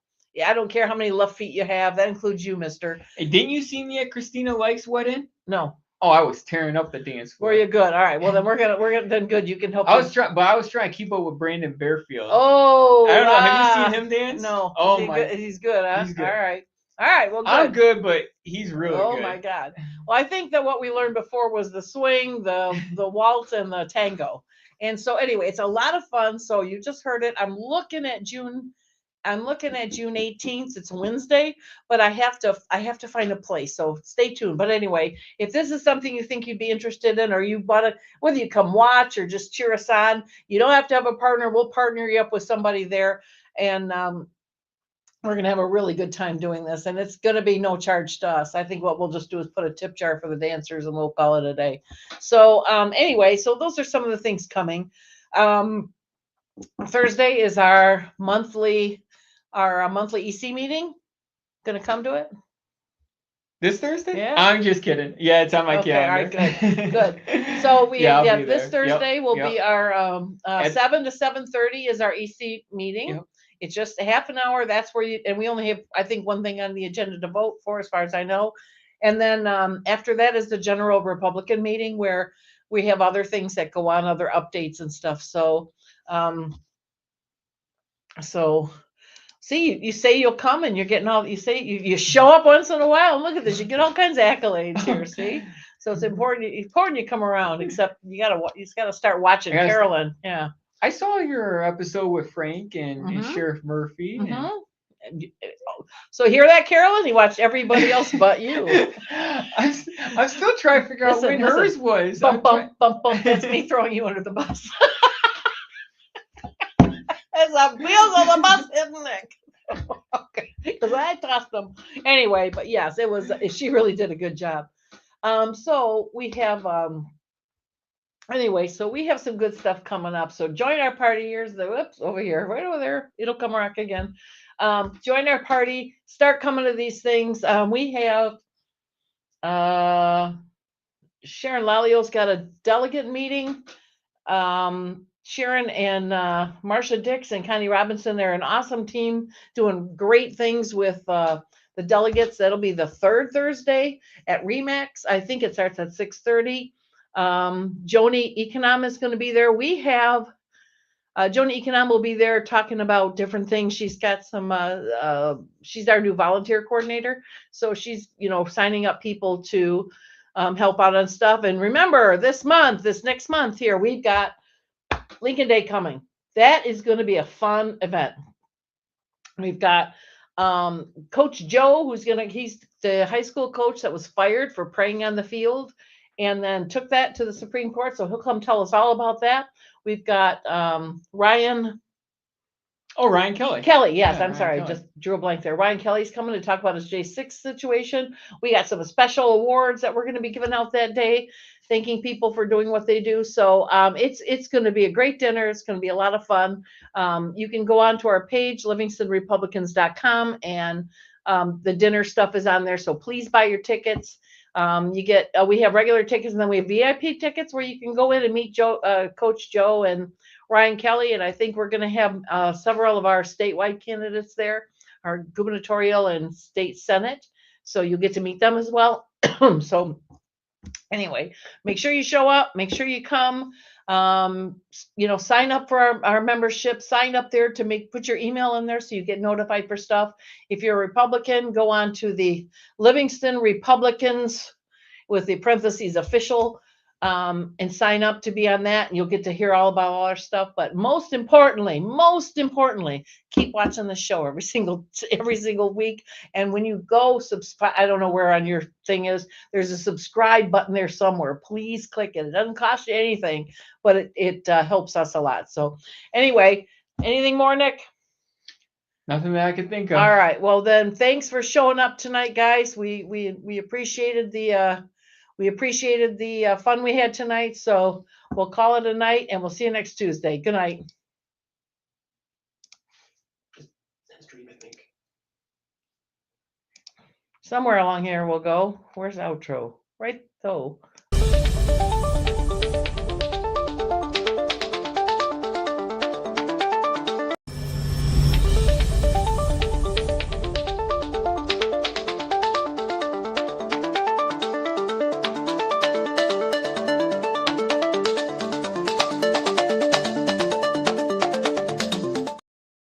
I don't care how many left feet you have. That includes you, mister. Hey, didn't you see me at Christina Like's wedding? No. Oh, I was tearing up the dance floor. Were you good? All right. Well, then we're gonna then good. You can help. I was trying to keep up with Brandon Bearfield. Oh, I don't know. Have you seen him dance? No. Oh he's good. Huh? He's good. All right. Well, good. I'm good, but he's really good. Oh my God. Well, I think that what we learned before was the swing, the waltz, and the tango. And so anyway, it's a lot of fun. So you just heard it. I'm looking at June 18th. It's Wednesday, but I have to find a place. So stay tuned. But anyway, if this is something you think you'd be interested in, or you want to, whether you come watch or just cheer us on, you don't have to have a partner. We'll partner you up with somebody there, and we're going to have a really good time doing this, and it's going to be no charge to us. I think what we'll just do is put a tip jar for the dancers, and we'll call it a day. So anyway, so those are some of the things coming. Thursday is our monthly EC meeting. Going to come to it? This Thursday? Yeah. I'm just kidding. Yeah, it's on my calendar. All right, good. So this Thursday will be our 7 to 7:30 is our EC meeting. Yep. It's just a half an hour. That's where and we only have, I think, one thing on the agenda to vote for, as far as I know. And then after that is the general Republican meeting, where we have other things that go on, other updates and stuff. So, see, you say you'll come, and you're getting all, you say you show up once in a while, and look at this, you get all kinds of accolades here. See, so it's important you come around. Except you just gotta start watching Carolyn. Yeah. I saw your episode with Frank and Sheriff Murphy. And... So hear that, Carolyn? He watched everybody else but you. I'm still trying to figure out when hers was. Bump. That's me throwing you under the bus. There's a wheels on the bus, isn't it? Okay, because I tossed them anyway. But yes, it was. She really did a good job. So we have Anyway, so we have some good stuff coming up. So join our party. Here's the whoops over here, right over there. It'll come back again. Join our party. Start coming to these things. We have Sharon Lalio's got a delegate meeting. Sharon and Marcia Dix and Connie Robinson, they're an awesome team doing great things with the delegates. That'll be the third Thursday at Remax. I think it starts at 6:30. Joni Econom is going to be there. We have Joni Econom will be there talking about different things. She's got some, she's our new volunteer coordinator. So she's, signing up people to help out on stuff. And remember, this next month here, we've got Lincoln Day coming. That is going to be a fun event. We've got Coach Joe, he's the high school coach that was fired for praying on the field and then took that to the Supreme Court. So he'll come tell us all about that. We've got Ryan. Oh, Ryan Kelly. Kelly, yes, Yeah, I'm Ryan sorry, Kelly. just drew a blank there. Ryan Kelly's coming to talk about his J6 situation. We got some special awards that we're going to be giving out that day, thanking people for doing what they do. So it's going to be a great dinner. It's going to be a lot of fun. You can go on to our page, livingstonrepublicans.com, and the dinner stuff is on there. So please buy your tickets. You get we have regular tickets, and then we have VIP tickets where you can go in and meet Coach Joe and Ryan Kelly. And I think we're going to have several of our statewide candidates there, our gubernatorial and state senate. So you'll get to meet them as well. So anyway, make sure you show up, make sure you come, sign up for our membership, sign up there to put your email in there so you get notified for stuff. If you're a Republican, go on to the Livingston Republicans with the parentheses official, and sign up to be on that, and you'll get to hear all about all our stuff. But most importantly, keep watching the show every single week. And when you go subscribe, I don't know where on your thing is, there's a subscribe button there somewhere. Please click it. It doesn't cost you anything, but it helps us a lot. So anyway, anything more, Nick? Nothing that I can think of. All right. Well, then, thanks for showing up tonight, guys. We appreciated the fun we had tonight. So we'll call it a night, and we'll see you next Tuesday. Good night. Somewhere along here we'll go. Where's outro? Right. So.